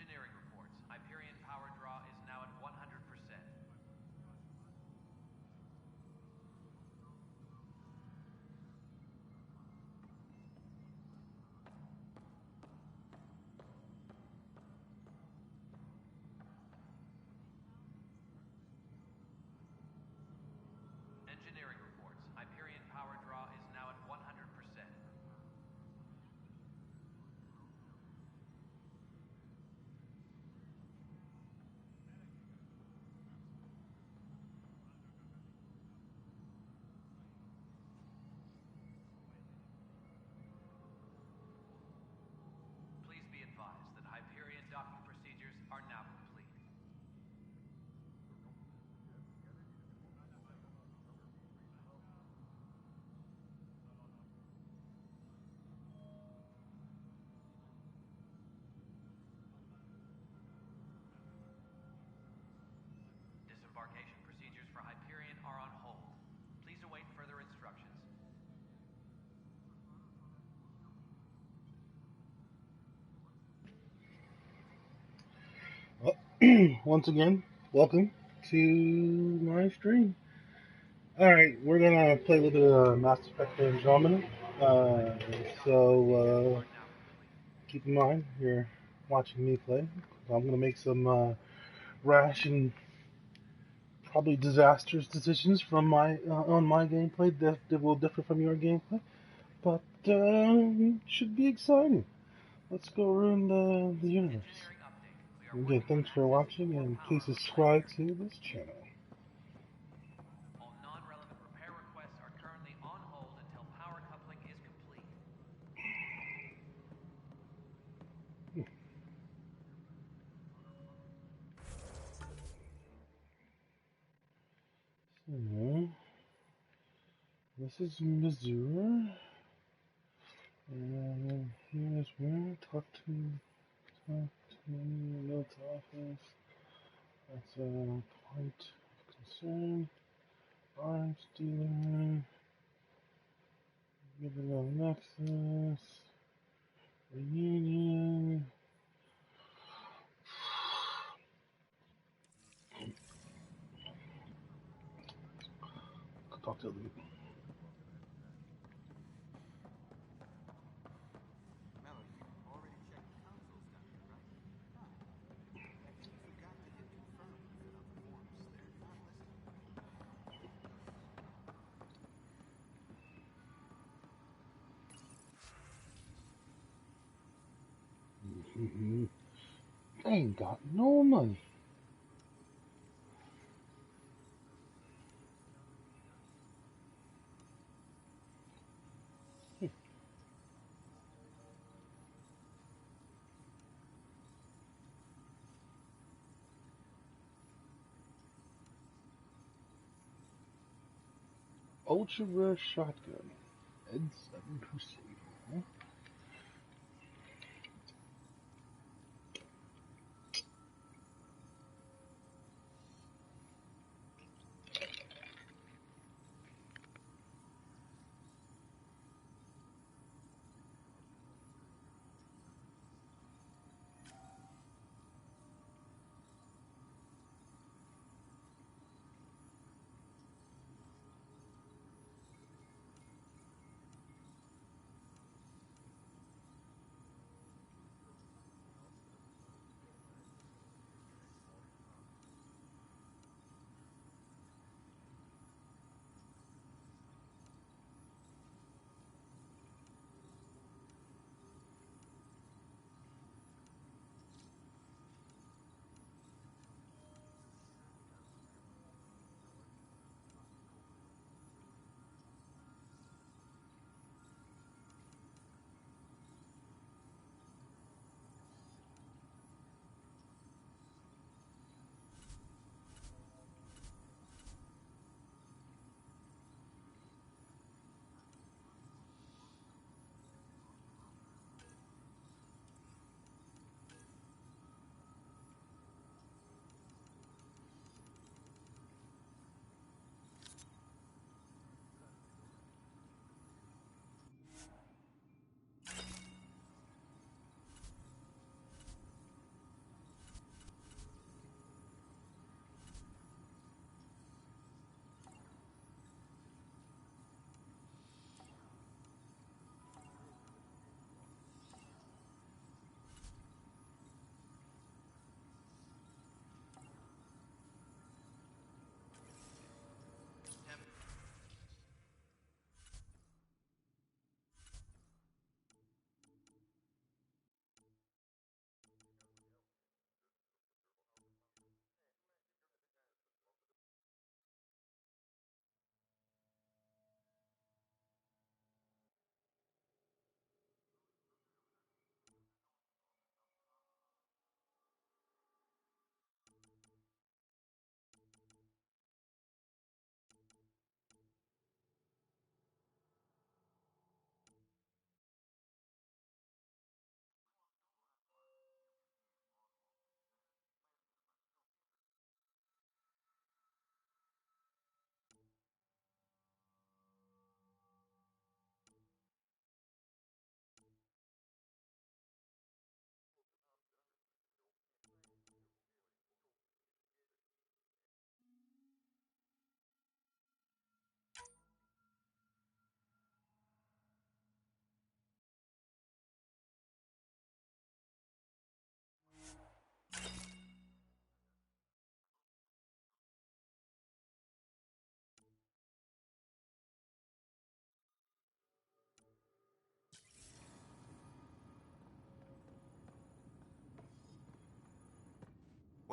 Engineering reports. Hyperion power draw is now at 100%. Engineering reports. Hyperion power draw is now at 100%. Please be advised that Hyperion docking procedures are now complete. Disembarkation procedures for Hyperion are on hold. Please await further instructions. Well, once again, welcome to my stream. Alright, we're gonna play a little bit of Mass Effect Andromeda. So keep in mind, you're watching me play. I'm gonna make some rash and probably disastrous decisions from my on my gameplay that will differ from your gameplay, but should be exciting. Let's go ruin the universe. Again, thanks for watching, and please subscribe to this channel. All non-relevant repair requests are currently on hold until power coupling is complete. So, this is Missouri, and here's where talk to notes office. That's a point of concern. Arms dealer. Give it a Nexus. Reunion. Talk to the I ain't got no money. Ultra rare shotgun. Ed 7 Crusader.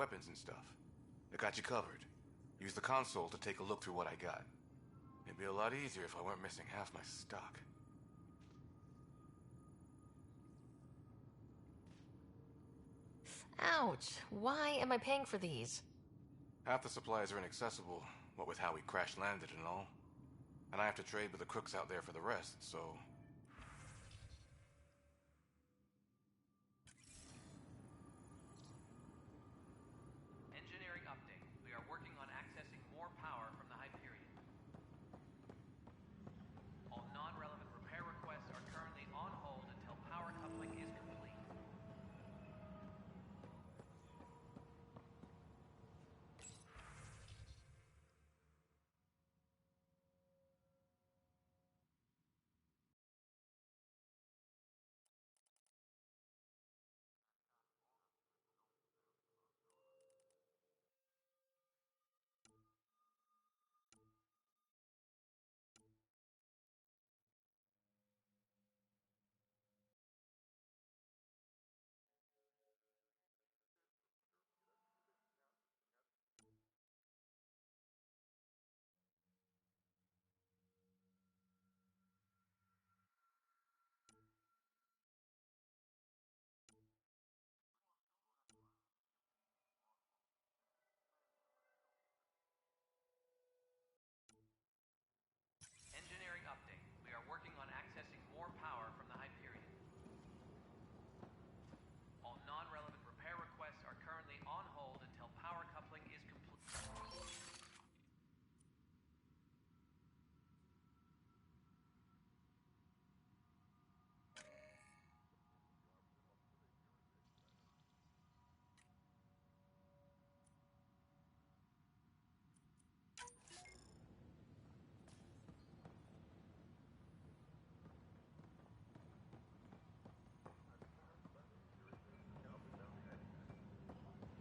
weapons and stuff. I got you covered. Use the console to take a look through what I got. It'd be a lot easier if I weren't missing half my stock. Ouch. Why am I paying for these? Half the supplies are inaccessible, what with how we crash-landed and all. And I have to trade with the crooks out there for the rest, so... Engineering update. We are working on accessing more power from the Hyperion. All non-relevant repair requests are currently on hold until power coupling is complete. Engineering update. We are working on accessing more power from the Hyperion. All non-relevant repair requests are currently on hold until power coupling is complete.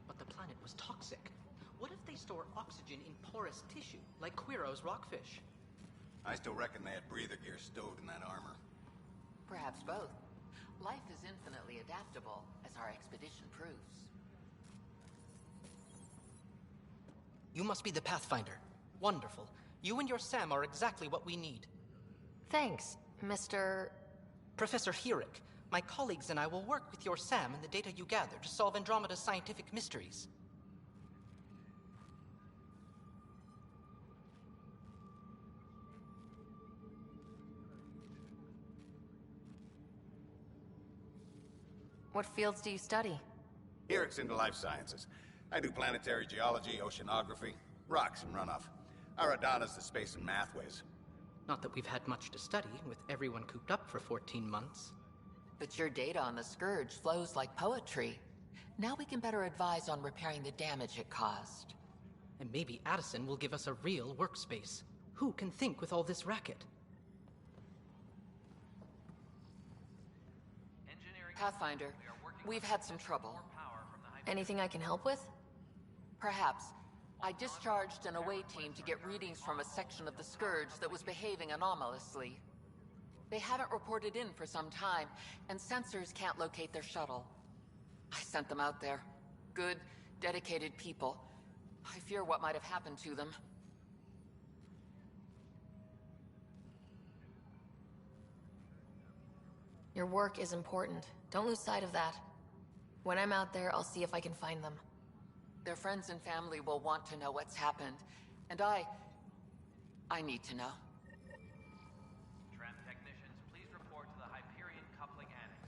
But the planet was toxic. What if they store oxygen in porous tissue, like Quiro's rockfish? I still reckon they had breather gear stowed in that armor. Perhaps both. Life is infinitely adaptable, as our expedition proves. You must be the Pathfinder. Wonderful. You and your Sam are exactly what we need. Thanks, Mr. Professor Herrick, my colleagues and I will work with your Sam and the data you gather to solve Andromeda's scientific mysteries. What fields do you study? Herrick's into life sciences. I do planetary geology, oceanography, rocks and runoff. Aradana's the space and math whiz. Not that we've had much to study, with everyone cooped up for 14 months. But your data on the Scourge flows like poetry. Now we can better advise on repairing the damage it caused. And maybe Addison will give us a real workspace. Who can think with all this racket? Engineering Pathfinder, We are working we've on had some accessing trouble. more power from the Hyperion. Anything I can help with? Perhaps. I discharged an away team to get readings from a section of the Scourge that was behaving anomalously. They haven't reported in for some time, and sensors can't locate their shuttle. I sent them out there. Good, dedicated people. I fear what might have happened to them. Your work is important. Don't lose sight of that. When I'm out there, I'll see if I can find them. Their friends and family will want to know what's happened, and I need to know. Tram technicians, please report to the Hyperion coupling annex.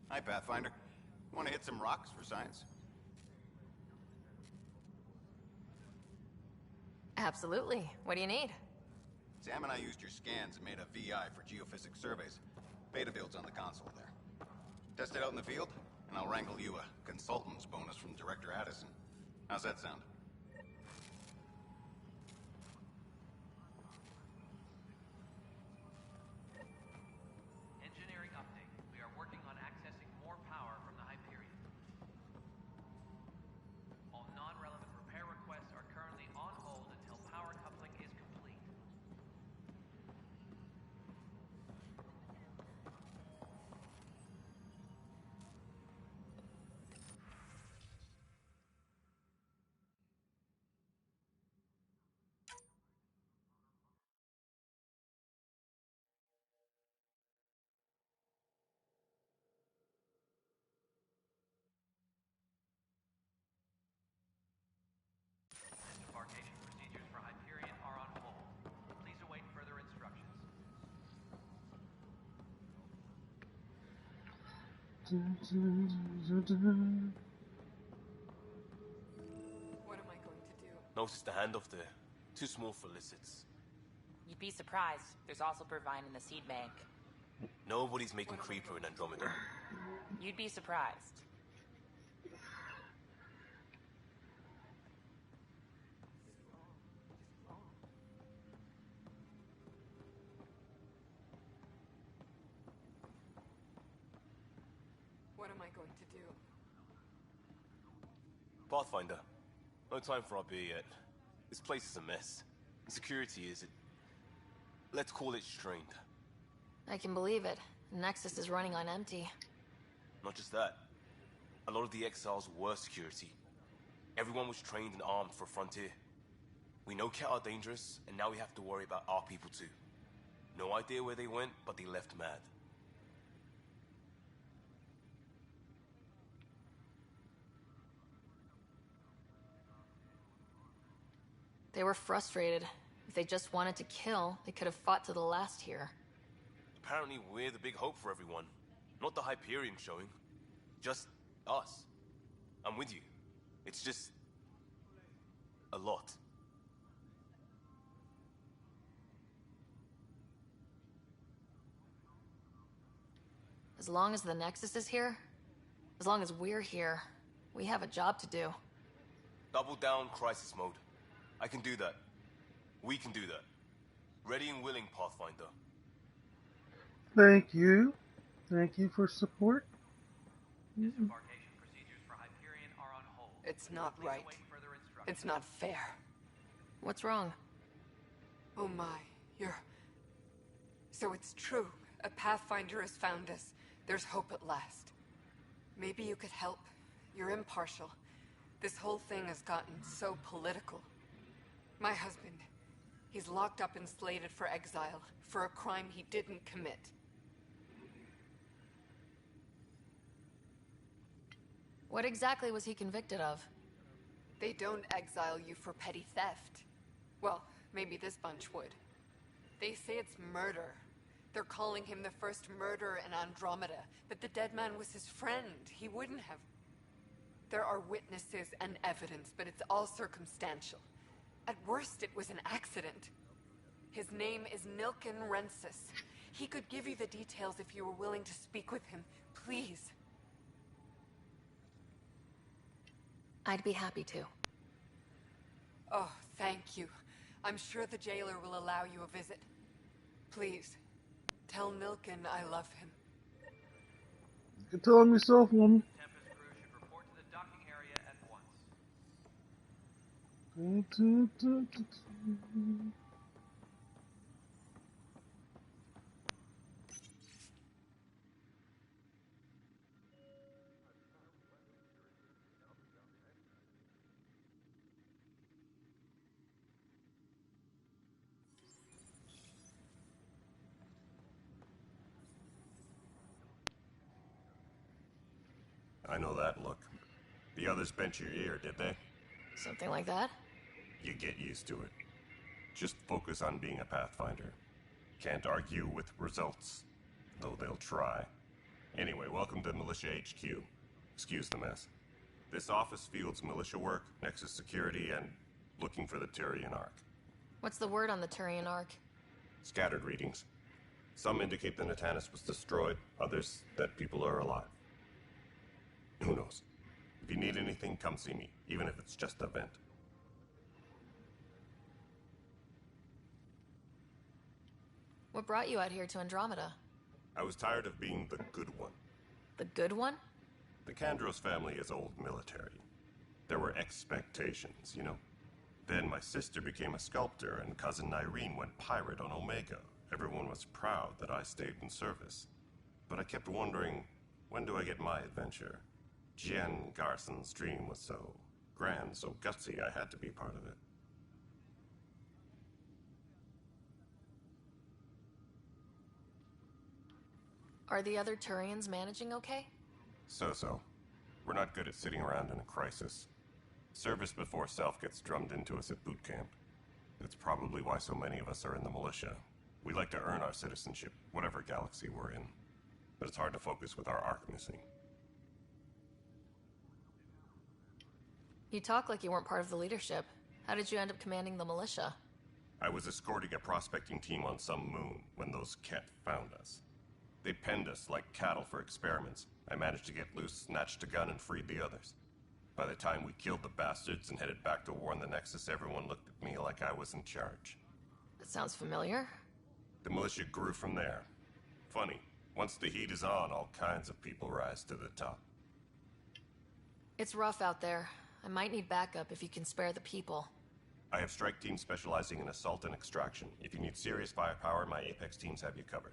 Hi, Pathfinder. Want to hit some rocks for science? Absolutely. What do you need? Sam and I used your scans and made a VI for geophysics surveys. Beta builds on the console there. Test it out in the field, and I'll wrangle you a consultant's bonus from Director Addison. How's that sound? Engineering update. We are working on accessing more power from the Hyperion. All What am I going to do? Notice the handoff there. Too small for lizards. You'd be surprised. There's also Purvine in the seed bank. Nobody's making Creeper in Andromeda. You'd be surprised. What am I going to do? Pathfinder, no time for our beer yet. This place is a mess. Security is, let's call it strained. I can believe it. Nexus is running on empty. Not just that. A lot of the exiles were security. Everyone was trained and armed for Frontier. We know Cat are dangerous, and now we have to worry about our people too. No idea where they went, but they left mad. They were frustrated. If they just wanted to kill, they could have fought to the last here. Apparently we're the big hope for everyone. Not the Hyperion showing. Just us. I'm with you. It's just... a lot. As long as the Nexus is here, as long as we're here, we have a job to do. Double down crisis mode. I can do that. We can do that. Ready and willing, Pathfinder. Thank you. Thank you for support. Disembarkation procedures for Hyperion are on hold. It's not Please right. await further instructions. It's not fair. What's wrong? Oh my, you're... So it's true. A Pathfinder has found us. There's hope at last. Maybe you could help. You're impartial. This whole thing has gotten so political. My husband, he's locked up and slated for exile for a crime he didn't commit. What exactly was he convicted of? They don't exile you for petty theft. Well, maybe this bunch would. They say it's murder. They're calling him the first murderer in Andromeda, but the dead man was his friend. He wouldn't have. There are witnesses and evidence, but it's all circumstantial. At worst, it was an accident. His name is Nilken Rensis. He could give you the details if you were willing to speak with him. Please. I'd be happy to. Oh, thank you. I'm sure the jailer will allow you a visit. Please, tell Nilken I love him. You can tell him yourself, woman. Tempest crew should report to the docking area at once. I know that look. The others bent your ear, did they? Something like that? You get used to it. Just focus on being a Pathfinder. Can't argue with results, though they'll try. Anyway, welcome to Militia HQ. Excuse the mess. This office fields militia work, Nexus security, and looking for the Turian Ark. What's the word on the Turian Ark? Scattered readings. Some indicate the Natanus was destroyed, others that people are alive. Who knows? If you need anything, come see me, even if it's just a vent. What brought you out here to Andromeda? I was tired of being the good one. The good one? The Kandros family is old military. There were expectations, you know? Then my sister became a sculptor and cousin Irene went pirate on Omega. Everyone was proud that I stayed in service. But I kept wondering, when do I get my adventure? Jen Garson's dream was so grand, so gutsy, I had to be part of it. Are the other Turians managing okay? So-so. We're not good at sitting around in a crisis. Service before self gets drummed into us at boot camp. That's probably why so many of us are in the militia. We like to earn our citizenship, whatever galaxy we're in. But it's hard to focus with our arc missing. You talk like you weren't part of the leadership. How did you end up commanding the militia? I was escorting a prospecting team on some moon when those Ket found us. They penned us like cattle for experiments. I managed to get loose, snatched a gun, and freed the others. By the time we killed the bastards and headed back to warn the Nexus, everyone looked at me like I was in charge. That sounds familiar. The militia grew from there. Funny, once the heat is on, all kinds of people rise to the top. It's rough out there. I might need backup if you can spare the people. I have strike teams specializing in assault and extraction. If you need serious firepower, my Apex teams have you covered.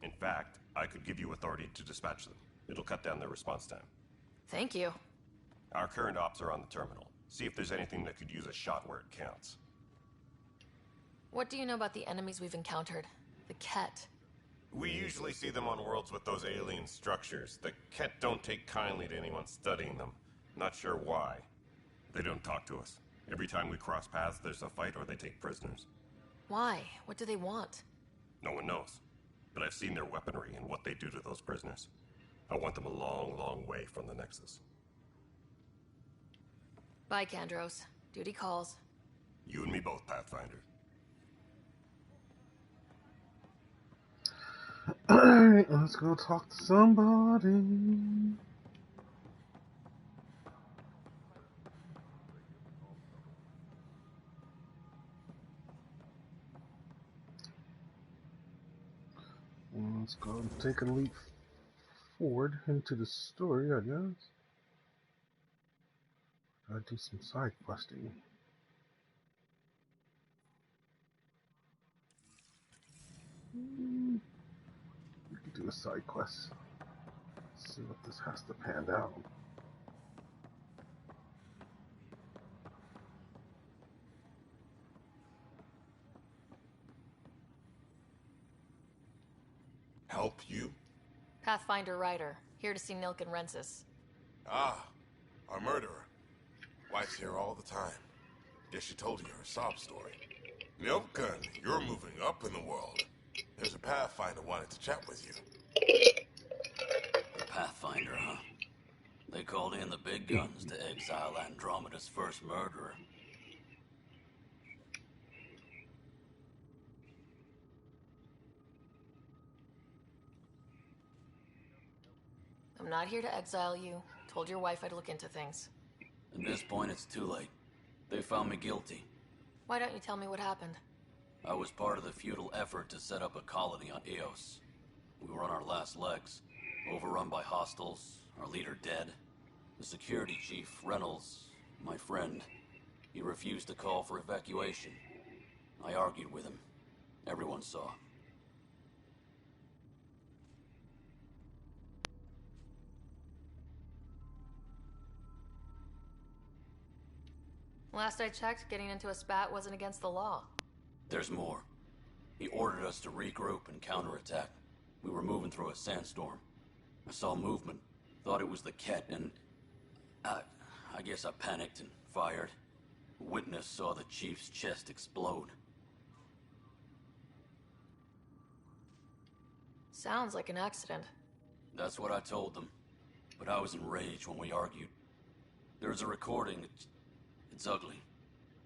In fact, I could give you authority to dispatch them. It'll cut down their response time. Thank you. Our current ops are on the terminal. See if there's anything that could use a shot where it counts. What do you know about the enemies we've encountered? The Ket. We usually see them on worlds with those alien structures. The Ket don't take kindly to anyone studying them. Not sure why. They don't talk to us. Every time we cross paths, there's a fight or they take prisoners. Why? What do they want? No one knows. But I've seen their weaponry and what they do to those prisoners. I want them a long, long way from the Nexus. Bye, Kandros. Duty calls. You and me both, Pathfinder. Alright, let's go talk to somebody. Let's go and take a leap forward into the story, I guess. Gotta do some side questing. We could do a side quest. Let's see what this has to pan out. Help you? Pathfinder Ryder, here to see Nilk and Rensis. Ah, our murderer. Wife's here all the time. Guess she told you her sob story. Nilkan, you're moving up in the world. There's a Pathfinder wanted to chat with you. The Pathfinder, huh? They called in the big guns to exile Andromeda's first murderer. I'm not here to exile you. Told your wife I'd look into things. At this point, it's too late. They found me guilty. Why don't you tell me what happened? I was part of the futile effort to set up a colony on Eos. We were on our last legs, overrun by hostiles, our leader dead. The security chief, Reynolds, my friend, he refused to call for evacuation. I argued with him. Everyone saw. Last I checked, getting into a spat wasn't against the law. There's more. He ordered us to regroup and counterattack. We were moving through a sandstorm. I saw movement, thought it was the Ket, and I guess I panicked and fired. A witness saw the chief's chest explode. Sounds like an accident. That's what I told them. But I was enraged when we argued. There's a recording. It's ugly.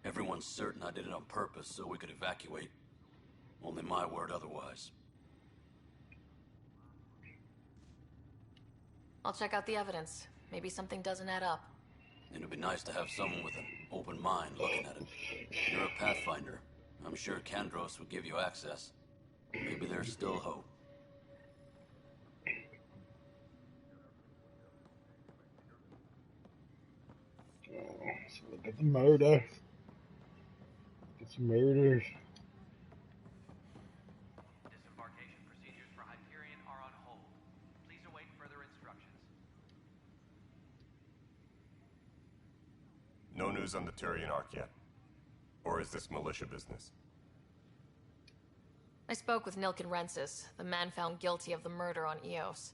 Everyone's certain I did it on purpose so we could evacuate. Only my word otherwise. I'll check out the evidence. Maybe something doesn't add up. It'd be nice to have someone with an open mind looking at it. You're a Pathfinder. I'm sure Kandros would give you access. Maybe there's still hope. So look at the murder. It's murders. Disembarkation procedures for Hyperion are on hold. Please await further instructions. No news on the Turian Ark yet? Or is this militia business? I spoke with Nilk and Rensis, the man found guilty of the murder on Eos.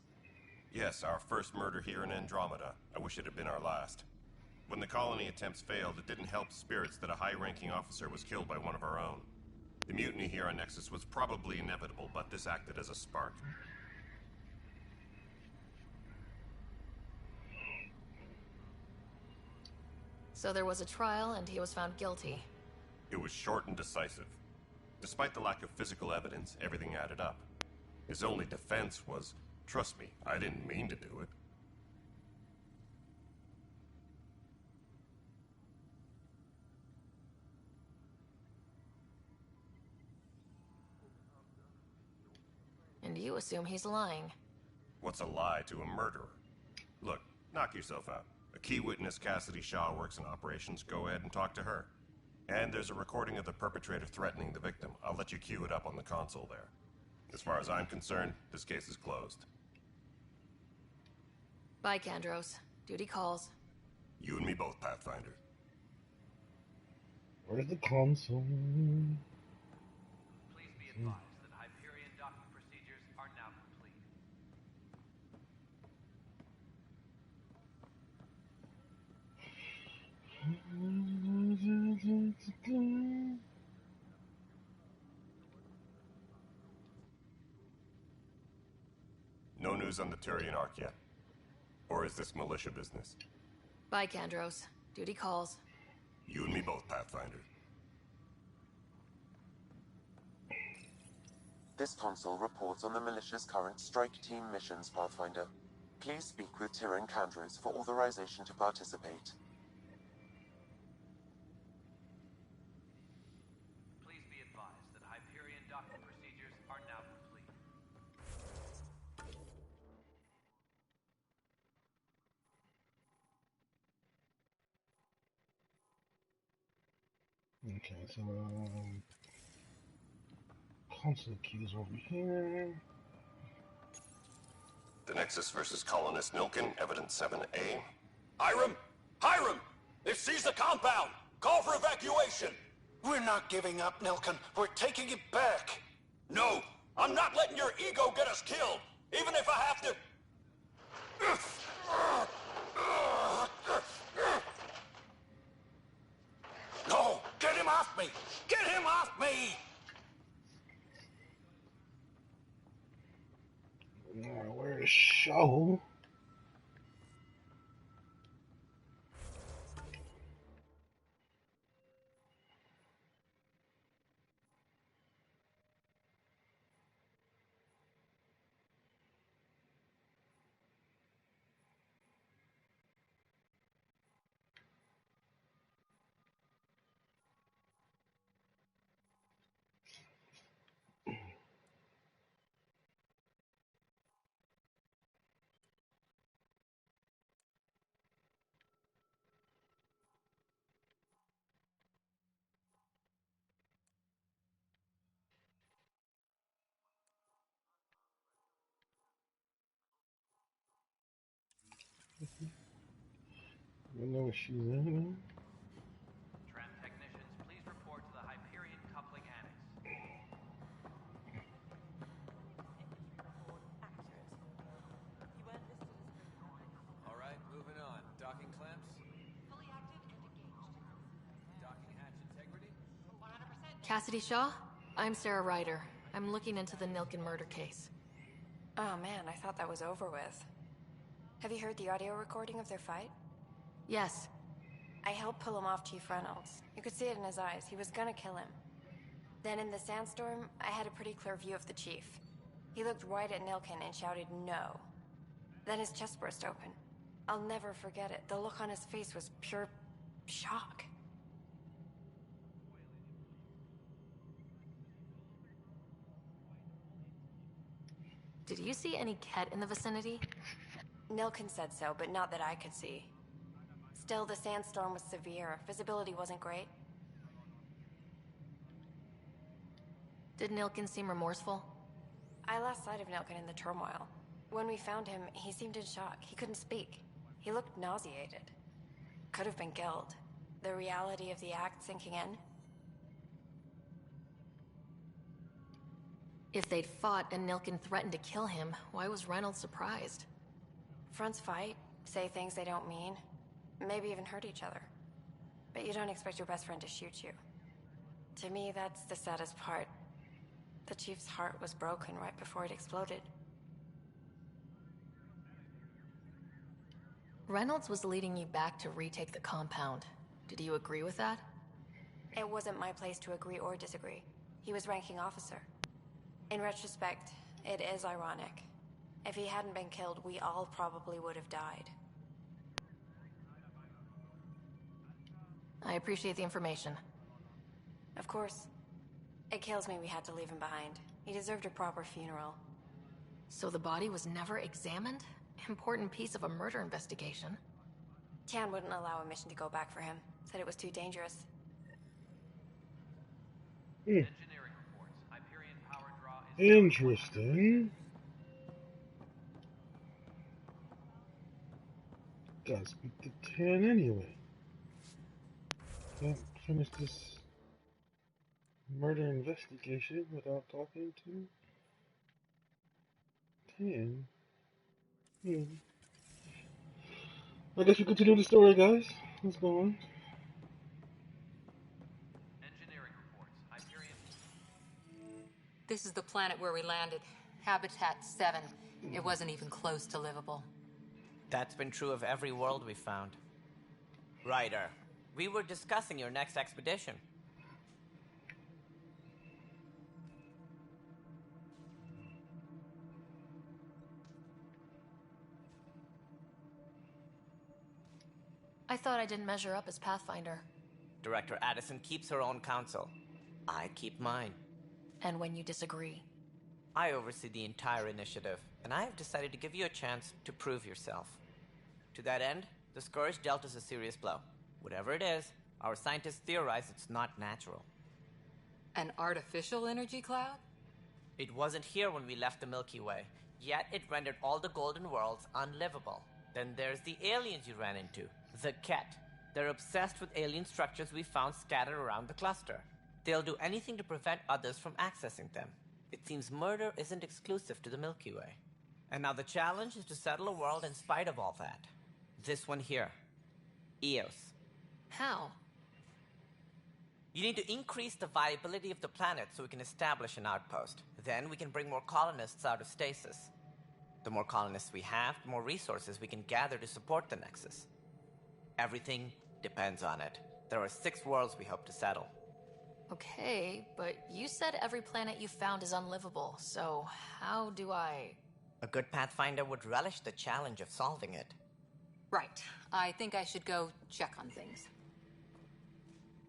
Yes, our first murder here in Andromeda. I wish it had been our last. When the colony attempts failed, it didn't help spirits that a high-ranking officer was killed by one of our own. The mutiny here on Nexus was probably inevitable, but this acted as a spark. So there was a trial, and he was found guilty. It was short and decisive. Despite the lack of physical evidence, everything added up. His only defense was, trust me, I didn't mean to do it. And you assume he's lying. What's a lie to a murderer? Look, knock yourself out. A key witness, Cassidy Shaw, works in operations. Go ahead and talk to her. And there's a recording of the perpetrator threatening the victim. I'll let you cue it up on the console there. As far as I'm concerned, this case is closed. Bye, Kandros. Duty calls. You and me both, Pathfinder. Where's the console? Please be advised that Hyperion docking procedures are now complete. No news on the Turian Ark yet? Or is this militia business? Bye, Kandros. Duty calls. You and me both, Pathfinder. This console reports on the militia's current strike team missions, Pathfinder. Please speak with TerranceGriffith's for authorization to participate. Please be advised that Hyperion docking procedures are now complete. Okay, so console keys over here. The Nexus versus Colonist Nilkin, Evidence 7A. Hiram! Hiram! They've seized the compound! Call for evacuation! We're not giving up, Nilkin. We're taking it back. No! I'm not letting your ego get us killed! Even if I have to... No! Get him off me! Get him off me! Where's Show? I don't know where she's at. Tram technicians, please report to the Hyperion coupling annex. Alright, moving on. Docking clamps? Fully active and engaged. Docking hatch integrity? 100%. Cassidy Shaw? I'm Sarah Ryder. I'm looking into the Nilkin murder case. Oh man, I thought that was over with. Have you heard the audio recording of their fight? Yes. I helped pull him off Chief Reynolds. You could see it in his eyes. He was gonna kill him. Then in the sandstorm, I had a pretty clear view of the Chief. He looked right at Nilkin and shouted no. Then his chest burst open. I'll never forget it. The look on his face was pure shock. Did you see any Ket in the vicinity? Nilkin said so, but not that I could see. Still, the sandstorm was severe. Visibility wasn't great. Did Nilkin seem remorseful? I lost sight of Nilkin in the turmoil. When we found him, he seemed in shock. He couldn't speak. He looked nauseated. Could have been killed. The reality of the act sinking in. If they'd fought and Nilkin threatened to kill him, why was Reynolds surprised? Fronts fight, say things they don't mean, maybe even hurt each other. But you don't expect your best friend to shoot you. To me, that's the saddest part. The Chief's heart was broken right before it exploded. Reynolds was leading you back to retake the compound. Did you agree with that? It wasn't my place to agree or disagree. He was ranking officer. In retrospect, it is ironic. If he hadn't been killed, we all probably would have died. I appreciate the information. Of course. It kills me we had to leave him behind. He deserved a proper funeral. So the body was never examined? Important piece of a murder investigation. Tian wouldn't allow a mission to go back for him. Said it was too dangerous. Engineering reports. Hyperion power draw is Interesting. Gotta speak to Tan anyway. Can't finish this murder investigation without talking to Tan. I guess we continue the story, guys. Let's go on. engineering reports. Hyperion. This is the planet where we landed. Habitat 7. It wasn't even close to livable. That's been true of every world we've found. Ryder, we were discussing your next expedition. I thought I didn't measure up as Pathfinder. Director Addison keeps her own counsel. I keep mine. And when you disagree? I oversee the entire initiative, and I have decided to give you a chance to prove yourself. To that end, the Scourge dealt us a serious blow. Whatever it is, our scientists theorize it's not natural. An artificial energy cloud? It wasn't here when we left the Milky Way, yet it rendered all the golden worlds unlivable. Then there's the aliens you ran into, the Ket. They're obsessed with alien structures we found scattered around the cluster. They'll do anything to prevent others from accessing them. It seems murder isn't exclusive to the Milky Way. And now the challenge is to settle a world in spite of all that. This one here. Eos. How? You need to increase the viability of the planet so we can establish an outpost. Then we can bring more colonists out of stasis. The more colonists we have, the more resources we can gather to support the Nexus. Everything depends on it. There are 6 worlds we hope to settle. Okay, but you said every planet you found is unlivable, so how do I... A good Pathfinder would relish the challenge of solving it. Right. I think I should go check on things.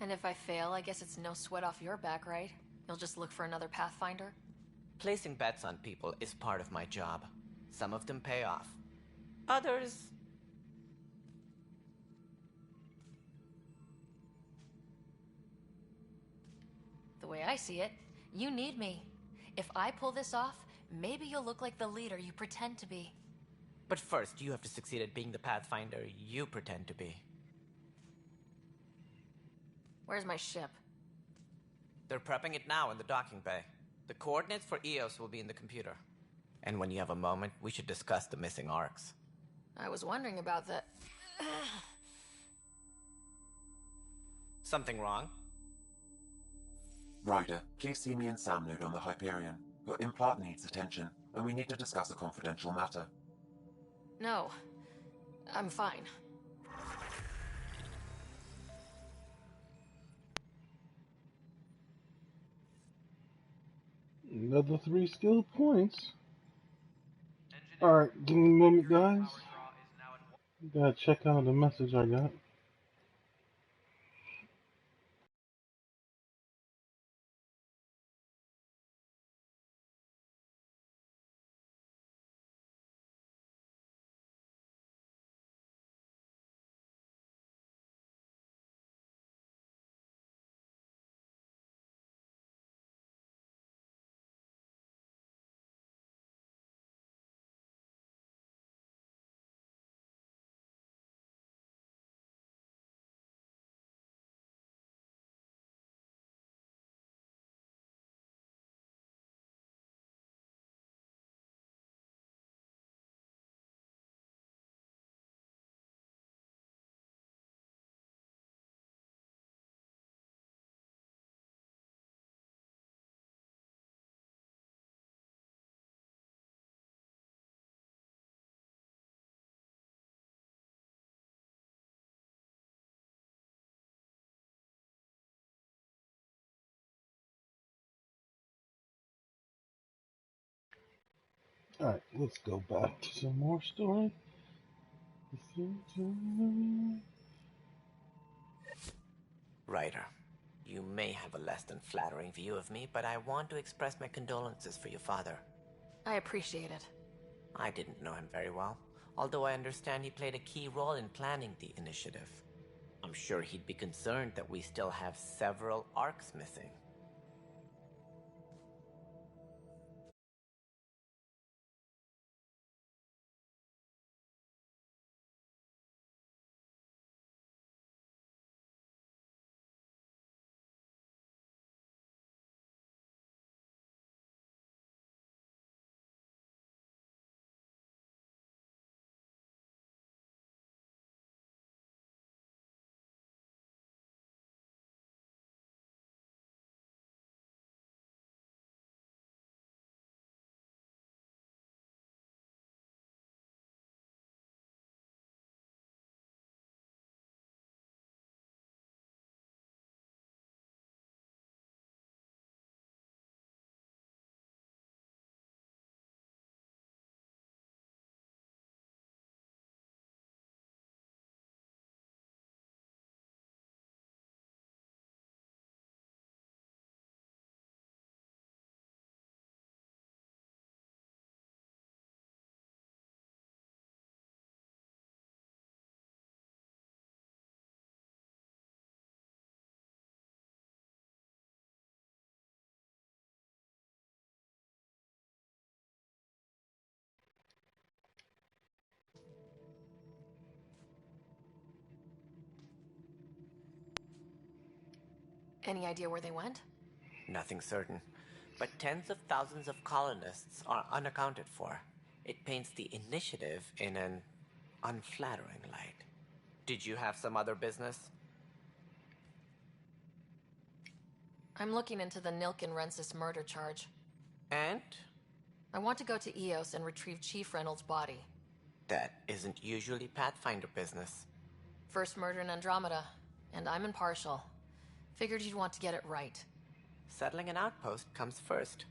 And if I fail, I guess it's no sweat off your back, right? You'll just look for another Pathfinder? Placing bets on people is part of my job. Some of them pay off. Others... The way I see it, you need me. If I pull this off, maybe you'll look like the leader you pretend to be. But first, you have to succeed at being the Pathfinder you pretend to be. Where's my ship? They're prepping it now in the docking bay. The coordinates for Eos will be in the computer. And when you have a moment, we should discuss the missing arcs. I was wondering about that. Something wrong? Ryder, please see me and Sam Node on the Hyperion. Your implant needs attention, and we need to discuss a confidential matter. No. I'm fine. Another 3 skill points. Alright, give me a moment, guys. Gotta check out the message I got. Alright, let's go back to some more story. Ryder, you may have a less than flattering view of me, but I want to express my condolences for your father. I appreciate it. I didn't know him very well, although I understand he played a key role in planning the initiative. I'm sure he'd be concerned that we still have several arcs missing. Any idea where they went? Nothing certain, but tens of thousands of colonists are unaccounted for. It paints the initiative in an unflattering light. Did you have some other business? I'm looking into the Nilken Rensis murder charge. And? I want to go to Eos and retrieve Chief Reynolds' body. That isn't usually Pathfinder business. First murder in Andromeda, and I'm impartial. Figured you'd want to get it right. Settling an outpost comes first.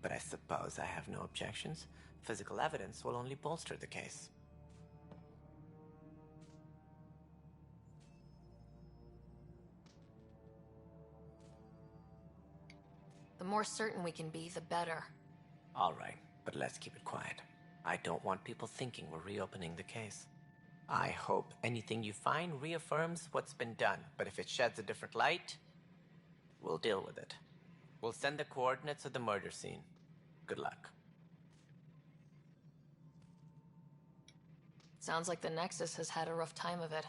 But I suppose I have no objections. Physical evidence will only bolster the case. The more certain we can be, the better. All right, but let's keep it quiet. I don't want people thinking we're reopening the case. I hope anything you find reaffirms what's been done, but if it sheds a different light, we'll deal with it. We'll send the coordinates of the murder scene. Good luck. Sounds like the Nexus has had a rough time of it.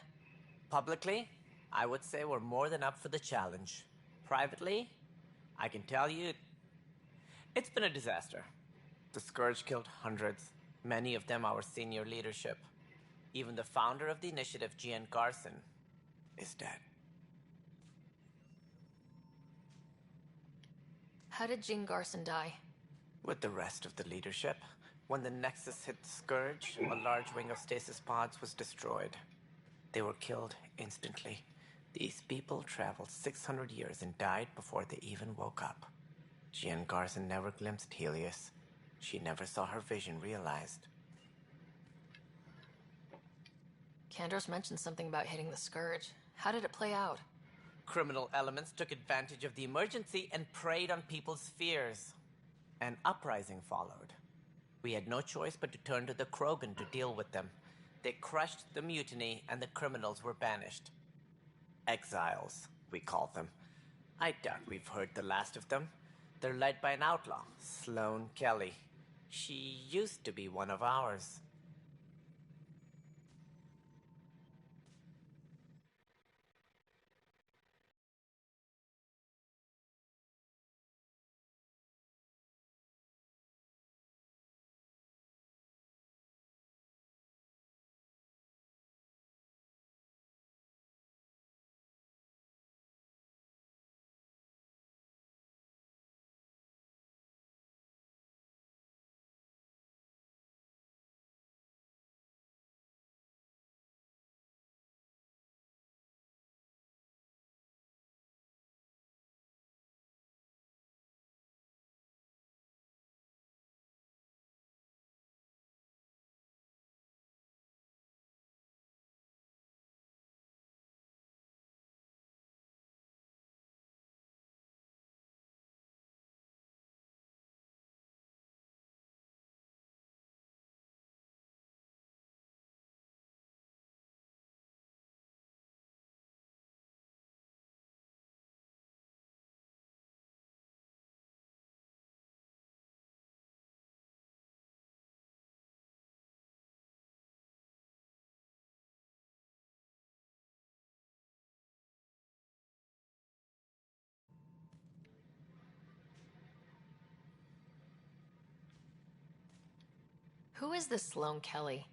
Publicly, I would say we're more than up for the challenge. Privately, I can tell you, it's been a disaster. The Scourge killed hundreds, many of them our senior leadership. Even the founder of the initiative, Gian Garson, is dead. How did Jean Garson die? With the rest of the leadership, when the Nexus hit the Scourge, a large wing of stasis pods was destroyed. They were killed instantly. These people traveled 600 years and died before they even woke up. Jean Garson never glimpsed Helios. She never saw her vision realized. Kandros mentioned something about hitting the Scourge. How did it play out? Criminal elements took advantage of the emergency and preyed on people's fears. An uprising followed. We had no choice but to turn to the Krogan to deal with them. They crushed the mutiny and the criminals were banished. Exiles, we call them. I doubt we've heard the last of them. They're led by an outlaw, Sloane Kelly. She used to be one of ours. Who is this Sloane Kelly?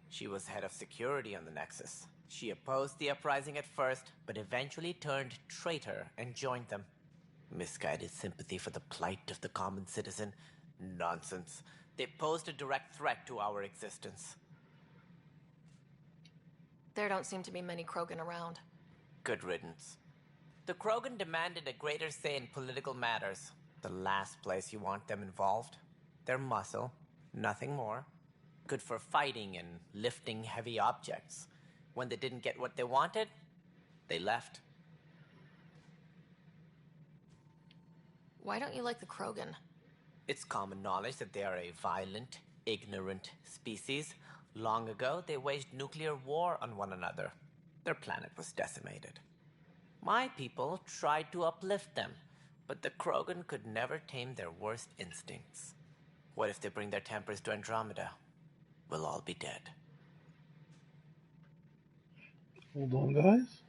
She was head of security on the Nexus. She opposed the uprising at first, but eventually turned traitor and joined them. Misguided sympathy for the plight of the common citizen? Nonsense. They posed a direct threat to our existence. There don't seem to be many Krogan around. Good riddance. The Krogan demanded a greater say in political matters. The last place you want them involved. They're muscle, nothing more. Good for fighting and lifting heavy objects. When they didn't get what they wanted, they left. Why don't you like the Krogan? It's common knowledge that they are a violent, ignorant species. Long ago, they waged nuclear war on one another. Their planet was decimated. My people tried to uplift them, but the Krogan could never tame their worst instincts. What if they bring their tempers to Andromeda? We'll all be dead. Hold on, guys.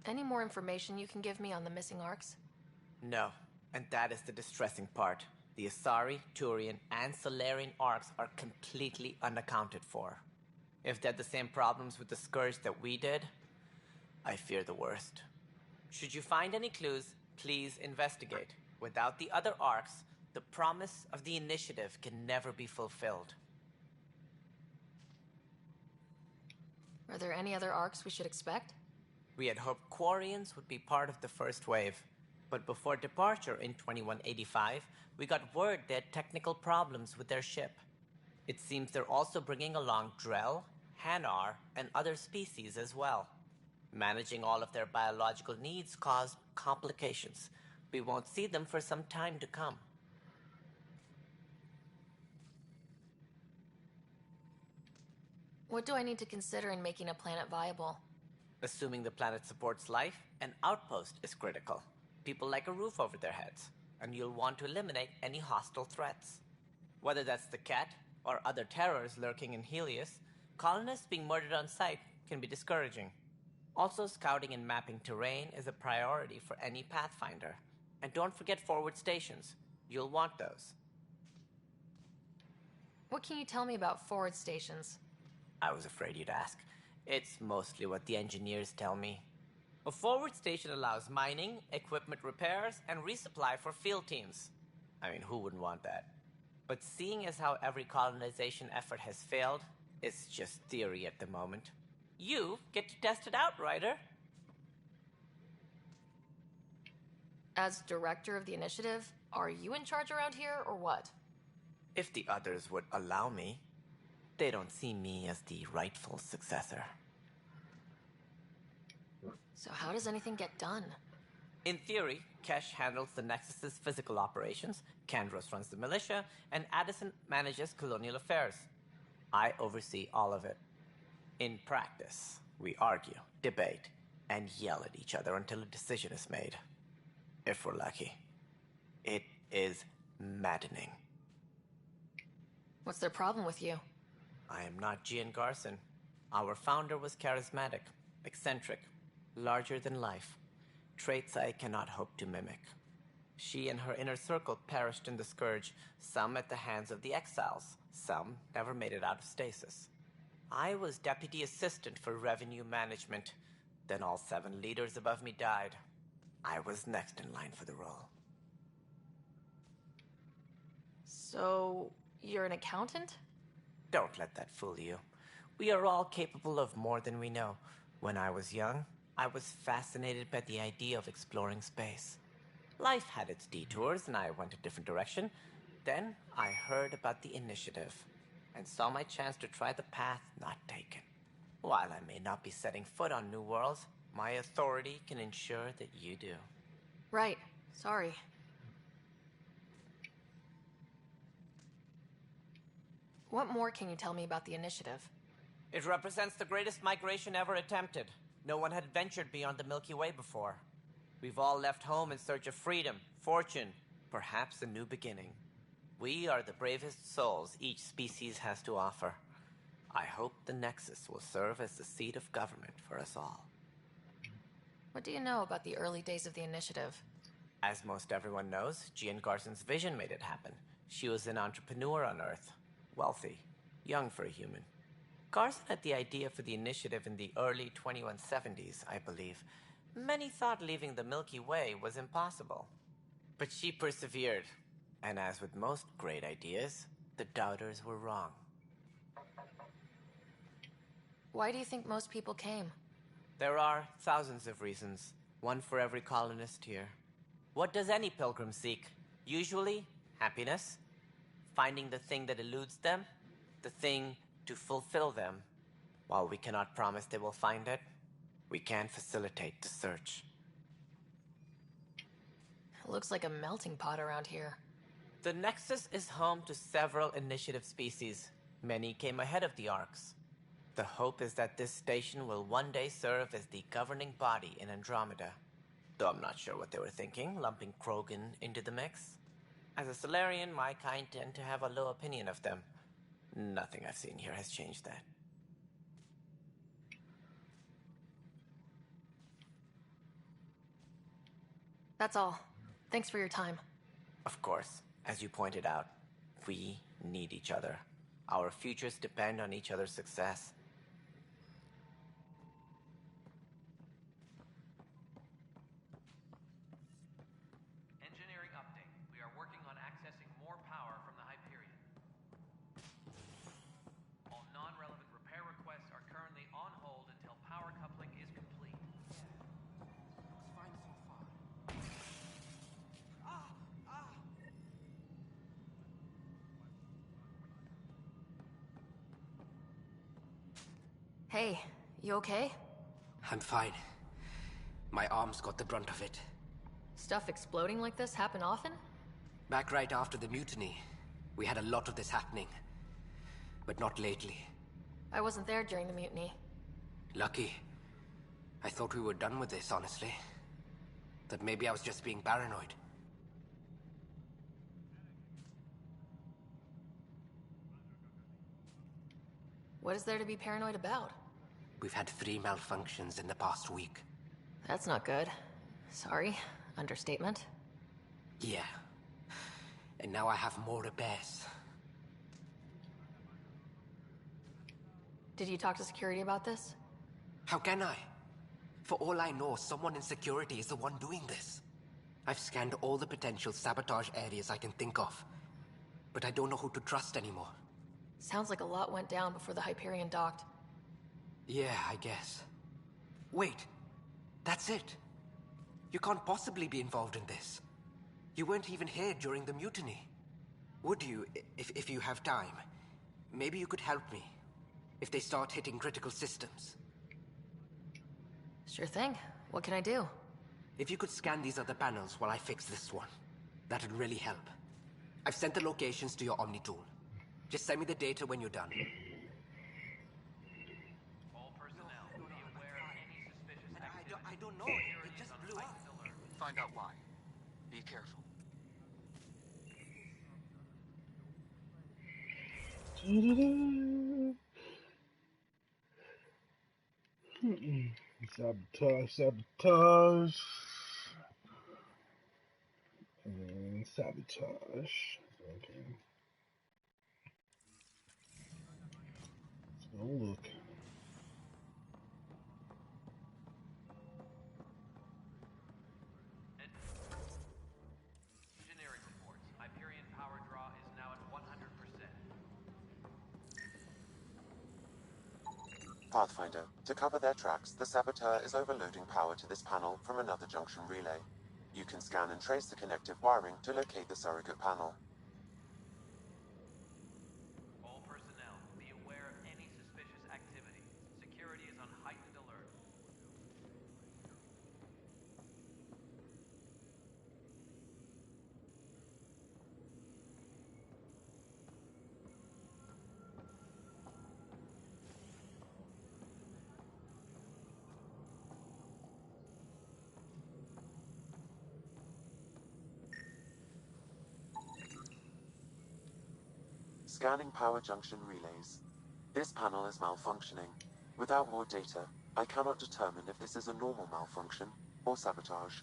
Any more information you can give me on the missing arcs? No, and that is the distressing part. The Asari, Turian, and Solarian arcs are completely unaccounted for. If they had the same problems with the Scourge that we did, I fear the worst. Should you find any clues, please investigate. Without the other arcs, the promise of the Initiative can never be fulfilled. Are there any other arcs we should expect? We had hoped Quarians would be part of the first wave. But before departure in 2185, we got word they had technical problems with their ship. It seems they're also bringing along Drell, Hanar, and other species as well. Managing all of their biological needs caused complications. We won't see them for some time to come. What do I need to consider in making a planet viable? Assuming the planet supports life, an outpost is critical. People like a roof over their heads, and you'll want to eliminate any hostile threats. Whether that's the Cat or other terrors lurking in Helios, colonists being murdered on sight can be discouraging. Also, scouting and mapping terrain is a priority for any Pathfinder. And don't forget forward stations. You'll want those. What can you tell me about forward stations? I was afraid you'd ask. It's mostly what the engineers tell me. A forward station allows mining, equipment repairs, and resupply for field teams. I mean, who wouldn't want that? But seeing as how every colonization effort has failed, it's just theory at the moment. You get to test it out, Ryder. As director of the Initiative, are you in charge around here, or what? If the others would allow me. They don't see me as the rightful successor. So how does anything get done? In theory, Kesh handles the Nexus's physical operations, Kandros runs the militia, and Addison manages colonial affairs. I oversee all of it. In practice, we argue, debate, and yell at each other until a decision is made. If we're lucky. It is maddening. What's their problem with you? I am not Gian Garson. Our founder was charismatic, eccentric, larger than life. Traits I cannot hope to mimic. She and her inner circle perished in the Scourge, some at the hands of the Exiles, some never made it out of stasis. I was deputy assistant for revenue management. Then all 7 leaders above me died. I was next in line for the role. So, you're an accountant? Don't let that fool you. We are all capable of more than we know. When I was young, I was fascinated by the idea of exploring space. Life had its detours, and I went a different direction. Then I heard about the Initiative, and saw my chance to try the path not taken. While I may not be setting foot on new worlds, my authority can ensure that you do. Right. Sorry. What more can you tell me about the Initiative? It represents the greatest migration ever attempted. No one had ventured beyond the Milky Way before. We've all left home in search of freedom, fortune, perhaps a new beginning. We are the bravest souls each species has to offer. I hope the Nexus will serve as the seat of government for us all. What do you know about the early days of the Initiative? As most everyone knows, Gian Garson's vision made it happen. She was an entrepreneur on Earth. Wealthy. Young for a human. Garson had the idea for the Initiative in the early 2170s, I believe. Many thought leaving the Milky Way was impossible. But she persevered. And as with most great ideas, the doubters were wrong. Why do you think most people came? There are thousands of reasons, one for every colonist here. What does any pilgrim seek? Usually, happiness. Finding the thing that eludes them, the thing to fulfill them. While we cannot promise they will find it, we can facilitate the search. It looks like a melting pot around here. The Nexus is home to several Initiative species. Many came ahead of the Arks. The hope is that this station will one day serve as the governing body in Andromeda. Though I'm not sure what they were thinking, lumping Krogan into the mix. As a Solarian, my kind tend to have a low opinion of them. Nothing I've seen here has changed that. That's all. Thanks for your time. Of course, as you pointed out, we need each other. Our futures depend on each other's success. Engineering update. We are working on accessing more power from the Hyperion. All non-relevant repair requests are currently on hold until power coupling is complete. Looks fine so far. Hey, you okay? I'm fine. My arms got the brunt of it. Stuff exploding like this happen often? Back right after the mutiny, we had a lot of this happening. But not lately. I wasn't there during the mutiny. Lucky. I thought we were done with this, honestly. That maybe I was just being paranoid. What is there to be paranoid about? We've had 3 malfunctions in the past week. That's not good. Sorry. Understatement. Yeah. And now I have more repairs. Did you talk to security about this? How can I? For all I know, someone in security is the one doing this. I've scanned all the potential sabotage areas I can think of. But I don't know who to trust anymore. Sounds like a lot went down before the Hyperion docked. Yeah, I guess. Wait. That's it. You can't possibly be involved in this. You weren't even here during the mutiny. Would you, if you have time? Maybe you could help me. If they start hitting critical systems. Sure thing. What can I do? If you could scan these other panels while I fix this one, that'd really help. I've sent the locations to your Omni tool. Just send me the data when you're done. All personnel, be aware of any suspicious activity. I don't know. It just blew up. Find out why. Be careful. Sabotage, sabotage. Sabotage. Okay. Let's go look. Engineering reports. Hyperion power draw is now at 100%. Pathfinder, to cover their tracks, the Saboteur is overloading power to this panel from another junction relay. You can scan and trace the connective wiring to locate the surrogate panel. All personnel, be aware of any suspicious activity. Security is on heightened alert. Scanning power junction relays. This panel is malfunctioning. Without more data, I cannot determine if this is a normal malfunction or sabotage.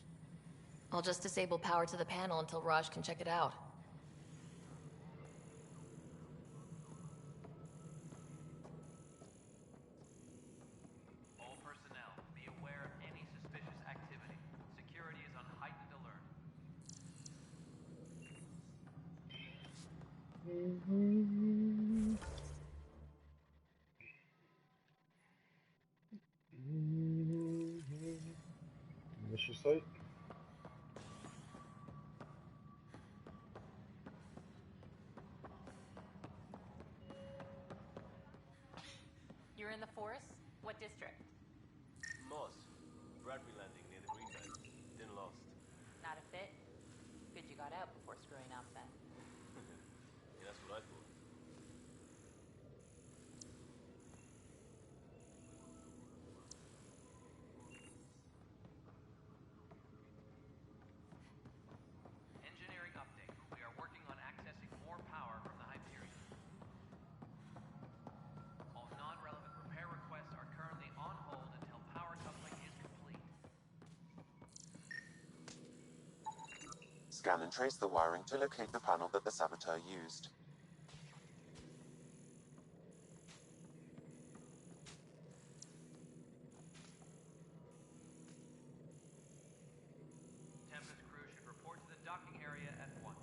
I'll just disable power to the panel until Raj can check it out. All personnel, be aware of any suspicious activity. Security is on heightened alert. Militia site. You're in the force? What district? Moss. Bradbury landing near the green belt. Didn't lost. Not a fit? Good you got out before screwing up then. Yeah, that's what I thought. Engineering update. We are working on accessing more power from the Hyperion. All non-relevant repair requests are currently on hold until power coupling is complete. Scan and trace the wiring to locate the panel that the Saboteur used. Tempest crew should report to the docking area at once.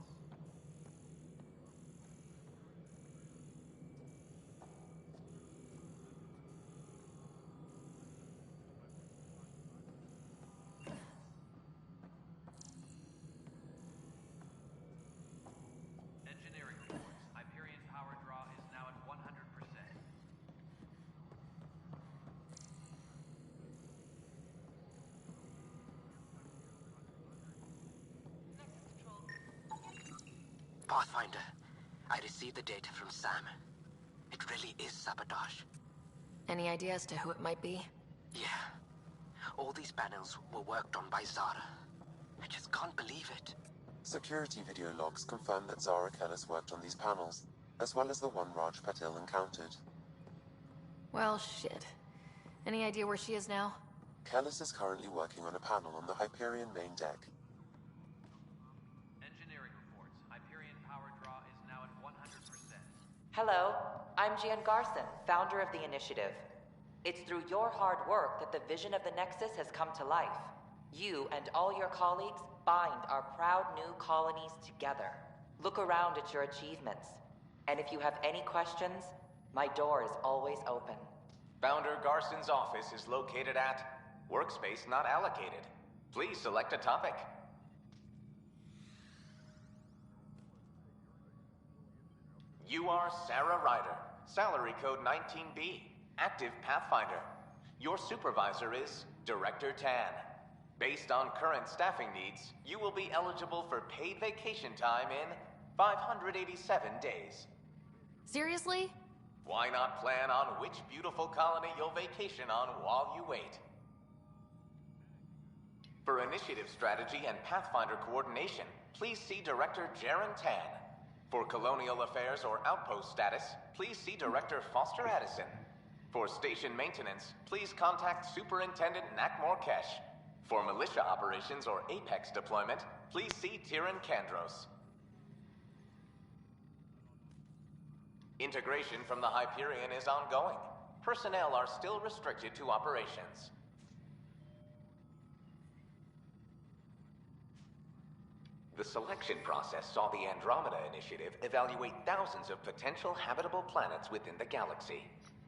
Engineering reports. Hyperion power draw is now at 100%. Pathfinder, I received the data from Sam. It really is sabotage. Any idea as to who it might be? Yeah. All these panels were worked on by Zara. I just can't believe it. Security video logs confirm that Zara Kellis worked on these panels, as well as the one Raj Patil encountered. Well, shit. Any idea where she is now? Kellis is currently working on a panel on the Hyperion main deck. Engineering reports. Hyperion power draw is now at 100%. Hello, I'm Gian Garson, founder of the initiative. It's through your hard work that the vision of the Nexus has come to life. You and all your colleagues bind our proud new colonies together. Look around at your achievements. And if you have any questions, my door is always open. Founder Garson's office is located at Workspace Not Allocated. Please select a topic. You are Sarah Ryder, salary code 19B, active Pathfinder. Your supervisor is Director Tan. Based on current staffing needs, you will be eligible for paid vacation time in 587 days. Seriously? Why not plan on which beautiful colony you'll vacation on while you wait? For initiative strategy and Pathfinder coordination, please see Director Jaren Tan. For colonial affairs or outpost status, please see Director Foster Addison. For station maintenance, please contact Superintendent Nakmor Kesh. For militia operations or Apex deployment, please see Tyran Kandros. Integration from the Hyperion is ongoing. Personnel are still restricted to operations. The selection process saw the Andromeda Initiative evaluate thousands of potential habitable planets within the galaxy.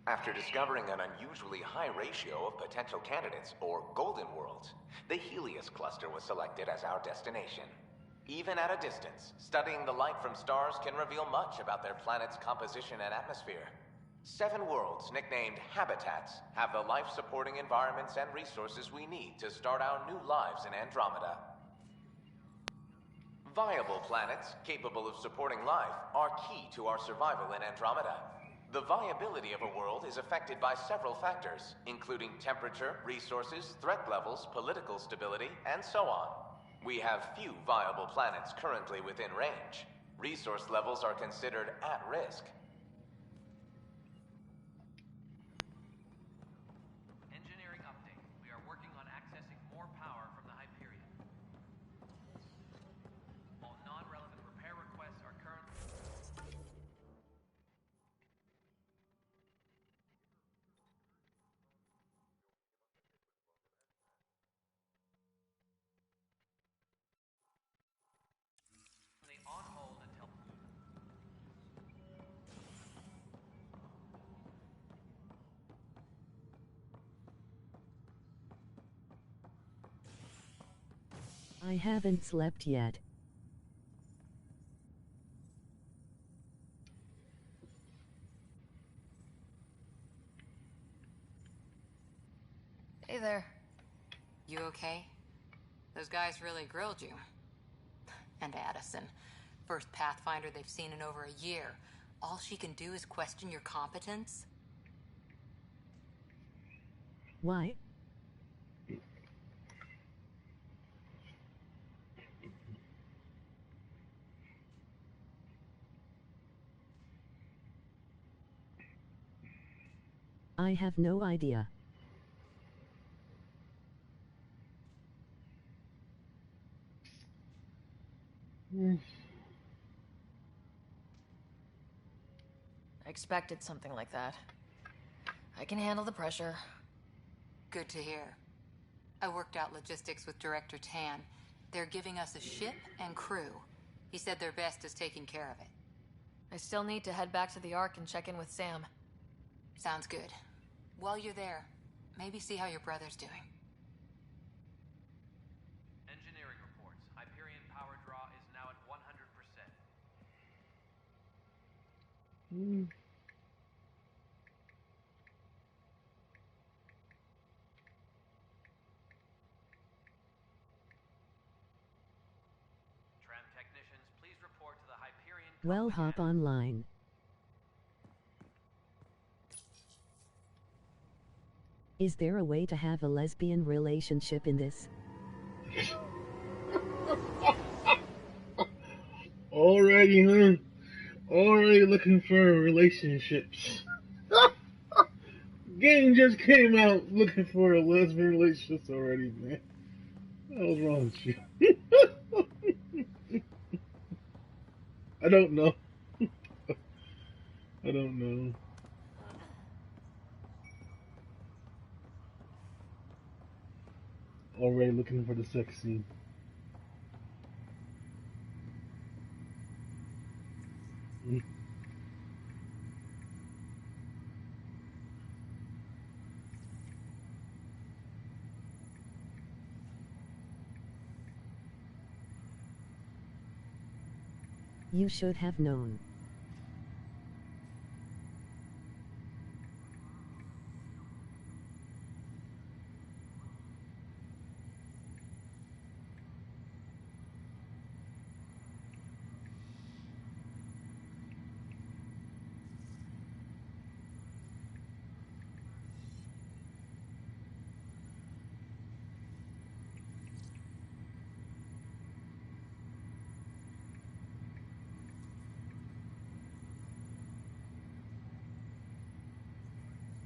After discovering an unusually high ratio of potential candidates, or golden worlds, the Helios cluster was selected as our destination. Even at a distance, studying the light from stars can reveal much about their planet's composition and atmosphere. 7 worlds, nicknamed habitats, have the life-supporting environments and resources we need to start our new lives in Andromeda. Viable planets, capable of supporting life, are key to our survival in Andromeda. The viability of a world is affected by several factors, including temperature, resources, threat levels, political stability, and so on. We have few viable planets currently within range. Resource levels are considered at risk. Engineering update. We are working on accessing more power from the Hyperion. All non-relevant repair requests are currently... on hold until... I haven't slept yet. Hey there. You okay? Those guys really grilled you. And Addison. First Pathfinder they've seen in over a year. All she can do is question your competence? Why? I have no idea. I expected something like that. I can handle the pressure. Good to hear. I worked out logistics with Director Tan. They're giving us a ship and crew. He said their best is taking care of it. I still need to head back to the Ark and check in with Sam. Sounds good. While you're there, maybe see how your brother's doing. Engineering reports. Hyperion power draw is now at 100%. Tram technicians, please report to the Hyperion... Well, hop online. Is there a way to have a lesbian relationship in this? Alrighty, huh? Already looking for relationships. Game just came out looking for a lesbian relationships already, man. What was wrong with you? I don't know. I don't know. Already looking for the sex scene. You should have known.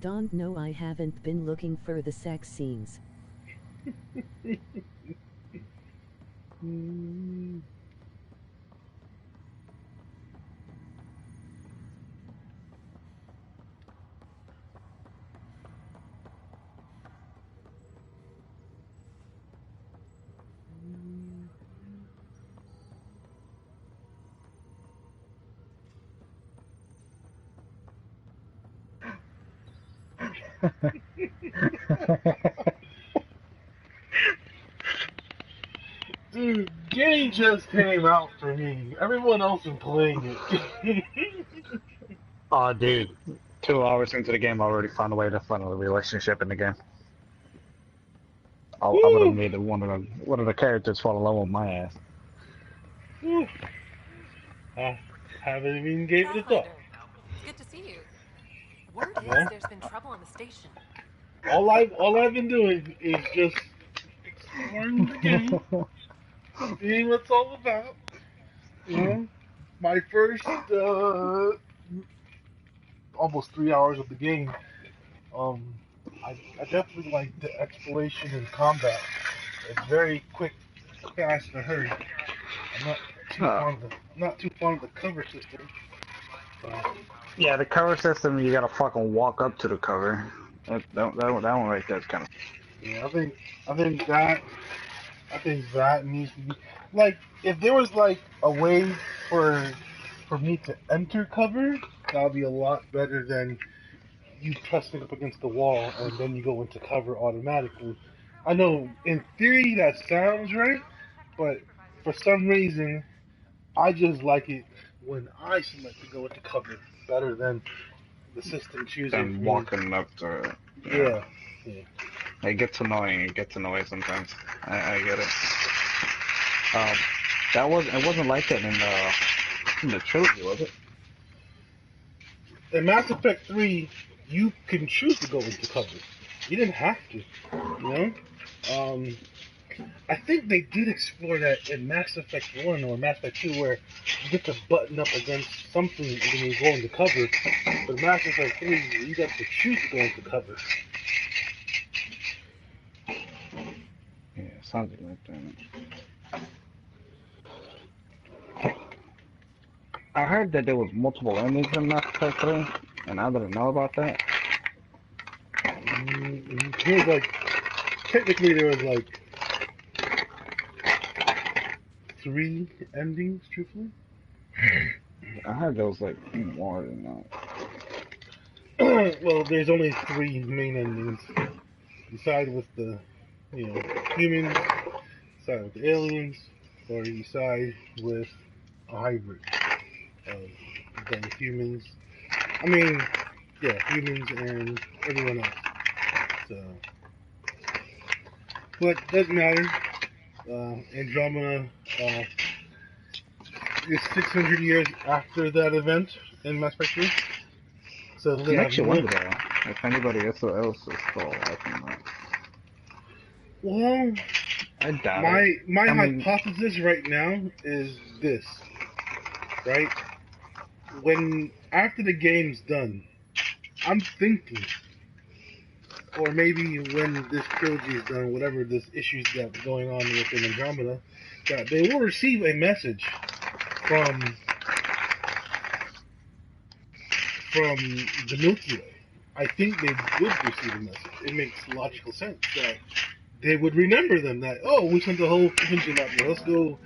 Don't know, I haven't been looking for the sex scenes. Dude, game just came out for me. Everyone else is playing it. Oh, dude. 2 hours into the game, I already found a way to find a relationship in the game. I would have Woo! made one of the characters fall in love with my ass. Woo. I haven't even gave it a thought. Good to see you. Word is Well, there's been trouble on the station. all I've been doing is just exploring the game, seeing what it's all about. You know, my first almost 3 hours of the game. I definitely like the exploration and combat. It's very quick, fast, and hurry. I'm not too fond of the cover system. Yeah, the cover system, you gotta fucking walk up to the cover. That one right there is kind of. Yeah, I think that needs to be like if there was like a way for me to enter cover, that would be a lot better than you pressing up against the wall and then you go into cover automatically. I know in theory that sounds right, but for some reason I just like it when I select to go into cover better than the system choosing for Than me. walking up to it. Yeah. It gets annoying. It gets annoying sometimes. I get it. It wasn't like that in the trilogy, was it? In Mass Effect 3, you can choose to go into cover. You didn't have to, you know? I think they did explore that in Mass Effect 1 or Mass Effect 2 where you get to button up against something and then you go into cover. But Mass Effect 3, you got to choose to go into cover. Yeah, something like that. I heard that there was multiple endings in Mass Effect 3, and I didn't know about that. There was like, technically there was like 3 endings, truthfully. I heard there was like more than that. Well, there's only 3 main endings. You side with the, humans, side with the aliens, or you side with a hybrid of the humans. I mean, yeah, humans and everyone else. So, but doesn't matter. Andromeda is 600 years after that event in Mass Effect 3. So they makes you have wonder though, if anybody else is still alive in that. Well, I doubt it. My hypothesis right now is this, right? When after the game's done, I'm thinking, or maybe when this trilogy is done, whatever this issues that's going on within Andromeda, that they will receive a message from the Milky Way. I think they would receive a message. It makes logical sense that they would remember them. That we sent the whole contingent out there. Let's go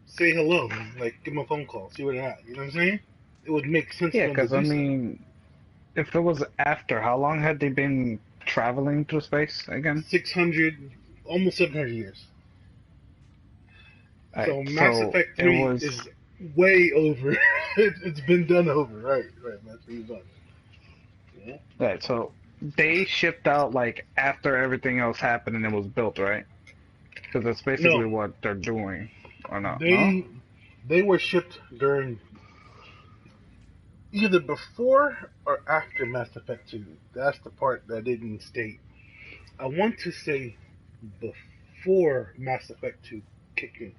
say hello, like give them a phone call, see where they're at. You know what I'm saying? It would make sense for Yeah, them to because do I so. mean, if it was after, how long had they been traveling through space again? 600, almost 700 years. Right, So Mass Effect 3 is way over. It's been done over. Right. Mass Effect is done. Yeah. Right, so they shipped out like after everything else happened and it was built, right? Because that's basically what they're doing, or not? They were shipped during either before or after Mass Effect 2. That's the part that didn't state. I want to say before Mass Effect 2 kicked in.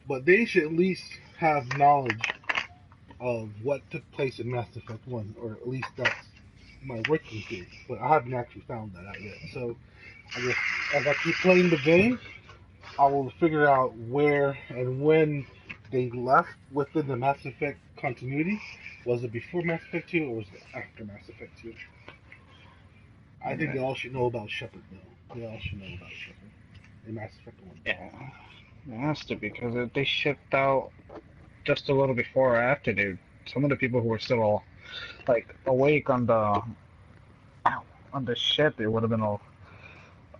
But they should at least have knowledge of what took place in Mass Effect 1, or at least that's my working theory. But I haven't actually found that out yet. So I guess as I keep playing the game, I will figure out where and when they left within the Mass Effect continuity. Was it before Mass Effect 2 or was it after Mass Effect 2? I think they all should know about Shepard, though. They all should know about Shepard in Mass Effect 1. Yeah, it has to, because if they shipped out just a little before or after, dude, some of the people who were still like awake on the ship, they would have been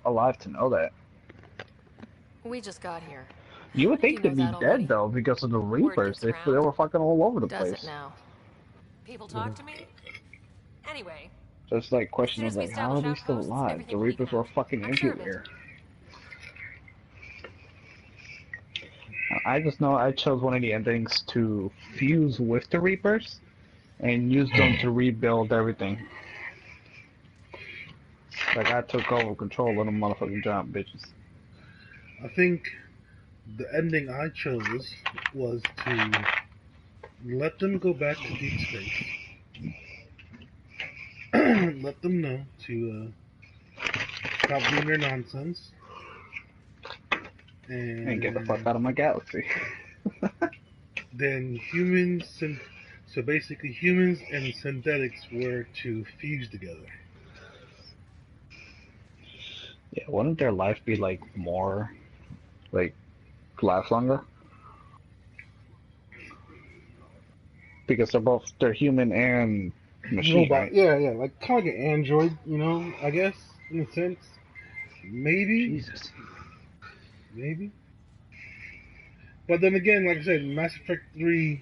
alive to know that. We just got here. You How would did think know they'd be that already? dead though because of the Word Reapers. gets They around. were fucking all over the Does it place. now? People talk to me? Anyway, Just like as question soon was as we like, how are they establish still outposts, alive? The everything will Reapers even were out. fucking I'm sure of it. everywhere. I just know I chose one of the endings to fuse with the Reapers and use them to rebuild everything. Like I took over control of them motherfucking giant bitches. I think the ending I chose was to let them go back to deep space. Let them know to stop doing their nonsense. And get the fuck out of my galaxy. Then humans, so basically humans and synthetics were to fuse together. Yeah, wouldn't their life be like more, like, last longer? Because they're human and machine, Robot, right? yeah, like kind of like an android, I guess, in a sense. Maybe. Jesus. Maybe. But then again, like I said, Mass Effect 3,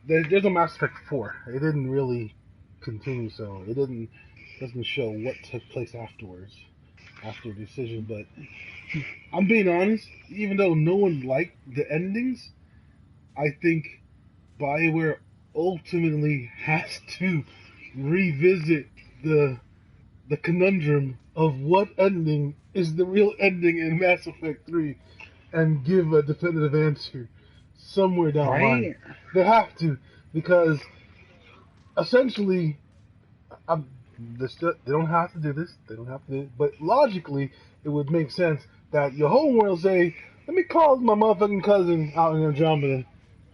there's no Mass Effect 4. It didn't really continue, so it doesn't show what took place afterwards, after the decision. But I'm being honest, even though no one liked the endings, I think BioWare ultimately has to revisit the conundrum of what ending is the real ending in Mass Effect 3 and give a definitive answer somewhere down the line. They have to, because essentially, they don't have to do this. They don't have to do it. But logically, it would make sense that your whole world say, let me call my motherfucking cousin out in Andromeda.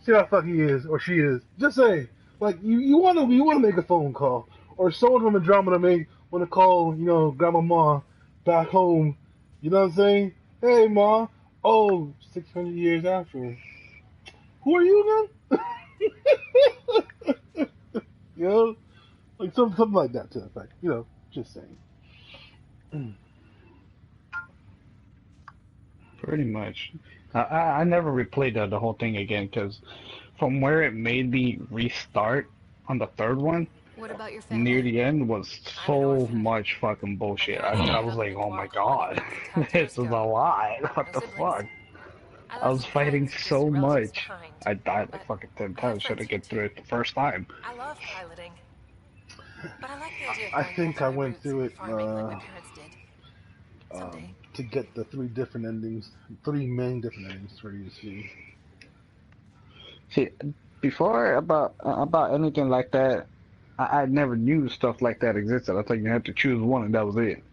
See how the fuck he is or she is. Just say, like, you wanna make a phone call. Or someone from Andromeda may want to call, grandma back home. You know what I'm saying? Hey, ma. Oh, 600 years after. Who are you again? Like something like that to the effect. Just saying. Pretty much. I never replayed the whole thing again because from where it made me restart on the third one, What about your family? near the end was so much fucking bullshit. I was like, oh my god, this is a lot. What the fuck? I was fighting so much. I died like fucking 10 times trying to get through it the first time. I love piloting. But I like the idea of I going think back to I my went roots through and it farming like my parents did. Someday. to get the three different endings, three main different endings for you to see. See, before about anything like that, I never knew stuff like that existed. I thought you had to choose one and that was it.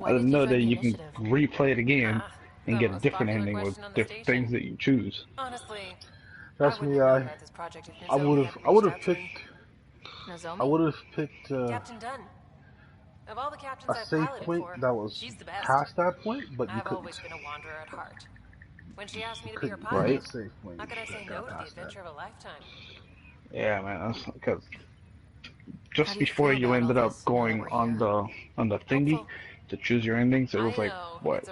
I didn't know that you can replay it again and get a different ending with different things that you choose. Honestly, trust me, I would have picked Captain Dunn. Of all the captains a I've safe piloted point for, that was she's the best. past that point, but you I've couldn't. always been a wanderer at heart. When she asked me to be her Couldn't pilot, get a safe point. how could I say no to the Past that. adventure of a lifetime? Yeah, man, that's because just before you ended up going on the thingy to choose your endings, it was like what,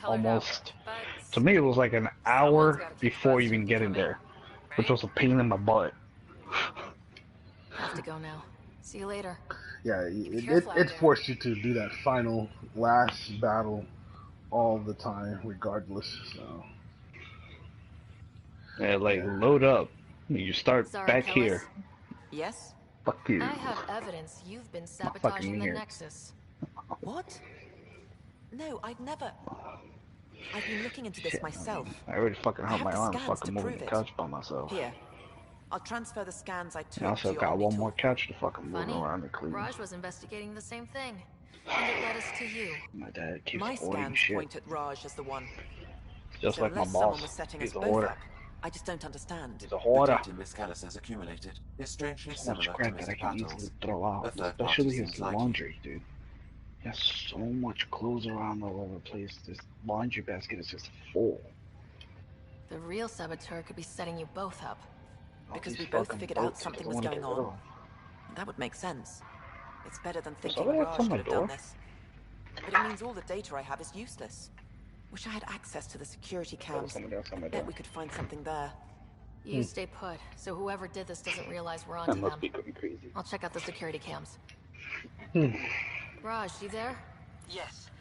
almost to me it was like an hour before even getting there, which was a pain in the butt. Have to go now. See you later. Yeah, it forced you to do that final last battle all the time, regardless. So Yeah, like load up. You start back here. Yes? Fuck you. I have evidence you've been sabotaging the Nexus. What? No, I'd never. I've been looking into this myself. I already fucking hurt my the arm scans fucking to moving prove the it. couch by myself. Here, I'll transfer the scans I took I also to your got one Omni more tool. couch to fucking move Funny, around and clean. Raj was investigating the same thing, and it led us to you. My dad keeps My hoarding scans shit. point at Raj as the one. Just So like my unless someone boss. was setting He's us a both hoarder. up, I just don't understand. He's a hoarder. The data Miss Callis has accumulated is strangely So much similar to crap that I Mr. can easily Pattle's. throw out. A third party Especially seems his likely. laundry, dude. He has so much clothes around all over the place. This laundry basket is just full. The real saboteur could be setting you both up. because we both figured out something was going on. That would make sense. It's better than thinking Raj could have done this. But it means all the data I have is useless. Wish I had access to the security cams. Bet we could find something there. You stay put, so whoever did this doesn't realize we're onto them. I'll check out the security cams. Raj, you there? Yes.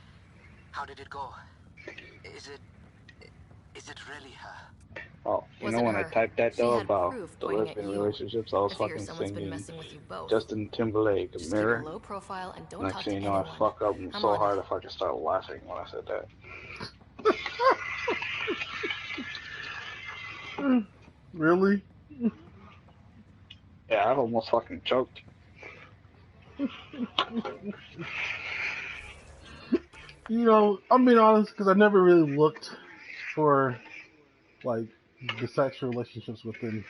How did it go? Is it really her? Oh, you know when I typed that though about the lesbian relationships, I was fucking singing Justin Timberlake, Mirror. Low profile and don't Next thing you know, I fuck up so hard I fucking started laughing when I said that. Really? Yeah, I almost fucking choked. You know, I'm being honest because I never really looked for like the sexual relationships within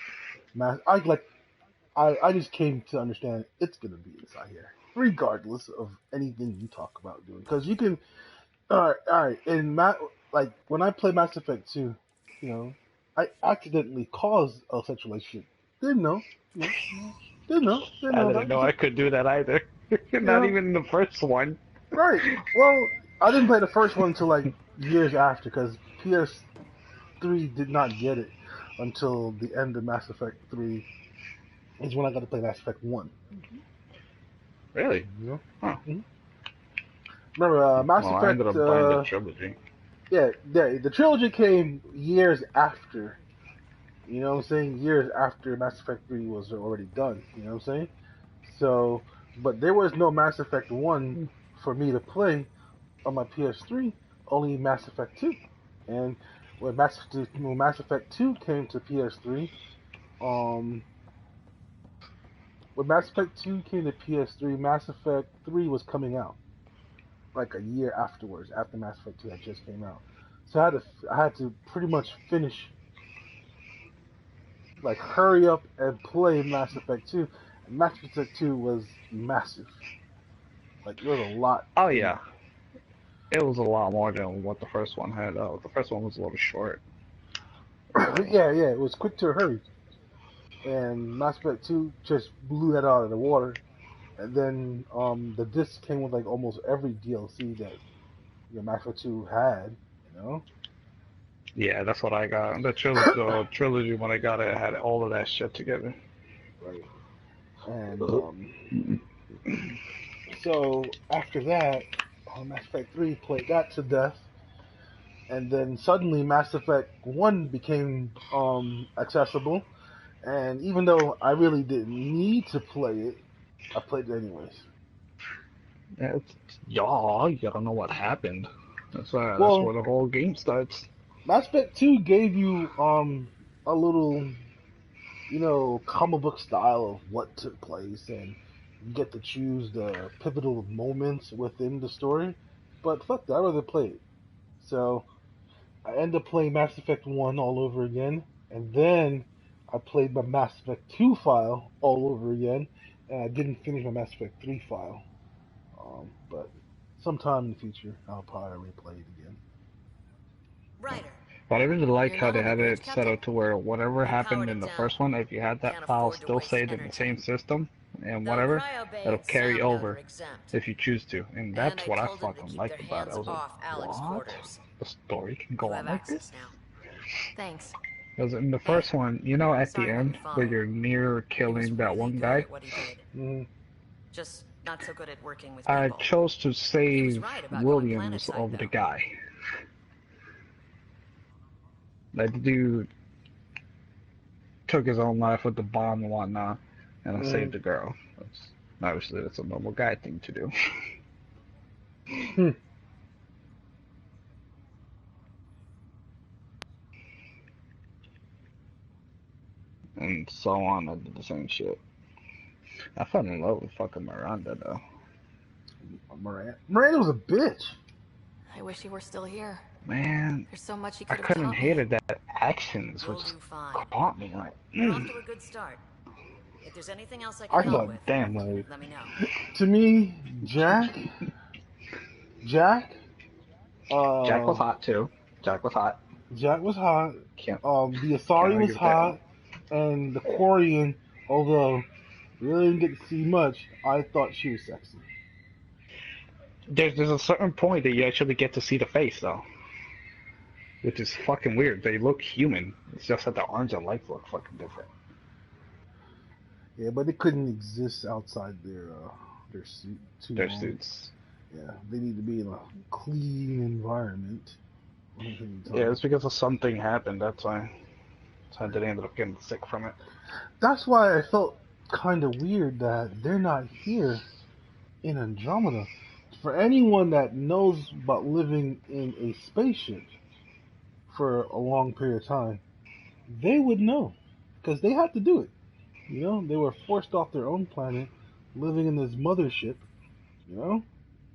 mass. I just came to understand it's gonna be inside here, regardless of anything you talk about doing. Because you can, all right. In like when I play Mass Effect 2, you know, I accidentally caused a sexual relationship. Didn't know. Didn't know. I didn't know I could do that either. Not even the first one. Right. Well, I didn't play the first one until like years after, because PS3 did not get it until the end of Mass Effect 3. Is when I got to play Mass Effect 1. Really? Yeah. Huh. Mm-hmm. Remember, Mass Effect... I ended up buying the trilogy. Yeah, the trilogy came years after. You know what I'm saying? Years after Mass Effect 3 was already done. You know what I'm saying? So, but there was no Mass Effect 1 for me to play on my PS3, only Mass Effect 2. And when Mass Effect 2 came to PS3, when Mass Effect 2 came to PS3, Mass Effect 3 was coming out like a year afterwards, after Mass Effect 2 had just came out. So I had to pretty much finish, like hurry up and play Mass Effect 2. And Mass Effect 2 was massive. Like there was a lot. Oh yeah. It was a lot more than what the first one had. The first one was a little short. yeah, it was quick to hurry. And Mass Effect 2 just blew that out of the water. And then the disc came with like almost every DLC that Mass Effect 2 had, you know? Yeah, that's what I got. The trilogy when I got it had all of that shit together. Right. And so after that, Mass Effect 3 played that to death. And then suddenly Mass Effect 1 became accessible. And even though I really didn't need to play it, I played it anyways. You don't know what happened. That's where the whole game starts. Mass Effect 2 gave you a little, comic book style of what took place, and you get to choose the pivotal moments within the story. But fuck that, I'd rather play it. So I ended up playing Mass Effect 1 all over again, and then I played my Mass Effect 2 file all over again, and I didn't finish my Mass Effect 3 file. But sometime in the future, I'll probably replay it again. Ryder. But I really like how they had it set up to where whatever happened in the first one, if you had that file still saved in the same system and whatever, it'll carry over if you choose to. And that's what I fucking liked about it. I was like, what? The story can go on like this? Thanks. Because in the first one, at the end, where you're near killing that one guy, just not so good at working with people. I chose to save Williams over the guy. That dude took his own life with the bomb and whatnot, and I saved the girl. Obviously, that's a normal guy thing to do. And so on, I did the same shit. I fell in love with fucking Miranda, though. Miranda was a bitch. I wish he were still here. Man, there's so much he I could have couldn't taught hate it that actions was just caught me like. You're off to a good start. If there's anything else I can help with, damn let me know. To me, Jack. Jack was hot too. Jack was hot. Jack was hot. Can't the Asari was hot. And the Quarian, although we really didn't get to see much, I thought she was sexy. There's a certain point that you actually get to see the face, though. Which is fucking weird. They look human. It's just that the arms and legs look fucking different. Yeah, but they couldn't exist outside their suit too Their long. suits. Yeah, they need to be in a clean environment. Yeah, it's because of something happened. That's why. So they ended up getting sick from it. That's why I felt kind of weird that they're not here in Andromeda. For anyone that knows about living in a spaceship for a long period of time, they would know because they had to do it. You know, they were forced off their own planet, living in this mothership. You know,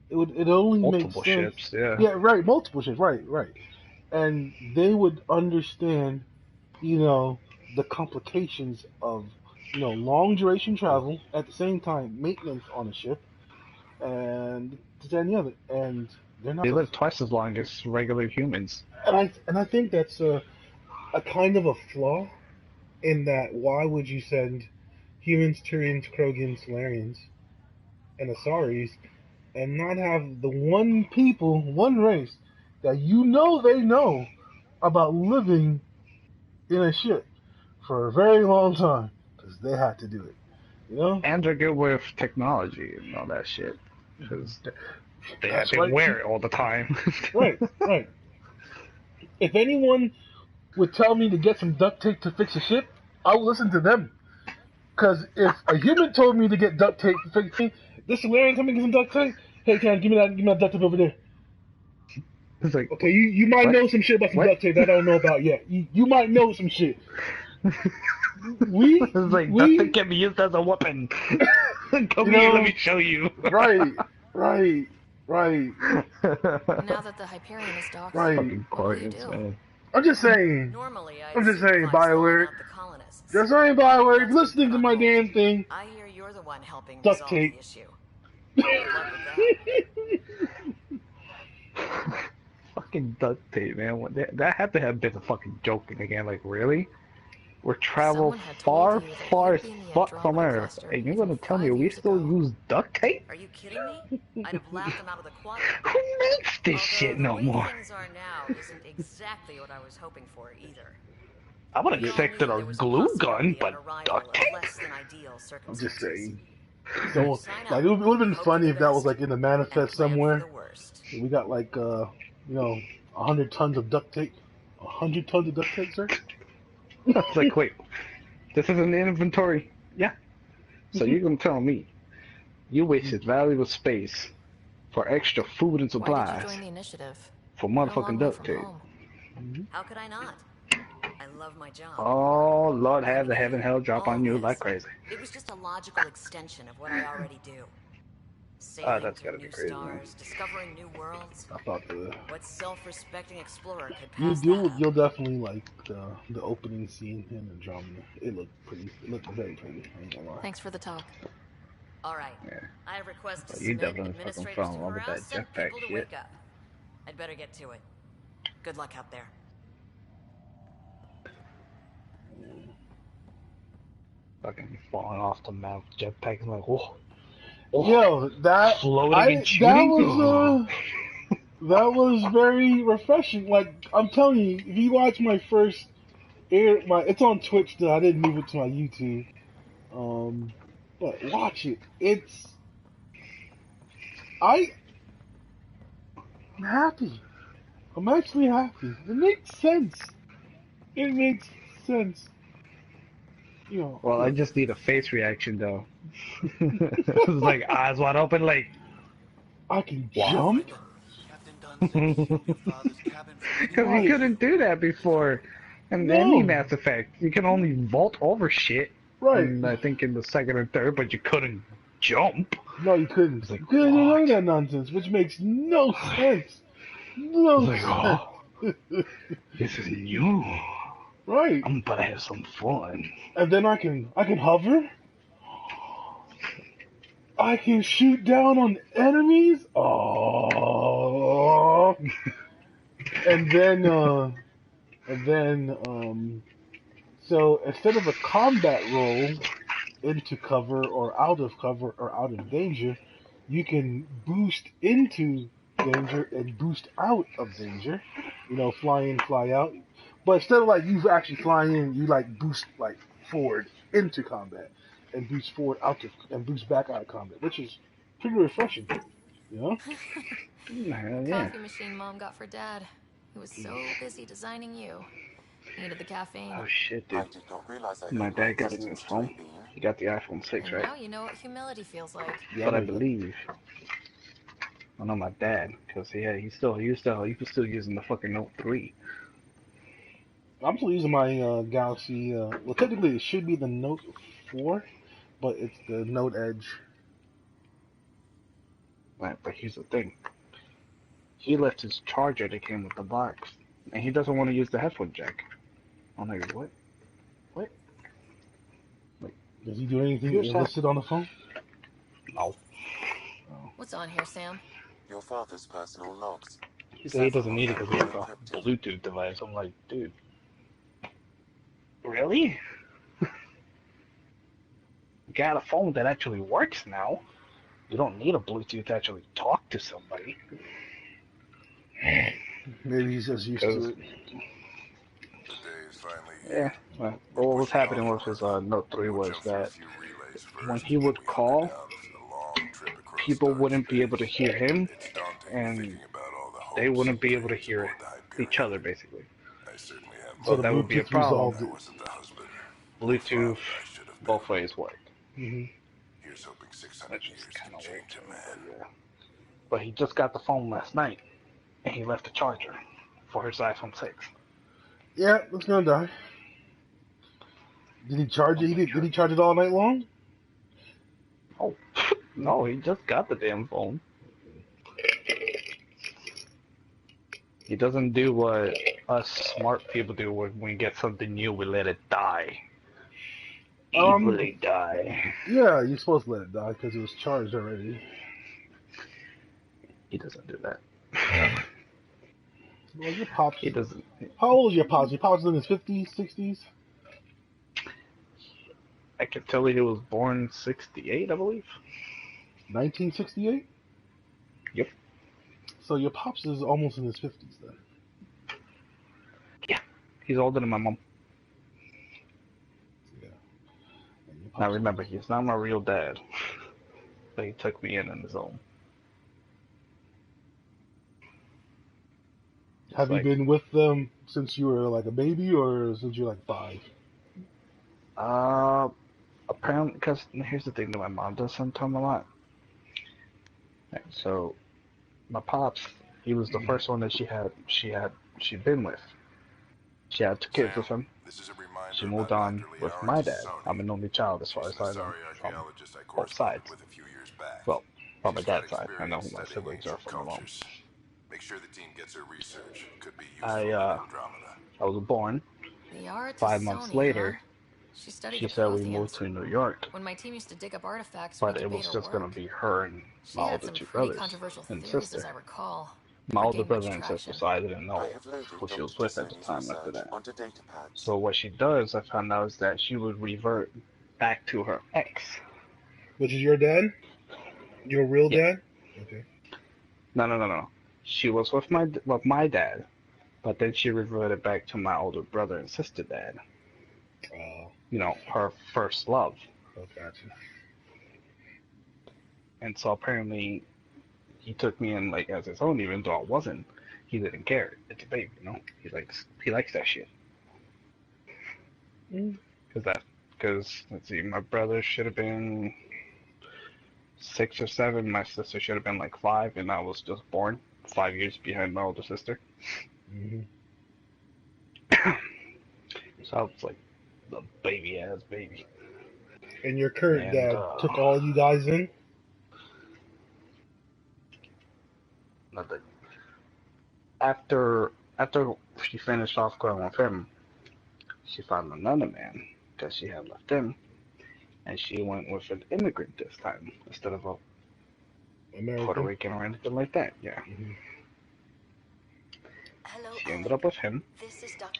it only makes Multiple sense. ships, yeah. Yeah, right. Multiple ships. Right. And they would understand, you know, the complications of, you know, long duration travel at the same time maintenance on a ship and this and the other, and they're not. They live twice as long as regular humans. And I think that's a kind of a flaw in that. Why would you send humans, Turians, Krogan, Solarians, and Asaris, and not have the one race that you know they know about living in a ship for a very long time because they had to do it, you know. And they're good with technology and all that shit because they wear it all the time. Right. If anyone would tell me to get some duct tape to fix a ship, I would listen to them. Because if a human told me to get duct tape to fix me, this Solarian come and get some duct tape. Hey, give me that duct tape over there. It's like, okay, you might know some shit about some duct tape that I don't know about yet. You might know some shit. It's like duct tape can be used as a weapon. Come here, let me show you. Right. Now that the Hyperion is docked, what will you do? I'm just saying. BioWare. Just saying, BioWare. If you're listening to my damn thing. I hear you're the one helping duct resolve tape. the issue. Fucking duct tape, man. That had to have been a fucking joke again. Like, really? We're travel far as fuck from Earth, and you're gonna tell me we still use duct tape? Are you kidding me? I'd have laughed them out of the quadrant. Who makes this shit no more? Things are now isn't exactly what I was hoping for either. I would have expected a glue gun, but duct tape? I'm just saying. So, like, it would have been funny if that was like in the manifest somewhere. We got like, 100 tons of duct tape. 100 tons of duct tape, sir? It's like, wait, this is in the inventory? Yeah. So you're gonna tell me you wasted valuable space for extra food and supplies Why did you join the initiative? for motherfucking duct tape? How could I not? I love my job. Oh, Lord, have the heaven hell drop on you like crazy. It was just a logical extension of what I already do. That's gotta be new crazy. Stars, discovering new worlds. I thought what self-respecting explorer could pass you'll definitely like the opening scene in Andromeda. It looked very pretty. I ain't gonna lie. Thanks for the talk. All right. Yeah. I have requests to You submit. definitely fucking Administrators fell to in love with harass, that send jetpack people to shit. wake up. I'd better get to it. Good luck out there. Fucking falling off the map, jetpack, like, whoa. Yo, that was very refreshing. Like, I'm telling you, if you watch my first it's on Twitch still. I didn't move it to my YouTube. But watch it. I'm happy. I'm actually happy. It makes sense. You know. Well, I just need a face reaction though. It's like eyes wide open, like I can jump. Because you couldn't do that before. And any Mass Effect, you can only vault over shit. Right. And I think in the second and third, but you couldn't jump. No, you couldn't. Like, you couldn't do none of that nonsense, which makes no sense. No sense. Oh, this is new. Right. I'm about to have some fun. And then I can hover. I can shoot down on enemies. Oh. and then So instead of a combat roll into cover or out of danger, you can boost into danger and boost out of danger. You know, fly in, fly out. But instead of like you actually flying in, you like boost like forward into combat and boost forward out to and boost back out of combat, which is pretty refreshing. You know? Coffee machine Mom got for Dad. He was so busy designing you. Needed the caffeine. Oh shit, dude. I did not realize I My owed dad got a new existence to phone. a being. He got the iPhone 6, And right? now you know what humility feels like. But I believe. I know my dad, because he was still using the fucking Note 3. I'm still using my Galaxy. Well, technically it should be the Note 4, but it's the Note Edge. Right, but here's the thing. He left his charger that came with the box, and he doesn't want to use the headphone jack. I'm like, what? What? Like, does he do anything illicit on the phone? No. What's on here, Sam? Your father's personal logs. He said he doesn't need it because he has a Bluetooth device. I'm like, dude. Really? You got a phone that actually works now. You don't need a Bluetooth to actually talk to somebody. Maybe he's just used to it. Yeah. Well, what was happening with his Note 3 was that when he would call, people wouldn't be able to hear him, and they wouldn't be able to hear each other, basically. So that would be a problem. Bluetooth both ways work. Here's hoping 600 Which years is kind can of change a man. yeah. But he just got the phone last night, and he left the charger for his iPhone 6. Yeah, it's gonna die. Did he charge it? Did he charge it all night long? Oh, no, he just got the damn phone. He doesn't do what us smart people do when we get something new, we let it die. Evilly die. Yeah, you're supposed to let it die because it was charged already. He doesn't do that. Well, your pops. He doesn't. How old is your pops? Your pops in his 50s, 60s? I can tell you he was born 68, I believe. 1968? Yep. So your pops is almost in his 50s then. Yeah, he's older than my mom. Yeah. Now remember, he's not my real dad. But he took me in on his own. Have you been with them since you were like a baby or since you were like 5? Apparently, because here's the thing that my mom does sometime a lot. Right, so, my pops, he was the first one that she'd been with. She had 2 kids with him. She moved on with my dad. I'm an only child as far as I know from both sides. Well, from my dad's side. I know who my siblings are from my mom. Make sure the team gets her research. Could be useful I was born. 5 months later, She studied she said we moved to New York. When my team used to dig up artifacts, But it was just going to be her and my older 2 brothers and sister. As I recall. My older brother and sister, so I didn't know who she was with at the time after that. So what she does, I found out, is that she would revert back to her ex. Which is your dad? Your real dad? Okay. No. She was with my dad, but then she reverted back to my older brother and sister dad. You know, her first love. Oh, gotcha. And so apparently, he took me in like as his own, even though I wasn't. He didn't care. It's a baby, you know. He likes that shit. Because let's see, my brother should have been 6 or 7. My sister should have been like 5, and I was just born 5 years behind my older sister. So I was like the baby-ass baby. And your current dad took all you guys in? Nothing. After she finished off going with him, she found another man that she had left him, and she went with an immigrant this time instead of a Puerto Rican or anything like that. Yeah. Hello, She ended up with him,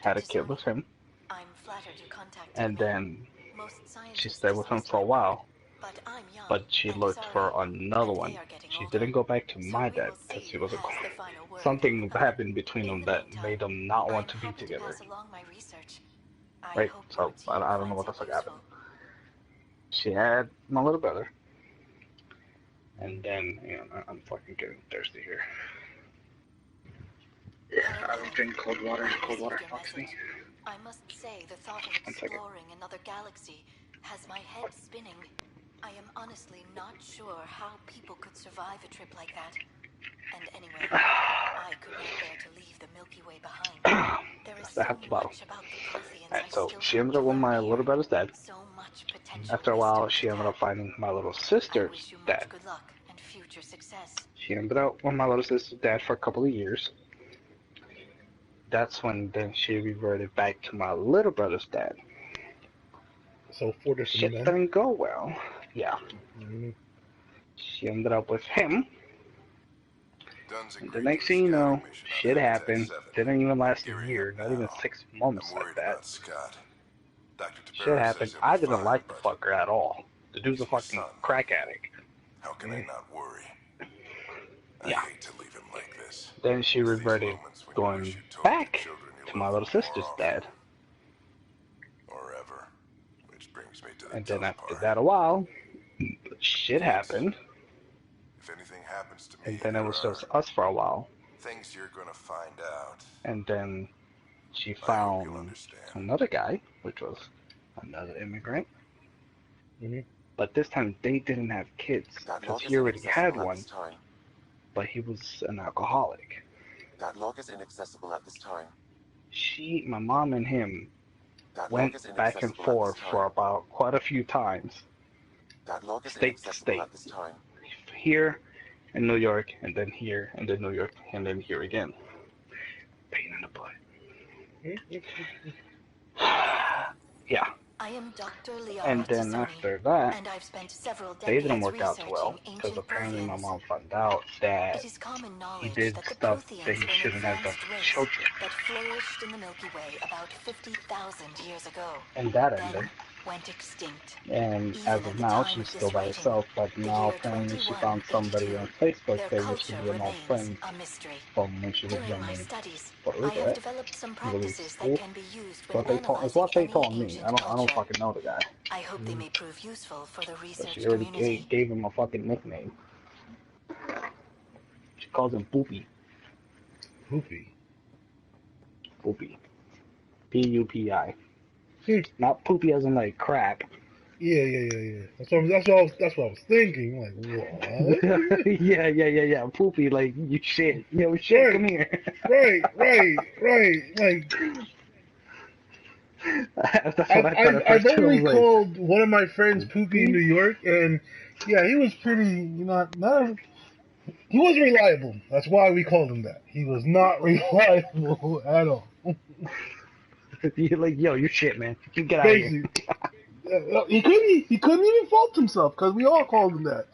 had a kid with him, And then she stayed with him for a while. But she looked for another one. She didn't go back to my dad because he was something happened between them that made them not want to be together. Right? So I don't know what the fuck happened. She had my little brother. And then, I'm fucking getting thirsty here. Yeah, I don't drink cold water. Cold water fucks me. I must say, the thought of exploring another galaxy has my head spinning. I am honestly not sure how people could survive a trip like that. And anyway, I could not bear to leave the Milky Way behind. There is so much about the Protheans. Alright, so she ended up with my little brother's dad. So much potential. After a while, she ended up finding my little sister's dad. Good luck and future success. She ended up with my little sister's dad for a couple of years. That's when then she reverted back to my little brother's dad. So 4 different Shit men. didn't go well. Yeah. Mm-hmm. She ended up with him. And the next thing you know, shit happened. Didn't even last a year, not even 6 months like that. Shit happened. I didn't like the fucker at all. The dude's a fucking crack addict. How can I not worry? I hate to leave him like this. Then she reverted, going back to my little sister's dad. Or ever. Which brings me to the And then after that a while, shit happened. If anything happens to me, And then it was just us for a while. things you're gonna find out. And then she found another guy, which was another immigrant. Mm-hmm. But this time they didn't have kids because he already had one. But he was an alcoholic. That log is inaccessible at this time. My mom and him went back and forth for about quite a few times. That log is state to state. At this time. Here in New York, and then here, and then New York, and then here again. Pain in the butt. Yeah. I am Dr. Leon And then after that, and I've spent several they didn't decades work out too well because apparently my mom found out that he did stuff that he shouldn't have done to children. That flourished in the Milky Way about 50,000 years ago. And that ended. Went extinct. And as of now, she's still by herself, but now apparently she found somebody on Facebook that used to be an old friend from when she was young in Puerto Rico, right? Really cool. It's what they told me. I don't fucking know the guy. I hope they may prove useful for the research But she already community. gave him a fucking nickname. She calls him Poopy. Poopy? Poopy. P-U-P-I. Not poopy as in like crap. Yeah. That's what I was thinking. Like, what? yeah. Poopy, like you shit. Yo, shit, right. Come here. Right. Like, that's what I thought. I've only called one of my friends Poopy in New York, and yeah, he was pretty. He wasn't reliable. That's why we called him that. He was not reliable at all. You're like, yo, you shit, man. You get out of here. He couldn't even fault himself because we all called him that.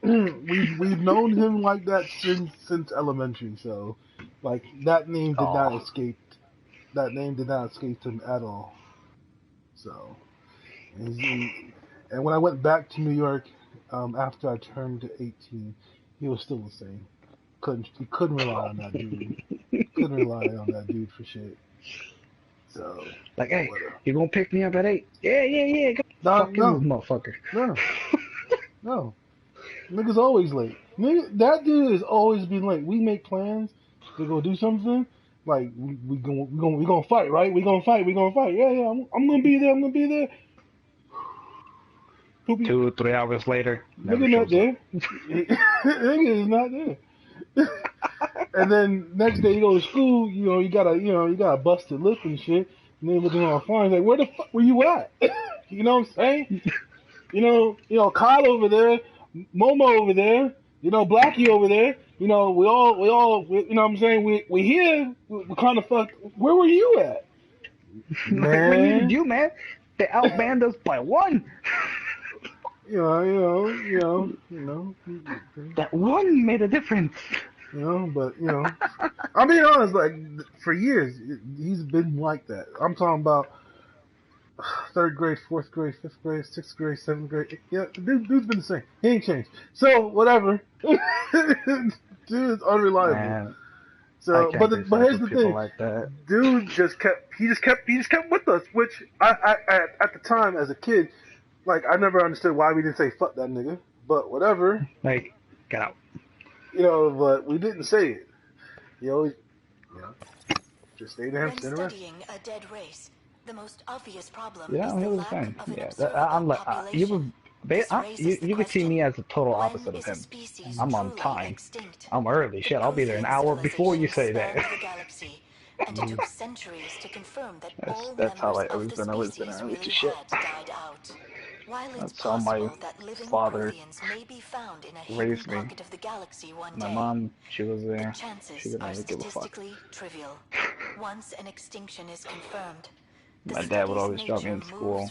We've known him like that since elementary, so like that name did not escape. That name did not escape him at all. So, and when I went back to New York after I turned 18, he was still the same. He couldn't rely on that dude. Couldn't rely on that dude for shit. So, like, hey, you gonna pick me up at 8? Yeah. Fuck you, motherfucker. No. Nigga's always late. That dude has always been late. We make plans to go do something. Like we gonna fight, right? We gonna fight. Yeah. I'm gonna be there. 2-3 hours later, nigga not there. Nigga is not there. And then next day you go to school, you got a busted lip and shit. And then looking all fine, like, where the fuck were you at? You know what I'm saying? Kyle over there, Momo over there, Blackie over there. We all, you know what I'm saying? We here, we kind of fucked. Where were you at? Man. What did you, man? They outbanned us by 1. That 1 made a difference. But I'm being honest, like, for years, he's been like that. I'm talking about 3rd grade, 4th grade, 5th grade, 6th grade, 7th grade. Yeah, dude's been the same. He ain't changed. So whatever. Dude is unreliable. Man, So, but here's the thing. like that. Dude just kept with us, which I at the time as a kid, like I never understood why we didn't say fuck that nigga. But whatever. Like, get out. You know, but we didn't say it. He always, just stay there. When studying a dead race, the most obvious problem Yeah, is he the was lack fine. of an Yeah, observable I'm like, population. you could see me as the total opposite of him. I'm on time. I'm early. Shit, I'll be there an hour before you say that. And it took centuries to confirm that all That's how members I always of the been. I always been species early to really shit. had died out. While it's That's how my possible that living father Protheans may be found in a hidden raised me. pocket of the galaxy one My day, mom, she was the there. She chances didn't are really give a fuck. statistically trivial. Once an extinction is confirmed, My dad would always drop me in school.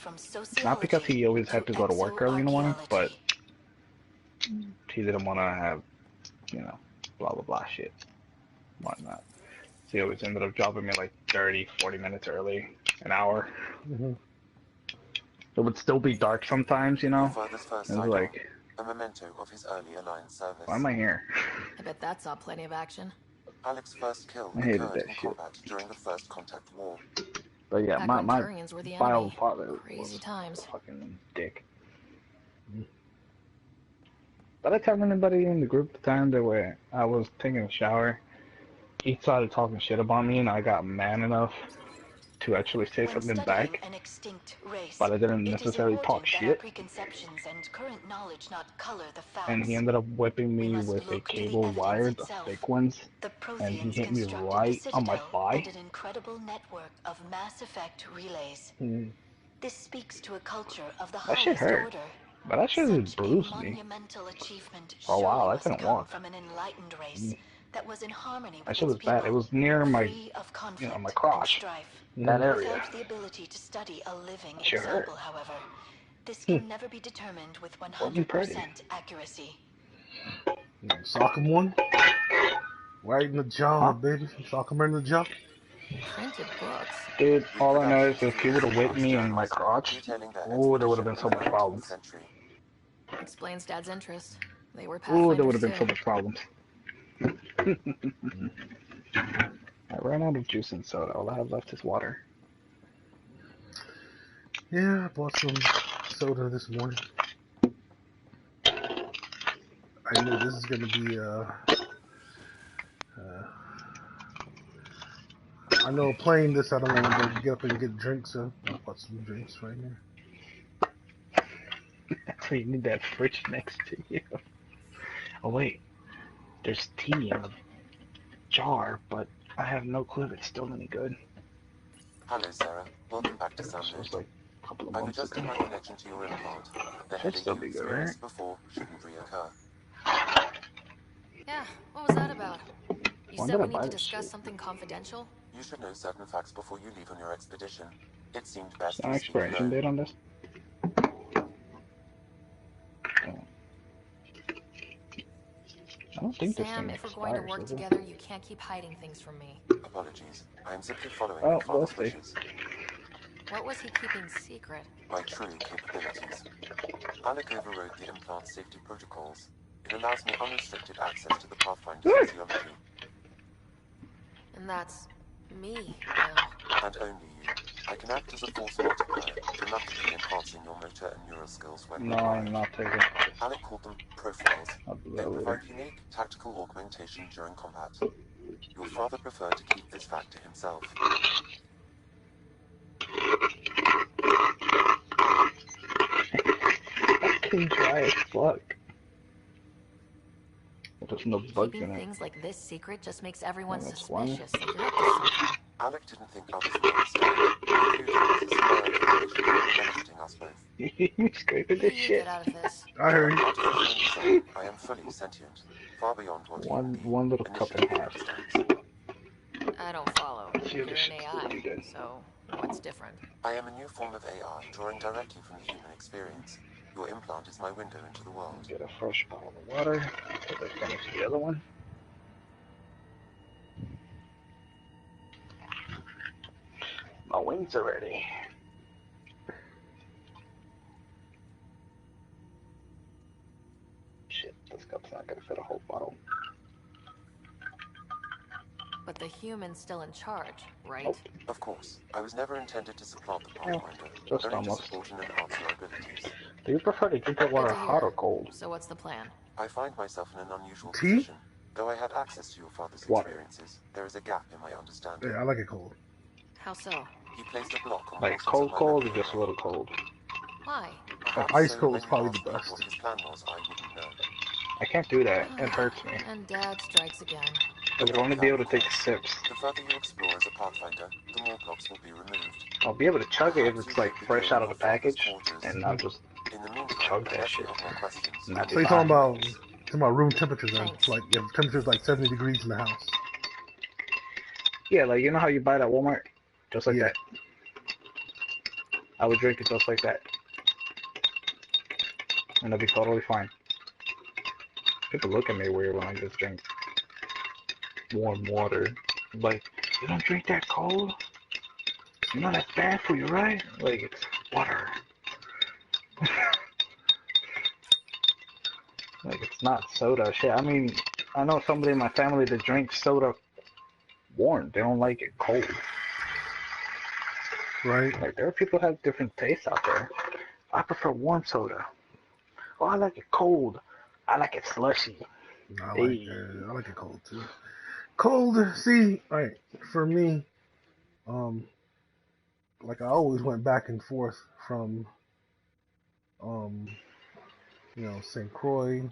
Not because he always had to go to work early in the morning, but he didn't want to have, blah, blah, blah shit. Whatnot. So he always ended up dropping me like 30, 40 minutes early, an hour. Mm-hmm. It would still be dark sometimes, It was like, a memento of his early Alliance service. why am I here? I bet that saw plenty of action. Alec's first kill I hated occurred that in shit. combat during the First Contact War. But yeah, Back my when Turians were the bio enemy. father Crazy was times. a fucking dick. Did I tell anybody in the group the time that where I was taking a shower? He started talking shit about me, and I got man enough to actually say something back. An extinct race, But I didn't necessarily talk shit. Preconceptions and current knowledge not color the facts. And he ended up whipping me with a cable wire, the thick ones, and he hit me right on my thigh. An incredible network of Mass Effect relays. This speaks to a culture of the That shit highest hurt. order. But that shit just bruised me. Monumental achievement For a while, I must couldn't come walk. from an enlightened race that was in harmony with That shit was its bad. It people, was near my, free of conflict my crotch. That area. Without the ability to study a living Sure hurt. example, however, this can never be determined with 100% accuracy. Sock him one. Right in the jaw, baby. Sock him right in the jaw. Printed books. Dude, all I know is if he would have whipped me in my crotch, oh, there would have been so much problems. Explains Dad's interest. They were Oh, there would pathfinders have been so much problems. I ran out of juice and soda. All I have left is water. Yeah, I bought some soda this morning. I knew this is going to be, I know playing this, I don't want to get up and get drinks, so I bought some drinks right here. So you need that fridge next to you. Oh wait, there's tea in the jar, but I have no clue if it's still any good. Hello, Sarah. Welcome back to Sunday. Like a couple of I've months adjusted ago. my connection to your implant. The Should still be headache good, you right? experienced before shouldn't reoccur. Yeah, what was that about? You When said did I we buy need to this discuss shit? something confidential? You should know certain facts before you leave on your expedition. It seemed best No to speak expiration alone. date on this? I don't think this Sam, thing if we're going to expires, work does it? together, you can't keep hiding things from me. Apologies. I am simply following Oh, my father's we'll see. wishes. What was he keeping secret? My true capabilities. Alec overrode the implant safety protocols. It allows me unrestricted access to the Pathfinder physiology. And that's me now. And only you. I can act as a force multiplier, dramatically enhancing your motor and neural skills when No, required. I'm not taking. Alec called them profiles. I'll do They that provide later. unique tactical augmentation during combat. Your father preferred to keep this fact to himself. Fucking dry as fuck. There's no bugs Keeping in it. things like this secret just makes everyone Well, that's why. suspicious. Like you're up to something. Alec didn't think others would understand. He viewed it as a spur of innovation, benefiting us both. You scraping this You shit. get out of this. I heard you. I am fully sentient, far beyond what One little cup and a half. I don't follow. See, You're this an shit's really AI, good. so what's different? I am a new form of AI, drawing directly from the human experience. Your implant is my window into the world. Get a fresh bottle of water. Put this next to the other one. My wings are ready. cup's not gonna fit a whole bottle. But the human's still in charge, right? Nope. Of course. I was never intended to supplant the Yeah, Pathfinder, just only to almost. support and enhance her abilities. Do you prefer to drink the water hot or cold? So what's the plan? I find myself in an unusual Tea? position. Though I had access to your father's Water. experiences, there is a gap in my understanding. Yeah, I like it cold. How so? He placed a block on Like portions of my cold or memory just a little cold? Why? Ice so cold is many probably asked the me best. What his plan was, I wouldn't know. I can't do that. It hurts me. And Dad strikes again. I would only be able to take sips. The further you explore as a Pathfinder, the more blocks will be removed. I'll be able to chug it if it's like fresh out of the package, and I'll just chug that shit. So you're talking about room temperature then? Like if temperature's like 70 degrees in the house. Yeah, like you know how you buy it at Walmart? Just like that. I would drink it just like that. And it'll be totally fine. People look at me weird when I just drink warm water. Like, you don't drink that cold? You know that's bad for you, right? Like, it's water. Like, it's not soda. Shit, I mean, I know somebody in my family that drinks soda warm. They don't like it cold. Right. Like, there are people who have different tastes out there. I prefer warm soda. Oh, I like it cold. I like it slushy. I like it cold too. Cold, see, alright, for me, like I always went back and forth from, St. Croix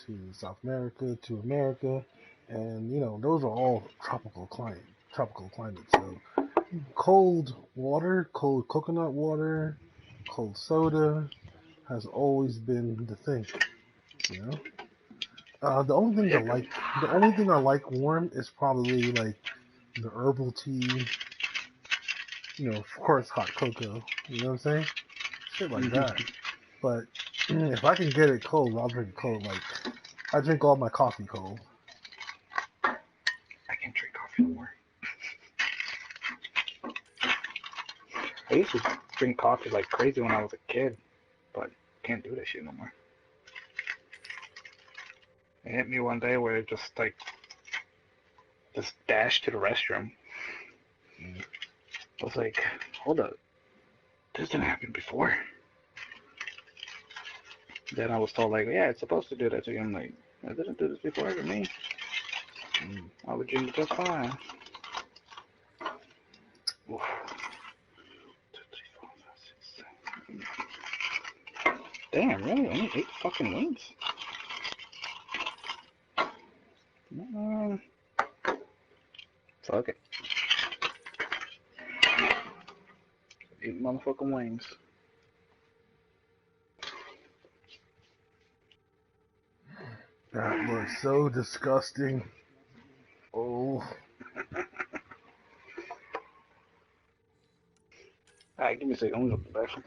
to South America to America, and those are all tropical climates. So cold water, cold coconut water, cold soda has always been the thing. The only thing I like warm is probably like the herbal tea. Of course, hot cocoa. You know what I'm saying? Shit like that. But if I can get it cold, I'll drink it cold. Like I drink all my coffee cold. I can't drink coffee anymore. I used to drink coffee like crazy when I was a kid, but can't do that shit no more. It hit me one day where it just dashed to the restroom. I was like, hold up, this didn't happen before. Then I was told like, yeah, it's supposed to do that to you. I'm like, I didn't do this before to me. I would drink just fine. Oof. 2, 3, 4, 5, 6, 7. Damn, really? Only 8 fucking wings? Fuck it. 8 motherfucking wings. That looks so disgusting. Oh. Alright, give me a second. I'm gonna go to the bathroom.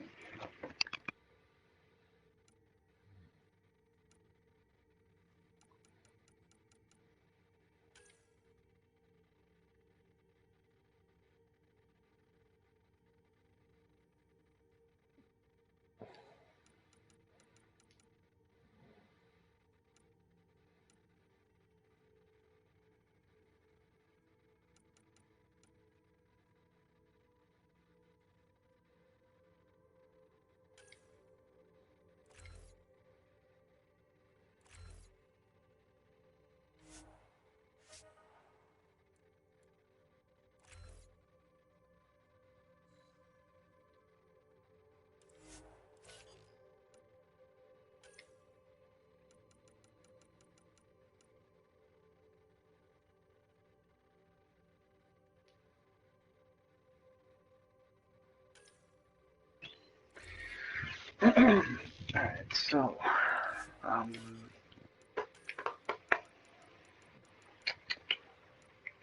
Alright, so,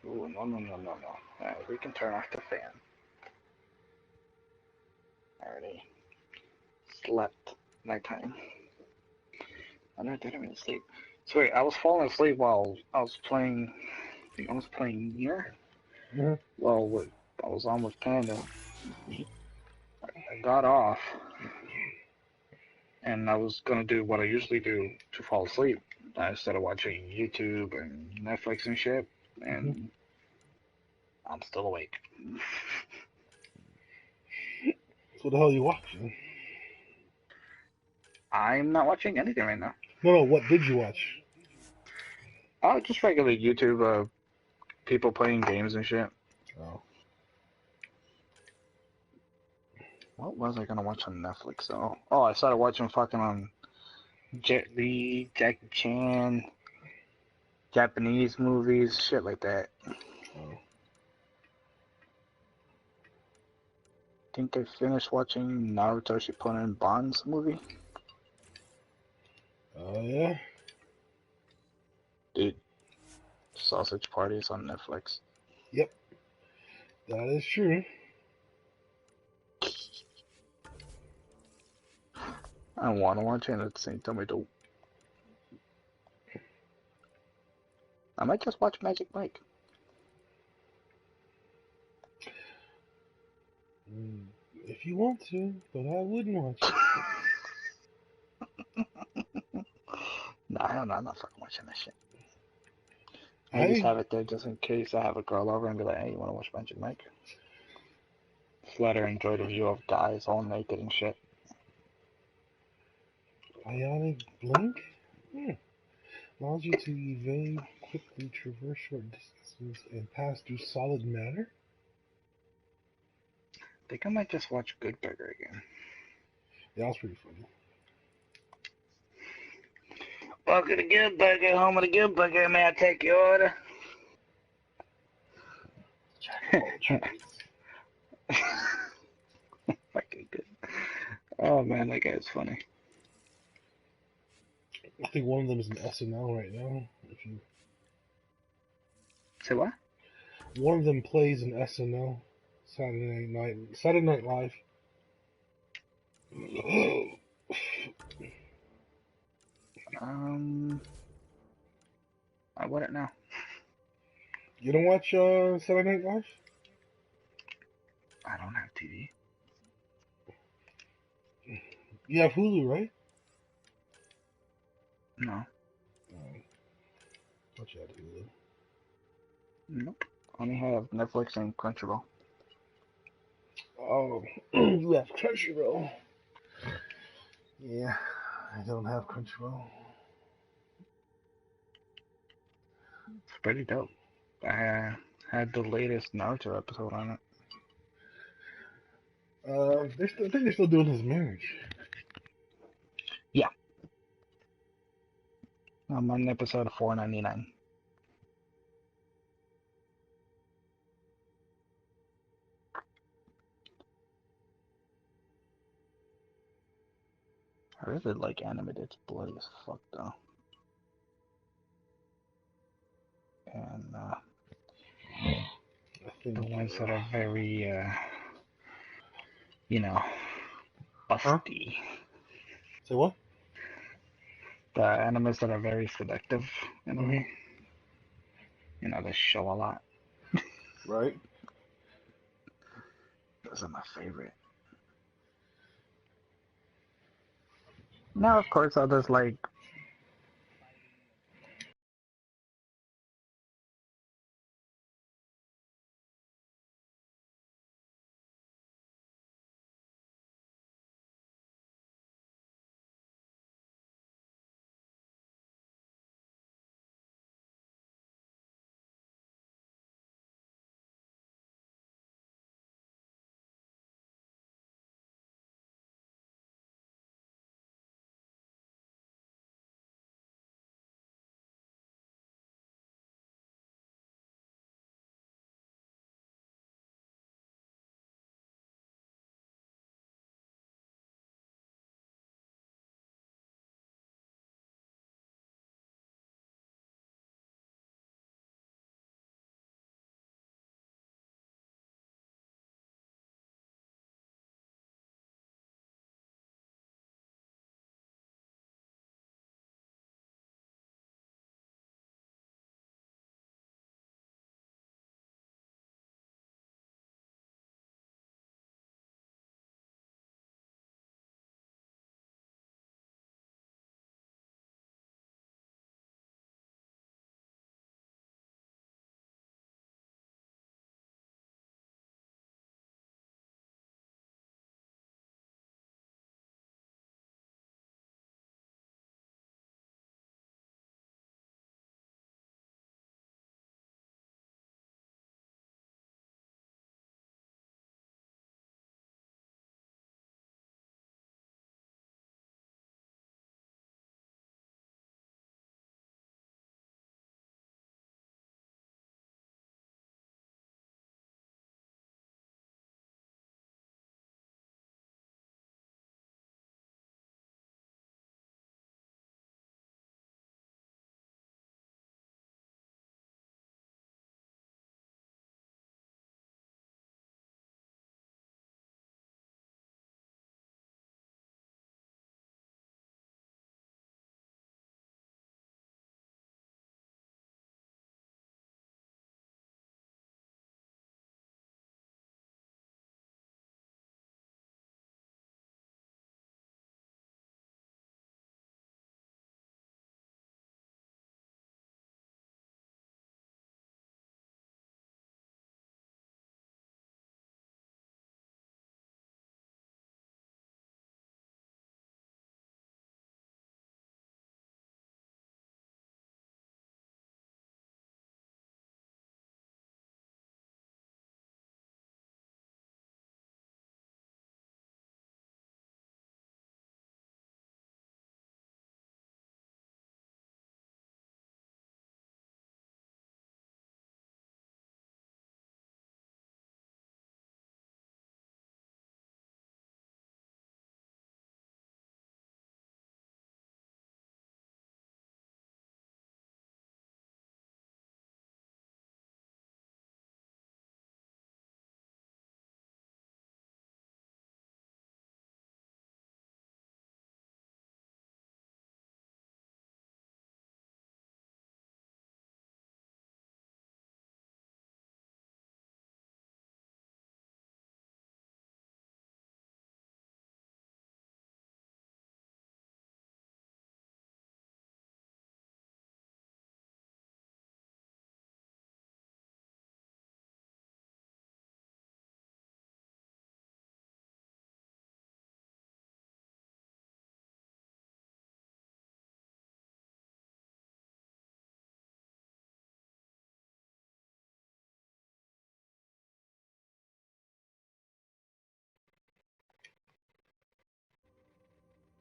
ooh, no. Alright, we can turn off the fan. I already slept nighttime. I didn't even sleep. So wait, I was falling asleep while I was playing, I think I was playing Nier? Well, I was on with Panda. I got off, and I was gonna do what I usually do to fall asleep. I started watching YouTube and Netflix and shit, and I'm still awake. So what the hell are you watching? I'm not watching anything right now. No, what did you watch? Oh, just regular YouTube, people playing games and shit. Oh. What was I gonna watch on Netflix though? Oh, I started watching fucking Jet Li, Jackie Chan, Japanese movies, shit like that. Oh. Think I finished watching Naruto Shippuden Bonds movie. Oh yeah. Dude, Sausage Party is on Netflix. Yep. That is true. I want to watch it at the same time I don't. I might just watch Magic Mike. If you want to, but I wouldn't watch it. Nah, hell no, I'm not fucking watching that shit. I just have it there just in case I have a girl over and be like, hey, you want to watch Magic Mike? Just let her enjoy the view of guys all naked and shit. Ionic Blink? Allows you to evade, quickly traverse short distances, and pass through solid matter? I think I might just watch Good Burger again. Yeah, that was pretty funny. Welcome to Good Burger, home of the Good Burger. May I take your order? Fucking good. Oh man, that guy's funny. I think one of them is in SNL right now. If you say what? One of them plays in SNL, Saturday Night Live. I wouldn't know. You don't watch Saturday Night Live? I don't have TV. You have Hulu, right? No. Thought you had Hulu. Nope. Only have Netflix and Crunchyroll. Oh, you have Crunchyroll. Yeah, I don't have Crunchyroll. It's pretty dope. I had the latest Naruto episode on it. I think they're still doing his marriage. Yeah. I'm on episode 499. I really like anime that's bloody as fuck though. And the ones that are very busty. Say what? The animes that are very selective in a way. They show a lot. Right. Those are my favorite. Now, of course, others like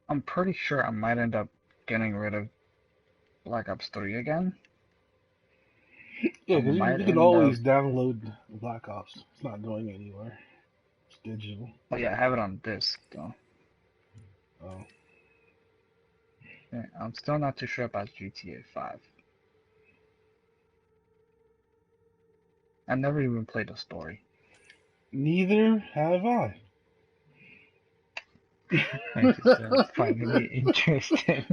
I'm pretty sure I might end up getting rid of Black Ops 3 again. Yeah, because you can always download Black Ops. It's not going anywhere. It's digital. Oh yeah, I have it on disc though. Oh. Yeah, I'm still not too sure about GTA 5. I never even played the story. Neither have I. Thank you, sir. Finally interested.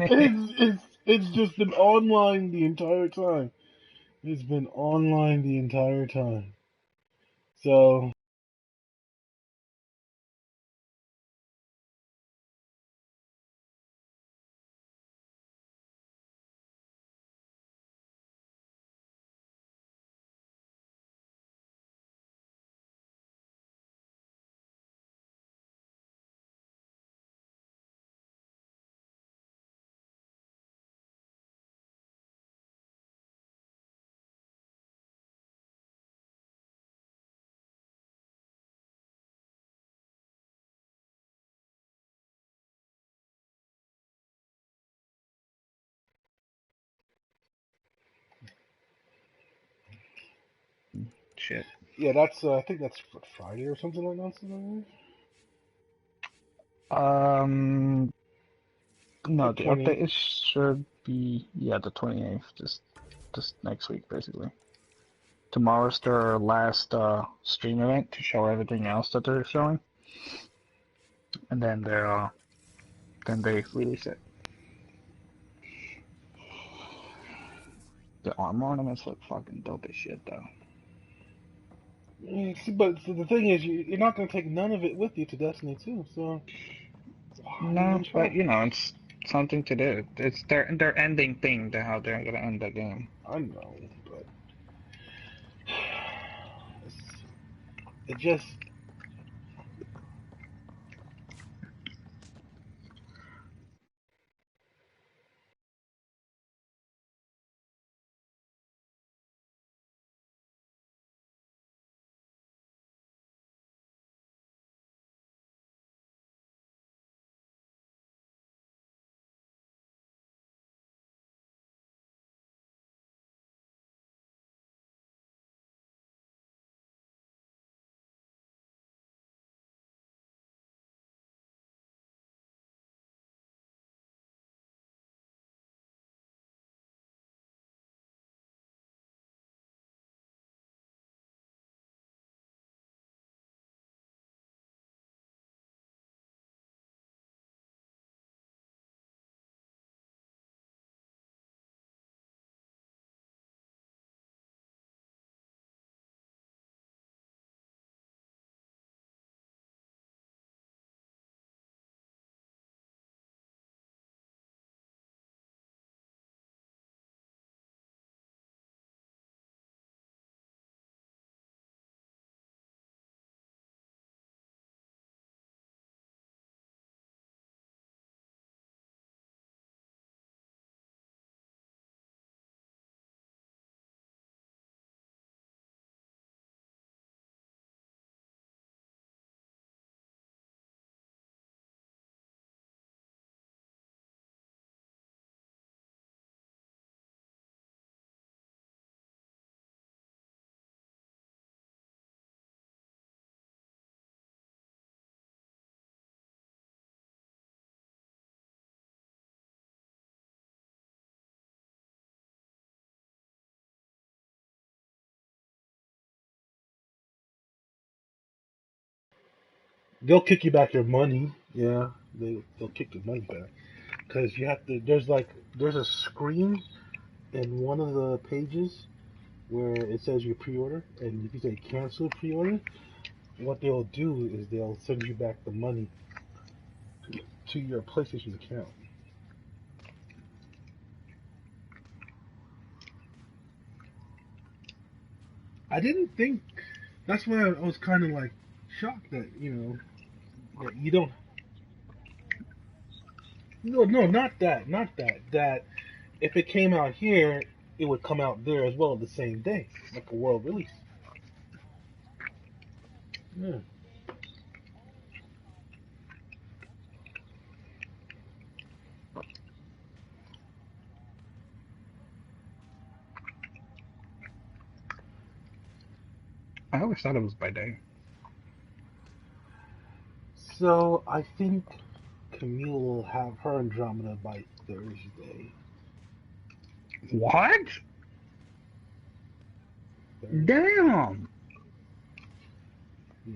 It's just been online the entire time. It's been online the entire time. So Shit. yeah, that's I think that's Friday or something like that. No, the 20. update should be the 28th, just next week basically. Tomorrow's their last stream event to show everything else that they're showing, and then they release it. The armor ornaments look fucking dope as shit though. Yeah, see, but the thing is, you're not going to take none of it with you to Destiny 2, so why No, even try? but you know, it's something to do. It's their ending thing, to how they're gonna end the game. I know, but it just. They'll kick you back your money. Yeah, they'll kick your money back because you have to. There's a screen in one of the pages where it says your pre-order, and if you say cancel pre-order, what they'll do is they'll send you back the money to your PlayStation account. I didn't think. That's why I was kind of like shocked that that you don't. No, not that, not that. That if it came out here, it would come out there as well the same day, like a world release. Yeah. I always thought it was by day. So I think Camille will have her Andromeda by Thursday. What? Thursday. Damn. Yeah.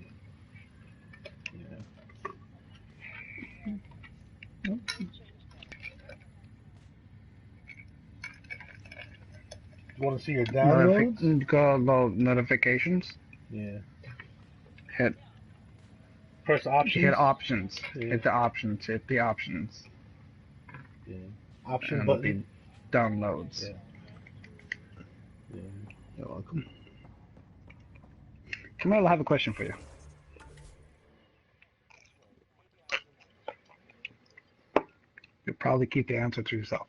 You want to see your downloads? Go about notifications. Yeah. Hit. Press options. Hit options. Yeah. Hit the options. Hit the options. Yeah. Option and button. It'll be downloads. Yeah. Yeah. You're welcome. Camille, I have a question for you. You'll probably keep the answer to yourself.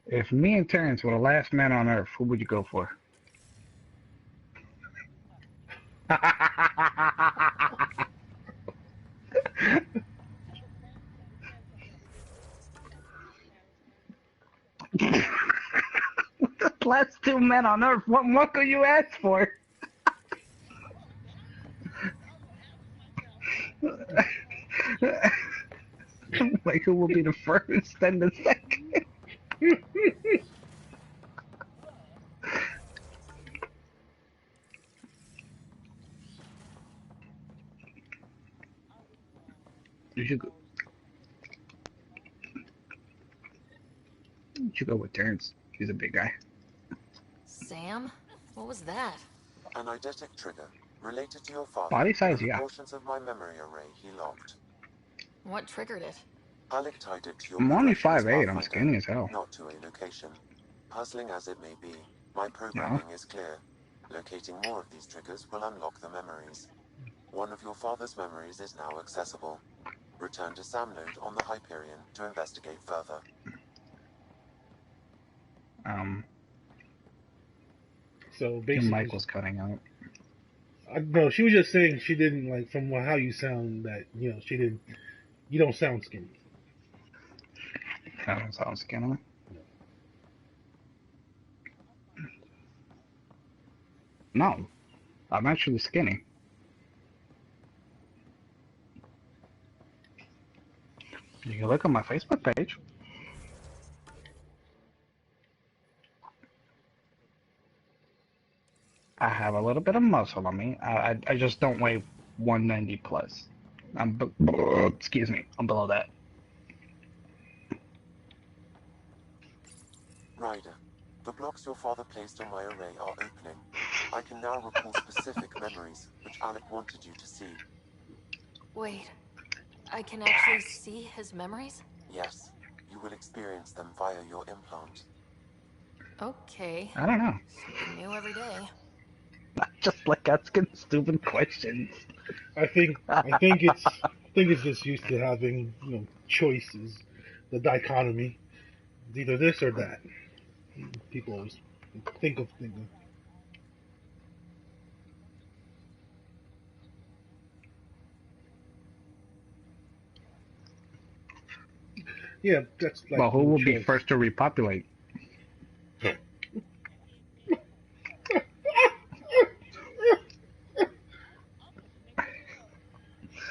If me and Terrence were the last man on Earth, who would you go for? The last two men on Earth, what more could you ask for? Like, who will be the first and the second? You should go with Terrence. He's a big guy. Sam? What was that? An eidetic trigger related to your father. Body size, yeah. Portions of my memory array he locked. What triggered it? Alec tied it to your I'm only progression as 5'8", I'm Pathfinder, skinny as hell. not to a location. Puzzling as it may be, my programming is clear. Locating more of these triggers will unlock the memories. One of your father's memories is now accessible. Return to Sam Node on the Hyperion to investigate further. So basically, Michael's cutting out. No, she was just saying she didn't like from how you sound that she didn't. You don't sound skinny. I don't sound skinny. No, I'm actually skinny. You can look on my Facebook page. I have a little bit of muscle on me. I just don't weigh 190 plus. Excuse me, I'm below that. Ryder, the blocks your father placed on my array are opening. I can now recall specific memories which Alec wanted you to see. Wait, I can actually see his memories? Yes, you will experience them via your implant. Okay. I don't know. Something new every day. Just like asking stupid questions. I think it's just used to having choices, the dichotomy. It's either this or that. People always think of. Yeah, that's like. Well, who will be first to repopulate?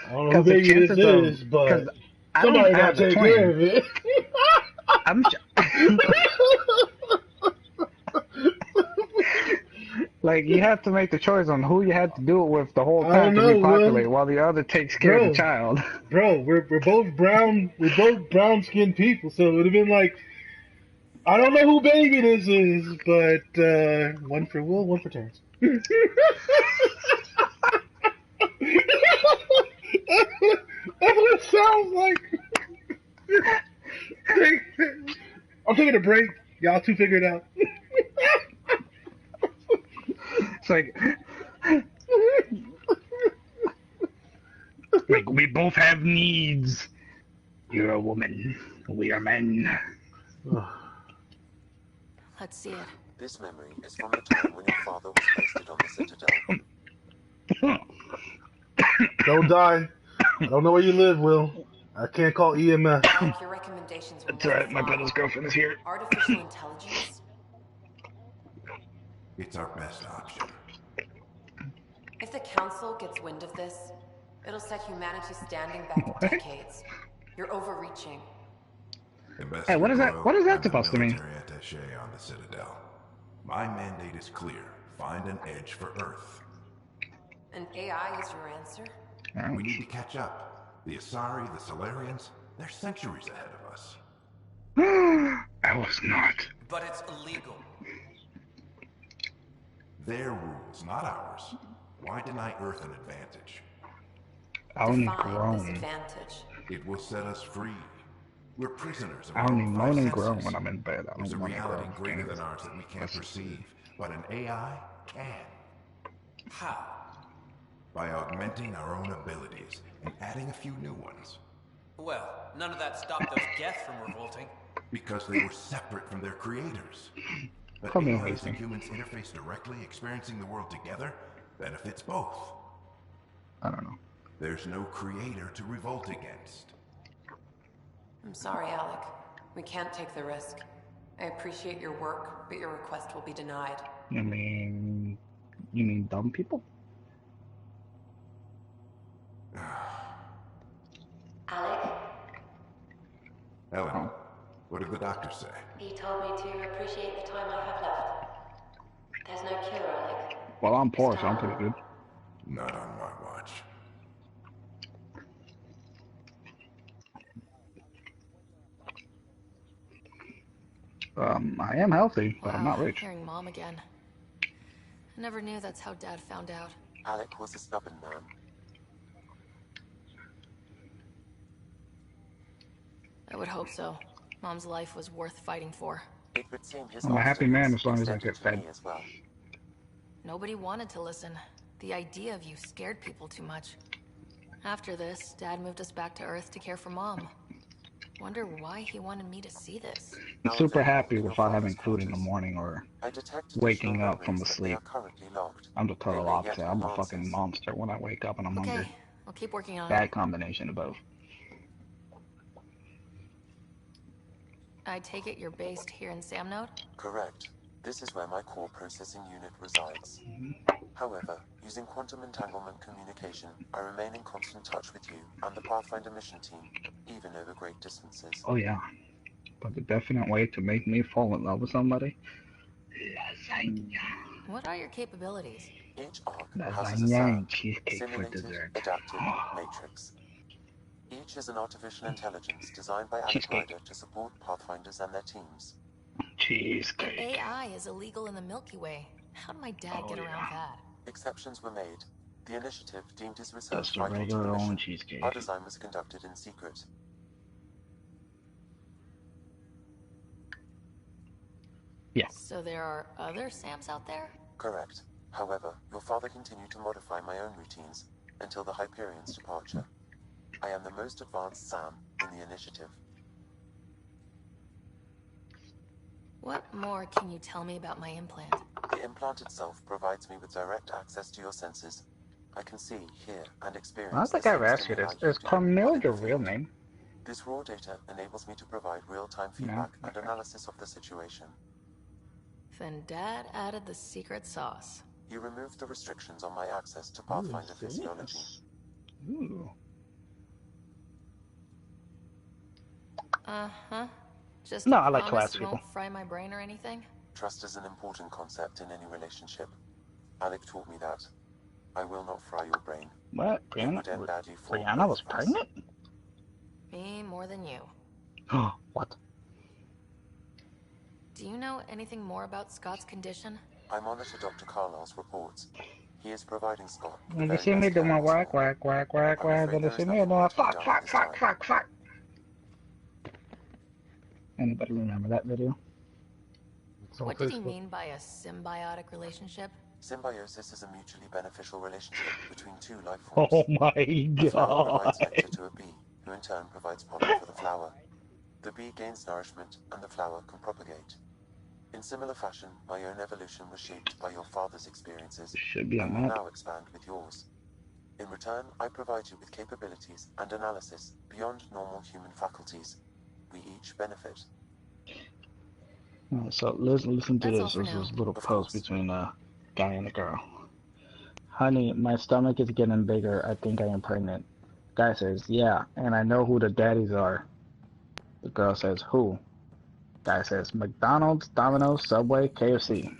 I don't know who baby this is, but somebody gotta take care of it. Like, you have to make the choice on who you had to do it with the whole time to repopulate, while the other takes care of the child. Bro, we're both brown. We're both brown-skinned people, so it would have been like, I don't know who baby this is, but one for Will, one for Terrence. That's what it sounds like. I'm taking a break. Y'all two figure it out. It's like we both have needs. You're a woman. We are men. Let's see it. This memory is from the time when your father was posted on the Citadel. Don't die. I don't know where you live, Will. I can't call EMS. Your recommendations That's alright, my brother's girlfriend is here. Artificial intelligence? It's our best option. If the Council gets wind of this, it'll set humanity standing back decades. You're overreaching. Hey, what is that? What is that supposed to mean? Military attaché on the Citadel. My mandate is clear. Find an edge for Earth. And AI is your answer? We need to catch up. The Asari, the Solarians, they're centuries ahead of us. I was not. But it's illegal. Their rules, not ours. Why deny Earth an advantage? I only groan. It will set us free. We're prisoners of I our only own moan and senses. groan when I'm in bed. I There's a don't moan and reality groan. greater than ours that we can't perceive, but an AI can. How? By augmenting our own abilities and adding a few new ones. Well, none of that stopped those Geth from revolting. Because they were separate from their creators. But Come here, AIs and Hazen. humans interface directly, experiencing the world together, benefits both. I don't know. There's no creator to revolt against. I'm sorry, Alec. We can't take the risk. I appreciate your work, but your request will be denied. You mean dumb people? Alec? Ellen, what did the doctor say? He told me to appreciate the time I have left. There's no cure, Alec. Well, I'm poor, so I'm pretty good. Not on my watch. I am healthy, but I'm not rich. Hearing Mom again. I never knew that's how Dad found out. Alec was a stubborn man. I would hope so. Mom's life was worth fighting for. It would seem his I'm a happy man as long as I get fed. as well. Nobody wanted to listen. The idea of you scared people too much. After this, Dad moved us back to Earth to care for Mom. Wonder why he wanted me to see this. I'm super happy without having food in the morning or waking up from the sleep. I'm the total opposite. I'm a fucking monster when I wake up and I'm hungry. I'll keep working on it. Bad combination of both. I take it you're based here in Samnode? Correct. This is where my core processing unit resides. However, using quantum entanglement communication, I remain in constant touch with you and the Pathfinder mission team, even over great distances. Oh yeah. But the definite way to make me fall in love with somebody? Lasagna. What are your capabilities? Each arc has a Lasagna and cheesecake for simulated, dessert. adaptive matrix. Each is an artificial intelligence designed by Andromeda to support Pathfinders and their teams. Cheesecake. AI is illegal in the Milky Way. How did my dad get around that? Exceptions were made. The initiative deemed his research Just a vital to regular the old mission. cheesecake. Our design was conducted in secret. Yeah. So there are other Sams out there? Correct. However, your father continued to modify my own routines until the Hyperion's departure. I am the most advanced Sam in the initiative. What more can you tell me about my implant? The implant itself provides me with direct access to your senses. I can see, hear, and experience. I don't think I've asked you this. Is Carmel your real name? This raw data enables me to provide real-time feedback and analysis of the situation. Then Dad added the secret sauce. He removed the restrictions on my access to Pathfinder physiology. Ooh. Uh-huh. Just No, I like promise class you people. won't fry my brain or anything? Trust is an important concept in any relationship. Alec taught me that. I will not fry your brain. What? Brianna was pregnant? Me more than you. Oh, what? Do you know anything more about Scott's condition? I monitor Dr. Carlisle's reports. He is providing Scott. Did you see me do my whack, whack, whack, whack, whack? Did you see me do my fuck, fuck, fuck, fuck, fuck? Anybody remember that video? What did he mean by a symbiotic relationship? Symbiosis is a mutually beneficial relationship between two life forms. Oh my The flower god. provides nectar to a bee, who in turn provides pollen for the flower. The bee gains nourishment, and the flower can propagate. In similar fashion, my own evolution was shaped by your father's experiences, Should be and on will that. now expand with yours. In return, I provide you with capabilities and analysis beyond normal human faculties. We each benefit. So listen to That's all this. for This now. is a little post between a guy and a girl. Honey, my stomach is getting bigger. I think I am pregnant. Guy says, yeah, and I know who the daddies are. The girl says, who? Guy says, McDonald's, Domino's, Subway, KFC.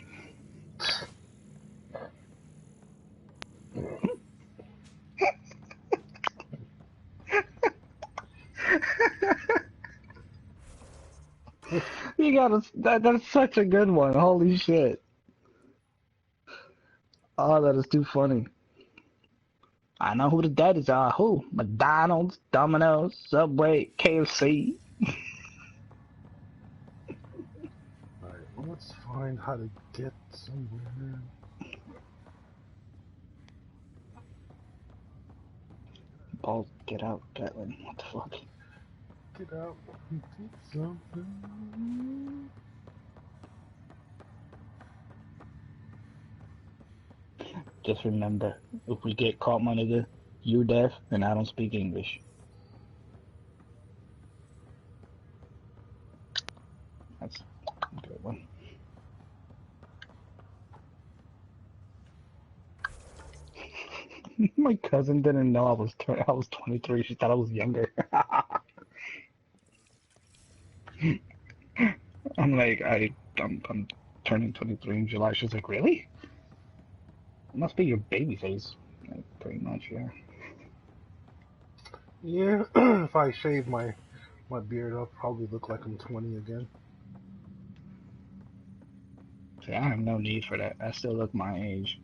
You got that's such a good one. Holy shit. Oh, that is too funny. I know who the daddies are. Who? McDonald's, Domino's, Subway, KFC. Alright, well, let's find how to get somewhere. Balls, get out, Gatlin. What the fuck? Get out and do something. Just remember, if we get caught, my nigga, you deaf and I don't speak English. That's a good one. My cousin didn't know I was 23. She thought I was younger. I'm like, I'm turning 23 in July. She's like, really? It must be your baby face. Like, pretty much, yeah. Yeah, if I shave my beard, I'll probably look like I'm 20 again. See, I have no need for that. I still look my age.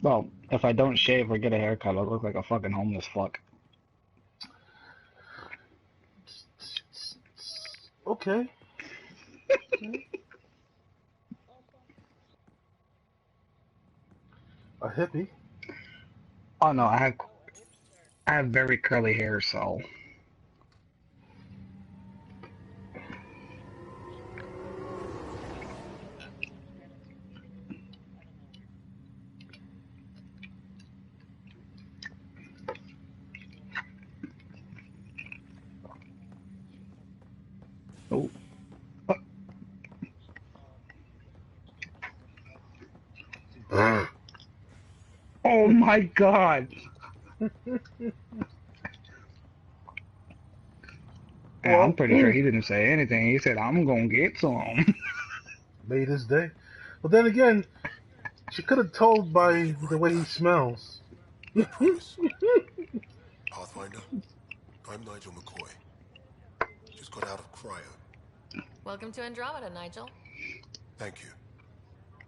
Well, if I don't shave or get a haircut, I'll look like a fucking homeless fuck. Okay. A hippie. Oh no, I have very curly hair, so. Oh. Oh my god! Well, I'm pretty sure he didn't say anything. He said, I'm gonna get some. Made his day. But then again, she could have told by the way he smells. Pathfinder, I'm Nigel McCoy. Just got out of cryo. Welcome to Andromeda, Nigel. Thank you.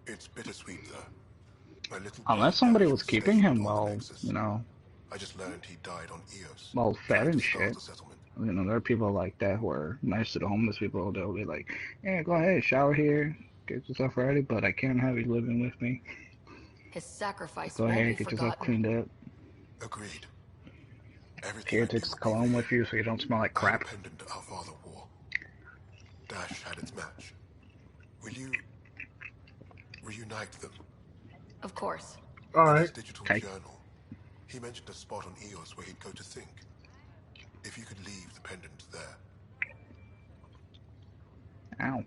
It's bittersweet, though. My little Unless somebody was keeping him well, you know. I just learned he died on Eos. Well, fed and shit. You know, there are people like that who are nice to the homeless people. They'll be like, yeah, go ahead, shower here, get yourself ready, but I can't have you living with me. His sacrifice Go ahead, get yourself cleaned up. Agreed. Here, take some cologne with you so you don't smell like crap. The pendant our father wore. Dash had its match. Will you reunite them? Of course. All In his digital journal, he mentioned a spot on Eos where he'd go to think. If you could leave the pendant there. Ow.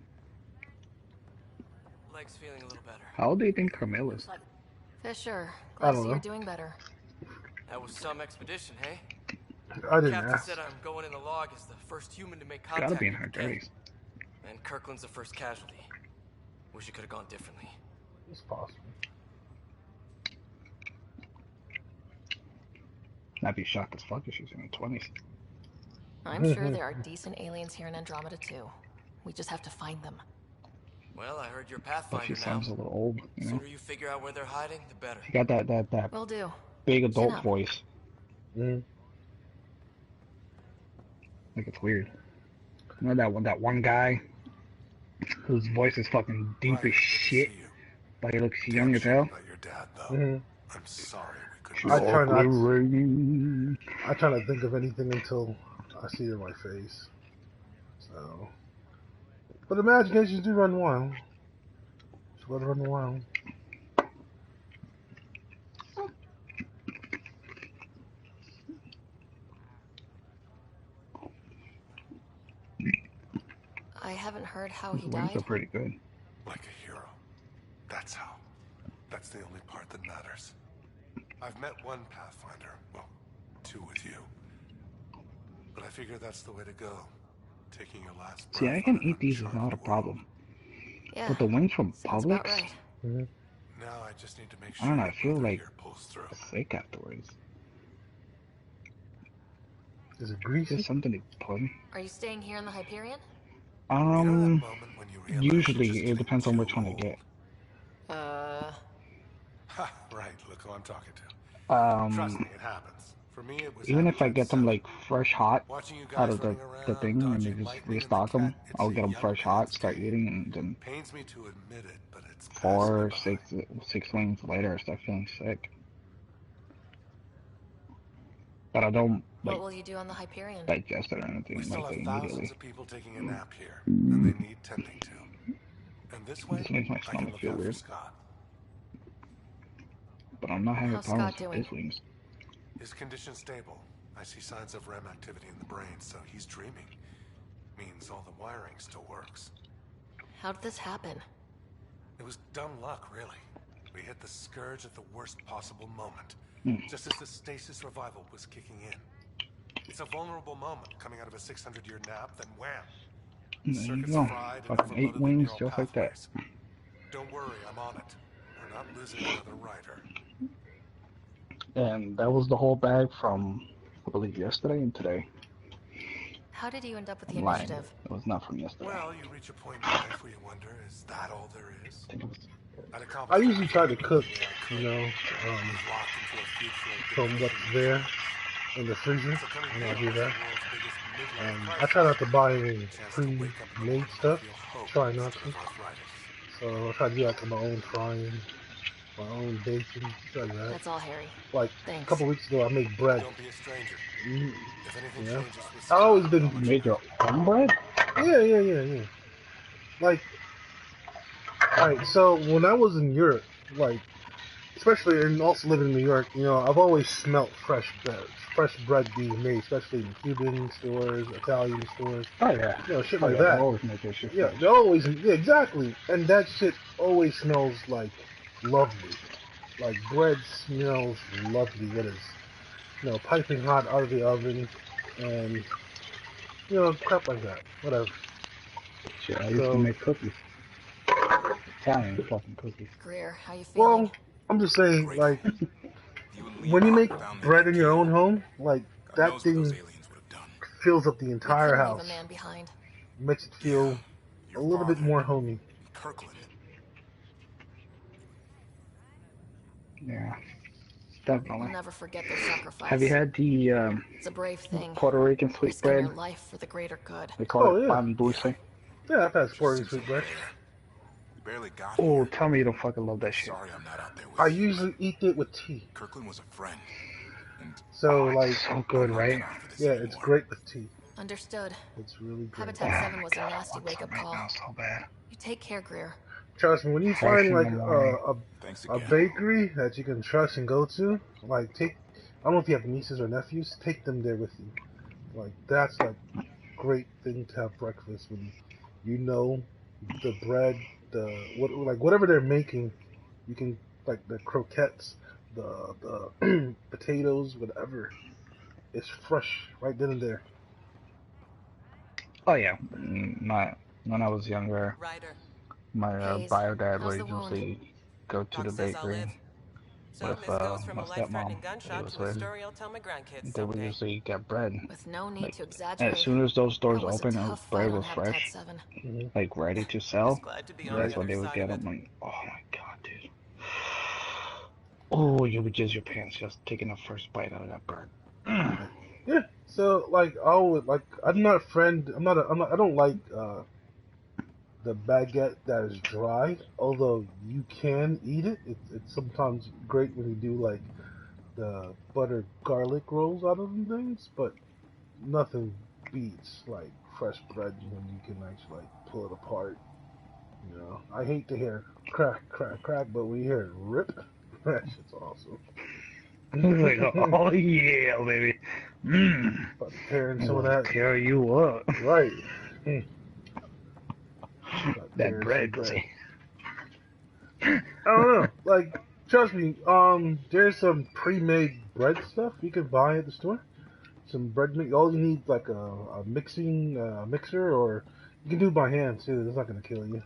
Leg's feeling a little better. How old do you think Carmel is? Fisher, glad to see know. you're doing better. That was some expedition, hey? I didn't Captain ask. said I'm going in the log as the first human to make It's contact. gotta be in her with the Kett. 30s. And Kirkland's the first casualty. Wish it could have gone differently. It's possible. I'd be shocked as fuck if she's in her 20s. I'm sure there are decent aliens here in Andromeda too. We just have to find them. Well, I heard you're But Pathfinder she now. sounds a little old, you The know? sooner you figure out where they're hiding, the better. She got that Will do. big Chin adult up. voice. Like it's weird. You know that one guy whose voice is fucking deep as shit, but he looks young as hell. Your dad, though. I'm sorry we couldn't. I try not to think of anything until I see it in my face. So, but imaginations do run wild. Just let it run wild. I haven't heard how he His wings died. are pretty good. Like a hero. That's how. That's the only part that matters. I've met one Pathfinder, well, 2 with you. But I figure that's the way to go. Taking your last breath. See, I can eat these without a problem. Yeah, but the wings from sounds Publix, about right. Now I just need to make I sure don't know, your I feel brother like here pulls through. sick afterwards. Is it greasy? Just something to put in. Are you staying here in the Hyperion? Usually it depends on which one I get. Ha, right, look who I'm talking to. Trust me, it happens. For me, it was Even if I get them like fresh hot out of the thing and they just restock them, I'll get them fresh hot, start eating, and then Pains me to admit it, but it's 4 or 6 wings later I start feeling sick. But I don't What will you do on the Hyperion? digest it or anything We still like that have thousands immediately. of people taking a nap here, and they need tending to. And this way, This makes my I can stomach look feel out for weird. Scott. But I'm not having How's problems Scott with doing? his wings. His condition's stable. I see signs of REM activity in the brain, so he's dreaming. Means all the wiring still works. How did this happen? It was dumb luck, really. We hit the Scourge at the worst possible moment. Just as the stasis revival was kicking in. It's a vulnerable moment, coming out of a 600-year nap, then wham! There you Circuits go. fried and Fucking 8 overloaded the wings neural just like that. pathways. Don't worry, I'm on it. We're not losing another rider. And that was the whole bag from, I believe, yesterday and today. How did you end up with the I'm lying. initiative? It was not from yesterday. Well, you reach a point in life where you wonder, is that all there is? I usually try to cook, you know, from what's there in the freezer, and I'll do that. I try not to buy any pre-made stuff. Try not to. So I try to do like my own frying, my own baking, stuff like that. That's all, Harry. Like Thanks. a couple weeks ago, I made bread. Don't be a stranger. Yeah, I've always been. You made your own bread? Yeah. Like, alright, so when I was in Europe, like, especially and also living in New York, you know, I've always smelt fresh bread being made, especially in Cuban stores, Italian stores. Oh yeah. You know, shit Oh, like yeah, that. they always make their shit Yeah, fresh. they always, yeah, exactly. And that shit always smells like lovely. Like bread smells lovely. What is, you know, piping hot out of the oven, and you know, crap like that. Whatever. Shit, I used to make cookies. Italian fucking cookies. Greer, how you feeling? Well, I'm just saying, like, when you make bread in your own home, like, that thing fills up the entire Couldn't house. leave a man behind. Makes it feel a little bit more homey. Kirkland. Yeah, We'll definitely. never forget their sacrifice. Have you had the It's a brave thing. Puerto Rican sweet Risking bread? your life for the greater good. They call it yeah. pan dulce. Yeah, I've had Puerto Rican sweet bread. Barely got Oh, tell me you don't fucking love that shit. Sorry I'm not out there with I usually eat it with tea. Kirkland was a friend. So, like, so good, right? Yeah, it's great with tea. Understood. It's really great. Habitat 7 was a nasty wake-up call. So bad. You take care, Greer. Trust me, when you find like a bakery that you can trust and go to, like I don't know if you have nieces or nephews, take them there with you. Like that's like great thing to have breakfast when you know the bread, whatever they're making, you can like the croquettes, the potatoes, whatever. It's fresh right then and there. Oh yeah, when I was younger, my bio dad would usually go to the bakery with my stepmom. It was with. They would usually get bread. With no need Like, to exaggerate. as soon as those doors That was a open and tough bread fight was on fresh, Habitat 7. like ready to sell, on that's the when they other would side get of them. Like, oh my god, dude. Oh, you would jizz your pants just taking the first bite out of that bread. Yeah. So like I don't like the baguette that is dry. Although you can eat it. It's sometimes great when you do like the butter garlic rolls out of them things. But nothing beats like fresh bread when you can actually like pull it apart. You know, I hate to hear crack, crack, crack, but when you hear it rip, that shit's awesome. Like, oh yeah, baby. About tearing some of that. Tear you up. Right. That bread, pussy. I don't know. Like, Trust me. There's some pre-made bread stuff you can buy at the store. Some bread mix. All you need like a mixer, or you can do it by hand too. It's not gonna kill you.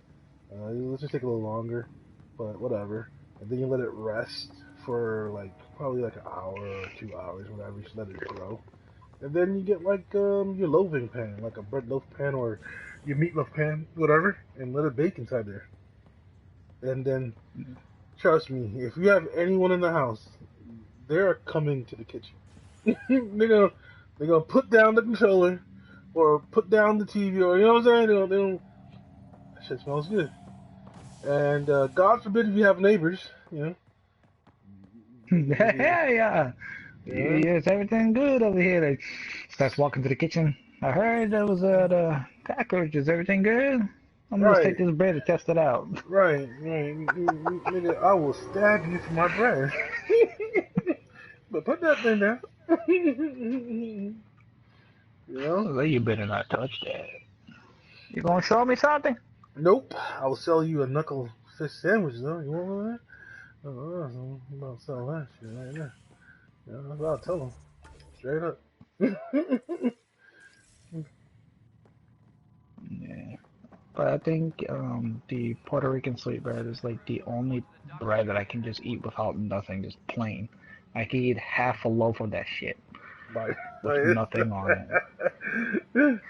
Let's just take a little longer, but whatever. And then you let it rest for like probably like an hour or 2 hours, whatever. Just let it grow. And then you get like your loaving pan, like a bread loaf pan or your meatloaf pan, whatever, and let it bake inside there. And then, trust me, if you have anyone in the house, they're coming to the kitchen. they're gonna put down the controller or put down the TV, or you know what I'm saying? That shit smells good. And God forbid if you have neighbors, you know. Yeah. Yes, everything good over here. Like, starts walking to the kitchen. I heard there was the cockroach. Is everything good? I'm gonna take this bread to test it out. Right. Nigga, I will stab you for my bread. But put that thing down. You know? Well, you better not touch that. You gonna show me something? Nope. I will sell you a knuckle fish sandwich though. You want that? I'm about to sell that shit right now. Yeah, that's what I'll tell them. Straight up. Yeah. But I think the Puerto Rican sweet bread is like the only bread that I can just eat without nothing, just plain. I can eat half a loaf of that shit with nothing on it.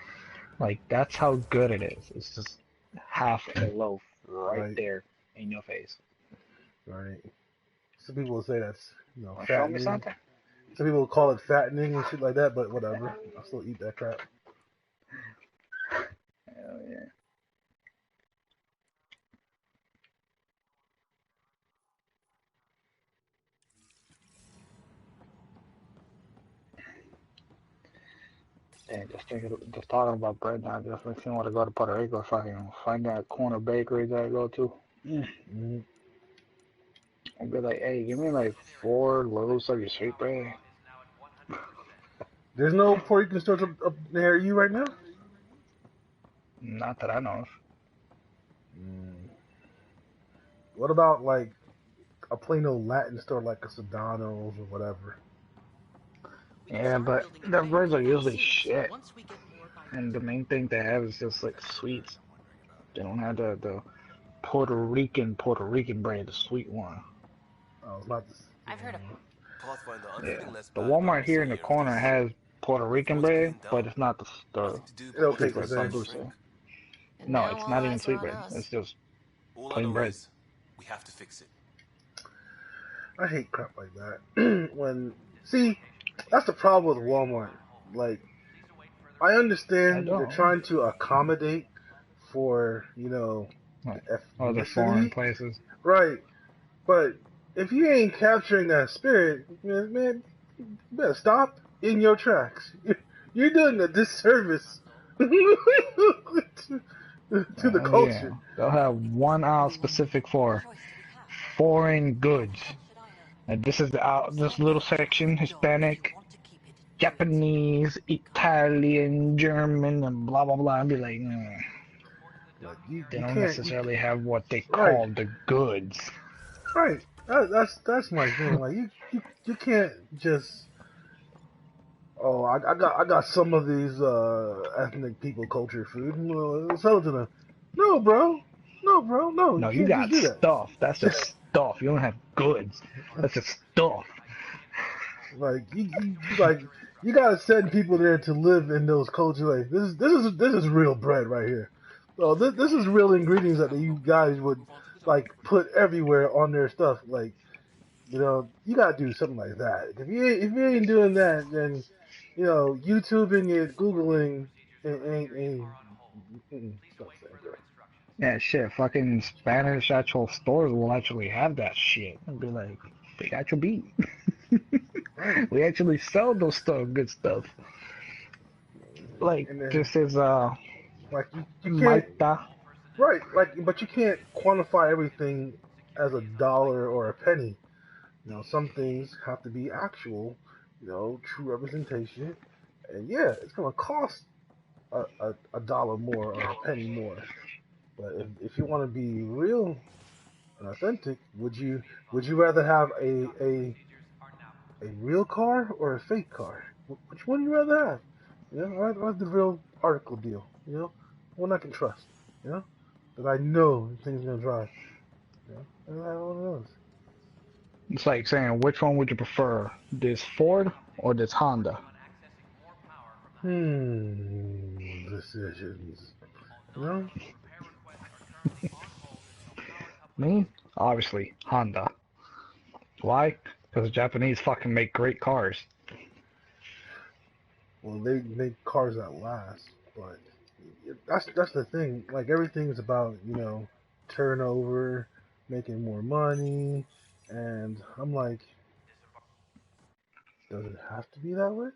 Like, that's how good it is. It's just half a loaf right there in your face. Right. Some people will say that's, Show me fattening. something. Some people will call it fattening and shit like that, but whatever. I'll still eat that crap. Hell yeah. Damn, just talking about bread now just makes me want to go to Puerto Rico, fucking find that corner bakery that I go to. Mm-hmm. I'd be like, hey, give me like 4 loaves of your sweet bread. There's no Puerto Rican stores up near you right now? Not that I know of. What about like a plain old Latin store like a Sedano's or whatever? Yeah, but their breads are usually shit. And the main thing they have is just like sweets. They don't have the Puerto Rican bread, the sweet one. Oh, it's not this. I've heard of Pathfinder, I'm Yeah. feeling less The bad about Walmart here in the this corner has Puerto Rican bread, but it's not the It'll sweet taste the bread. same. No, it's not even sweet bread. It's just plain bread. We have to fix it. I hate crap like that. That's the problem with Walmart. Like, I understand they're trying to accommodate for, the other foreign ethnicity. places. Right. But if you ain't capturing that spirit, man, you better stop in your tracks. You're doing a disservice to the culture. Yeah. They'll have 1 aisle specific for foreign goods. And this is this little section, Hispanic, Japanese, Italian, German, and blah blah blah. I'd be like, they don't necessarily have what they call the goods. Right. That's my thing. Like you can't just. Oh, I got some of these ethnic people culture food. Sell it to them. No, bro. No, you got stuff. That's just stuff. You don't have goods. That's just stuff. Like you gotta send people there to live in those cultures. Like this is real bread right here. So this is real ingredients that you guys would like put everywhere on their stuff. Like, you gotta do something like that. If you ain't doing that, then YouTubing it, Googling ain't Yeah, shit. Fucking Spanish actual stores will actually have that shit and be like, we got your beat. We actually sell those good stuff. Like this is like you can't right, but you can't quantify everything as a dollar or a penny. Some things have to be actual, true representation, and yeah, it's gonna cost a dollar more or a penny more. But if you want to be real authentic, would you rather have a real car or a fake car? Which one do you rather have? You know, I like the real article deal. You know, one I can trust. You know, that I know the thing's gonna drive. You know, and I have one of those. It's like saying, which one would you prefer, this Ford or this Honda? Decisions. You know? Me? Obviously, Honda. Why? Because the Japanese fucking make great cars. Well, they make cars that last, but that's the thing. Like everything's about turnover, making more money, and I'm like, does it have to be that way?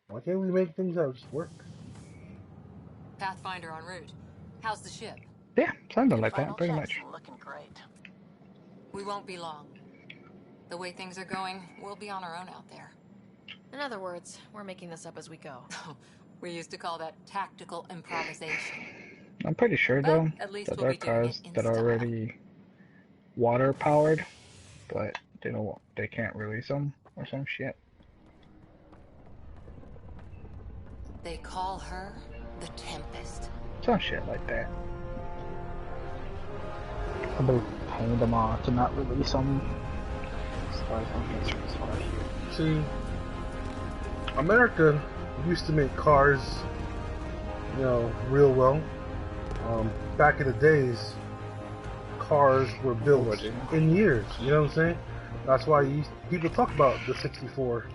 Why can't we make things that just work? Pathfinder en route. How's the ship? Yeah, something like that, pretty much. Looking great. We won't be long. The way things are going, we'll be on our own out there. In other words, we're making this up as we go. We used to call that tactical improvisation. I'm pretty sure, though, that there are cars that are already water-powered, but they can't release them or some shit. They call her the Tempest. Some shit like that. Somebody painted them on to not release them. See, America used to make cars, real well. Back in the days, cars were built in years. You know what I'm saying? That's why people talk about the 64,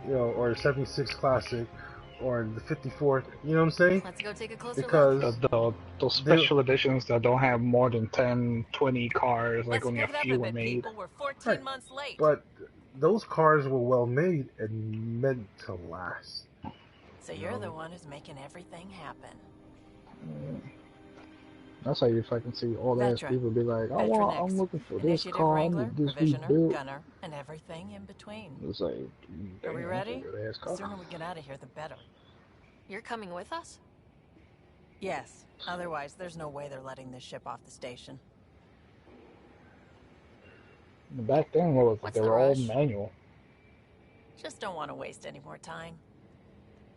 or the 76 Classic, or the 54th. You know what I'm saying? Let's go take a closer look. Those special editions that don't have more than 10, 20 cars, like only a few were made. We're 14 months late. But those cars were well made and meant to last. So you're the one who's making everything happen. That's how you fucking see all ass people be like, I'm looking for this car, I need this rebuilt. Gunner, and everything in between. It's like, are we ready? The sooner we get out of here, the better. You're coming with us? Yes. Otherwise, there's no way they're letting this ship off the station. Back then, they were all manual. Just don't want to waste any more time.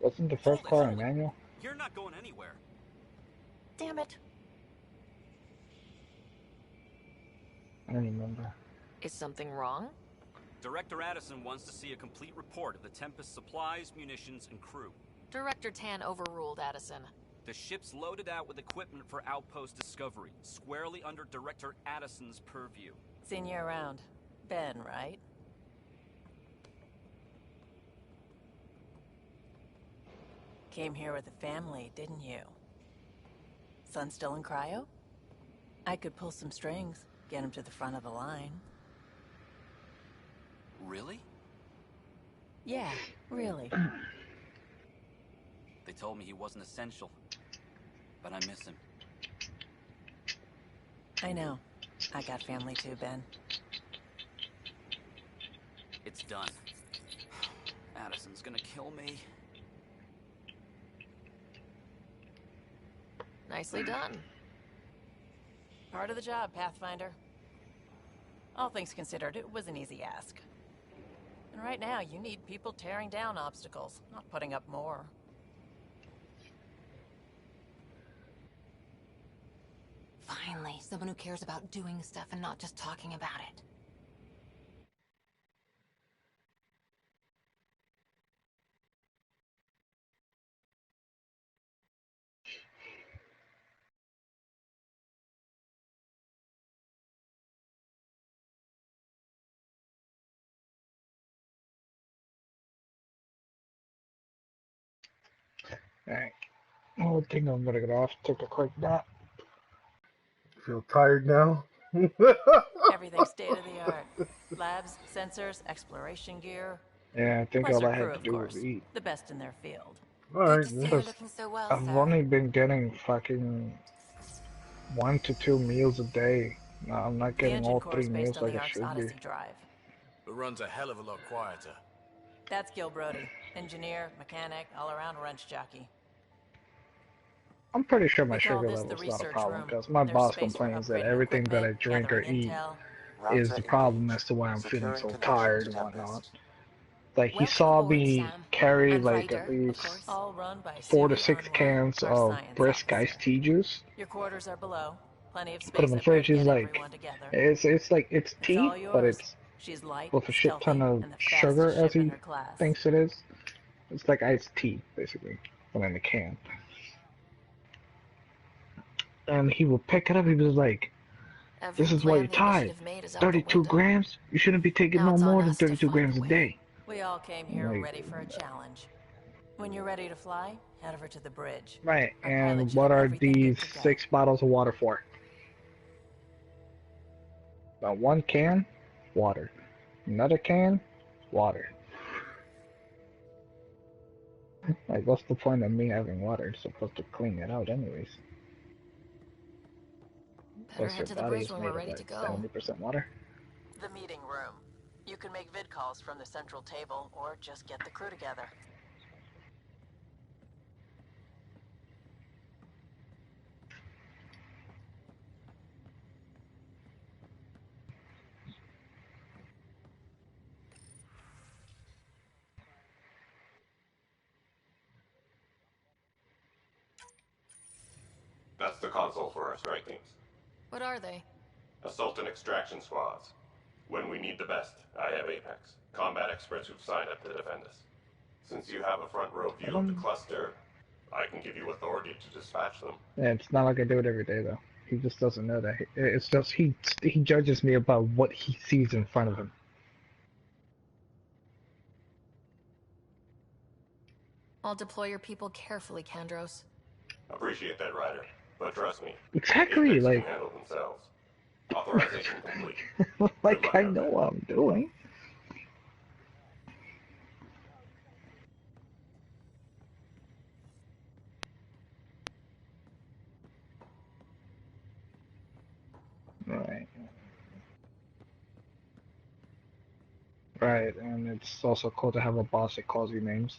Wasn't the first car a manual? You're not going anywhere. Damn it. I don't remember. Is something wrong? Director Addison wants to see a complete report of the Tempest's supplies, munitions, and crew. Director Tan overruled Addison. The ship's loaded out with equipment for outpost discovery, squarely under Director Addison's purview. Seen you around. Ben, right? Came here with a family, didn't you? Son still in cryo? I could pull some strings, get him to the front of the line. Really? Yeah, really. They told me he wasn't essential, but I miss him. I know. I got family too, Ben. It's done. Addison's gonna kill me. Nicely done. Part of the job, Pathfinder. All things considered, it was an easy ask. And right now, you need people tearing down obstacles, not putting up more. Finally, someone who cares about doing stuff and not just talking about it. Alright. I think I'm gonna get off, take a quick nap. Feel tired now? Everything's state of the art. Labs, sensors, exploration gear. Yeah, I think all I had to do was eat. The best in their field. Alright, I've only been getting fucking 1 to 2 meals a day. No, I'm not getting all 3 meals like I should be. It runs a hell of a lot quieter. That's Gil Brody. Engineer, mechanic, all-around wrench jockey. I'm pretty sure my We call sugar this level the is not a research problem room. because my There's boss space for complains that upgrading everything that I equipment, drink or gathering eat intel. is Router the problem engaged. as to why I'm feeling Securing so connection tired to and whatnot. Tempest. Like he Welcome saw aboard, me Sam. carry And like at Ryder, of least course. All run by 4 to Sugi 6 Unwin, cans our of science brisk officer. iced tea juice. Your quarters are below. Plenty of Put them space in the up there fridge. to He's get like, everyone together. it's like it's It's all tea, but yours. it's She's light, with a shit ton stealthy, of and the sugar fastest as ship in he her class. thinks it is. It's like iced tea basically, but in a can. And he will pick it up. He was like, Every "This is why you're plan the tired. initiative made is out the 32 window. grams. You shouldn't be taking Now no it's on more than us to 32 find grams a a way. day." We all came here Like, ready for a challenge. When you're ready to fly, head over to the bridge. right, Our pilot and should what have are everything these good to go. 6 bottles of water for? About 1 can, water. Another can, water. Like, what's the point of me having water? It's supposed to clean it out anyways. Better Plus, head your to the body bridge is when made we're of ready like to go. 70% water. The meeting room. You can make vid calls from the central table or just get the crew together. That's the console for our strike teams. What are they? Assault and extraction squads. When we need the best, I have Apex, combat experts who've signed up to defend us. Since you have a front row view of the cluster, I can give you authority to dispatch them. Yeah, it's not like I do it every day though. He just doesn't know that. It's just he judges me about what he sees in front of him. I'll deploy your people carefully, Kandros. Appreciate that, Ryder. But trust me, Exactly, Apex like can handle themselves. Authorization complete. like I know what I'm doing. Right. Right, and it's also cool to have a boss that calls you names.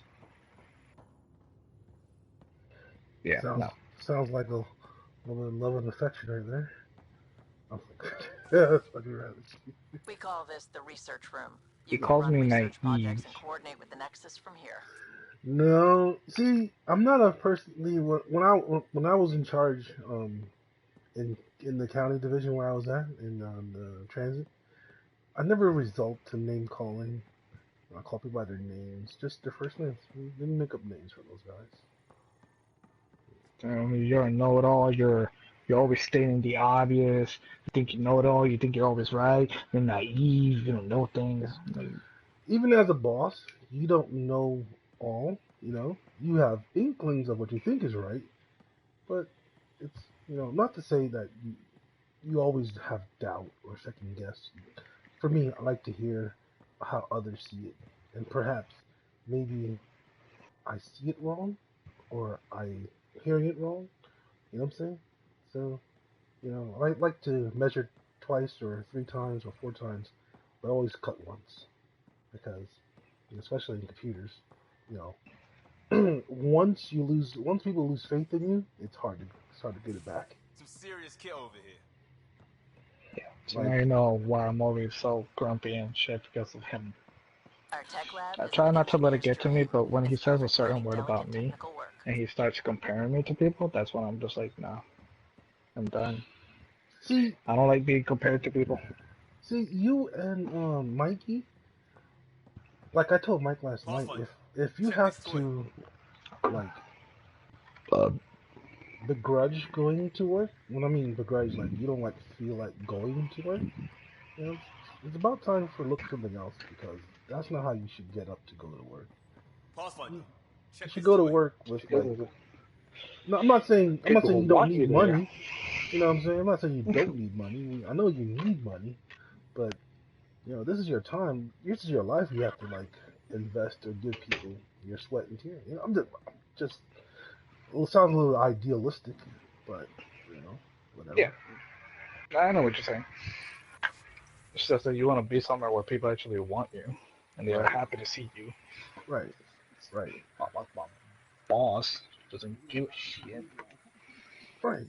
Yeah, sounds like a little love and affection right there. Oh, yeah, that's fucking right. We call this the research room. He calls me naive. Projects and coordinate with the Nexus from here. No, see, I'm not a person. When I was in charge, in the county division where I was at in the transit, I never resort to name calling. I call people by their names, just their first names. We didn't make up names for those guys. You're a know-it-all. You're always stating the obvious. You think you know it all. You think you're always right. You're naive. You don't know things. Even as a boss, you don't know all. You have inklings of what you think is right, but it's not to say that you always have doubt or second guess. For me, I like to hear how others see it, and perhaps maybe I see it wrong, or I hearing it wrong. You know what I'm saying? So, I like to measure twice or 3 times or 4 times, but always cut once, because especially in computers, once people lose faith in you, it's hard to get it back. Some serious kit over here. So now you know why I'm always so grumpy and shit because of him. Our tech lab I try not to let it get to me, but when he says a certain word about me and he starts comparing me to people, that's when I'm just like, nah, I'm done. See, I don't like being compared to people. See, you and Mikey, like I told Mike last night, if you have to begrudge going to work, when I mean begrudge, like you don't feel like going to work, it's about time to look something else, because that's not how you should get up to go to work. You should go to work with no, I'm not saying you don't need money. You know what I'm saying? I'm not saying you don't need money. I know you need money, but this is your time. This is your life. You have to invest or give people your sweat and tears. I'm just it sounds a little idealistic, but whatever. Yeah, I know what you're saying. It's just that you want to be somewhere where people actually want you, and they are happy to see you. Right. My boss doesn't give a shit. Right.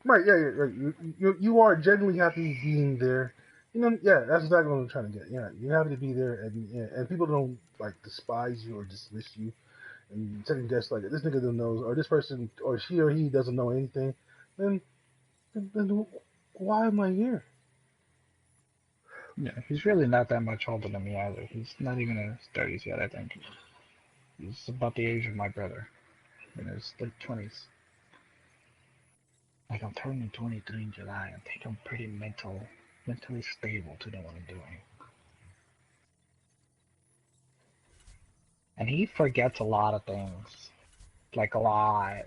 Right, yeah. You are genuinely happy being there. Yeah, that's exactly what I'm trying to get. Yeah, you're happy to be there, and people don't like despise you or dismiss you and second guess like this nigga doesn't know, or this person, or she or he doesn't know anything. Then why am I here? Yeah, he's really not that much older than me either. He's not even in his 30s yet, I think. He's about the age of my brother, in his late 20s. Like, I'm turning 23 in July. I think I'm pretty mentally stable to know what I'm doing. And he forgets a lot of things. Like, a lot.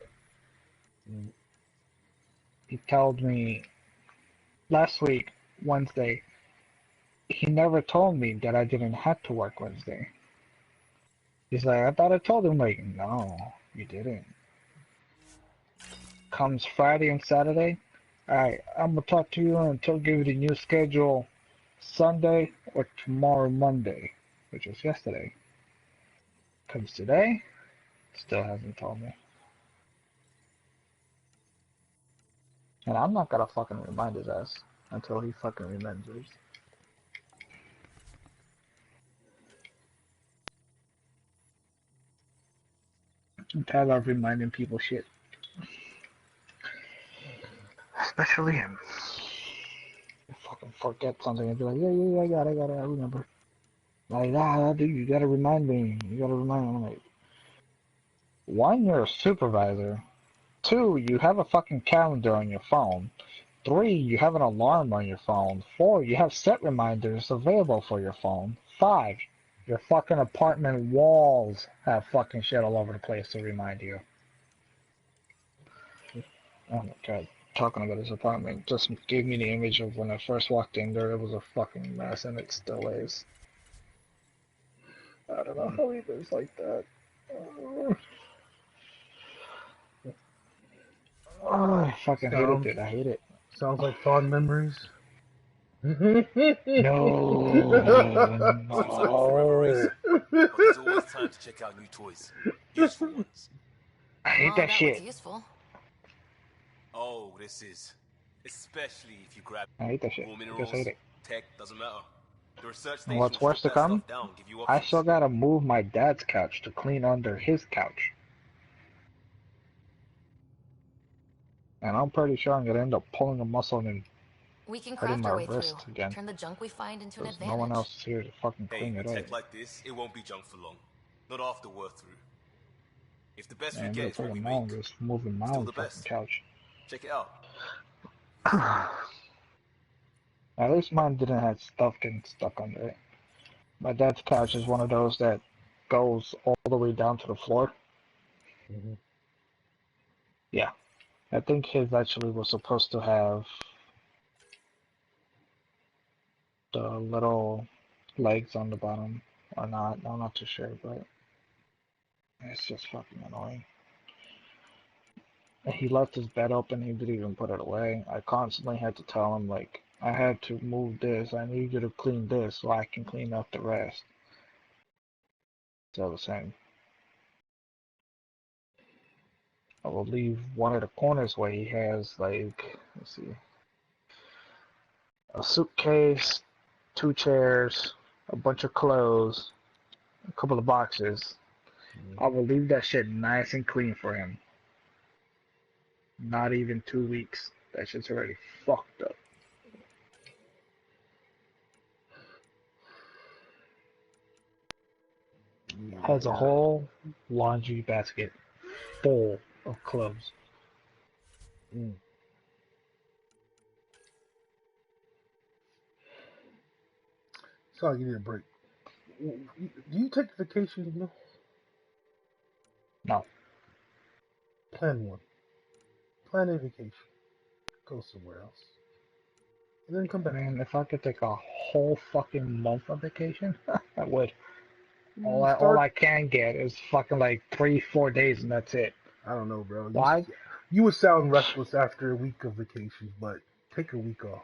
He told me last week, Wednesday, he never told me that I didn't have to work Wednesday. He's like, I thought I told him. Like, no, you didn't. Comes Friday and Saturday, alright, I'm gonna talk to you until give you the new schedule Sunday or tomorrow Monday, which was yesterday. Comes today, still hasn't told me. And I'm not gonna fucking remind his ass until he fucking remembers. I'm tired of reminding people shit. Especially him. Fucking forget something and be like, yeah, I got it, I remember. Like, dude, you gotta remind me. You gotta remind me. I'm like, one, you're a supervisor. Two, you have a fucking calendar on your phone. Three, you have an alarm on your phone. Four, you have set reminders available for your phone. Five, your fucking apartment walls have fucking shit all over the place to remind you. Oh my god, talking about his apartment just gave me the image of when I first walked in there. It was a fucking mess, and it still is. I don't know how he lives like that. Oh, I fucking hate it, dude. I hate it. Sounds like fond memories. No. Seems like forever race. But there's always time to check out new toys. Useful ones. I hate that shit. Useful. Oh, this is. Especially if you grab I hate that shit. raw I minerals, just hate it. tech, doesn't matter. The research And what's station will worse to strip that come, stuff down, give you I options. still gotta move my dad's couch to clean under his couch. And I'm pretty sure I'm gonna end up pulling a muscle and We can hurting craft my our way wrist through. again. Turn the junk we find into an Because advantage. no one else is here to fucking Hey, clean it with up. tech like this, it won't be junk for long. Not after we're through. If the best we Man, get it'll is what take we a make, long just moving my still own the fucking best. couch. Check it out. At least mine didn't have stuff getting stuck under it. My dad's couch is one of those that goes all the way down to the floor. Mm-hmm. Yeah. I think his actually was supposed to have the little legs on the bottom or not. I'm not too sure, but it's just fucking annoying. And he left his bed open, he didn't even put it away. I constantly had to tell him, like, I had to move this, I need you to clean this so I can clean up the rest. Still the same. I will leave one of the corners where he has, like, let's see, a suitcase, 2 chairs, a bunch of clothes, a couple of boxes. I will leave that shit nice and clean for him. Not even 2 weeks. That shit's already fucked up. Has a whole laundry basket full of clothes. So I give you a break. Do you take vacation? No. No. Plan one. Plan a vacation. Go somewhere else. And then come back. Man, if I could take a whole fucking month of vacation, I would. All I can get is fucking like 3-4 days and that's it. I don't know, bro. Why? You would sound restless after a week of vacation, but take a week off.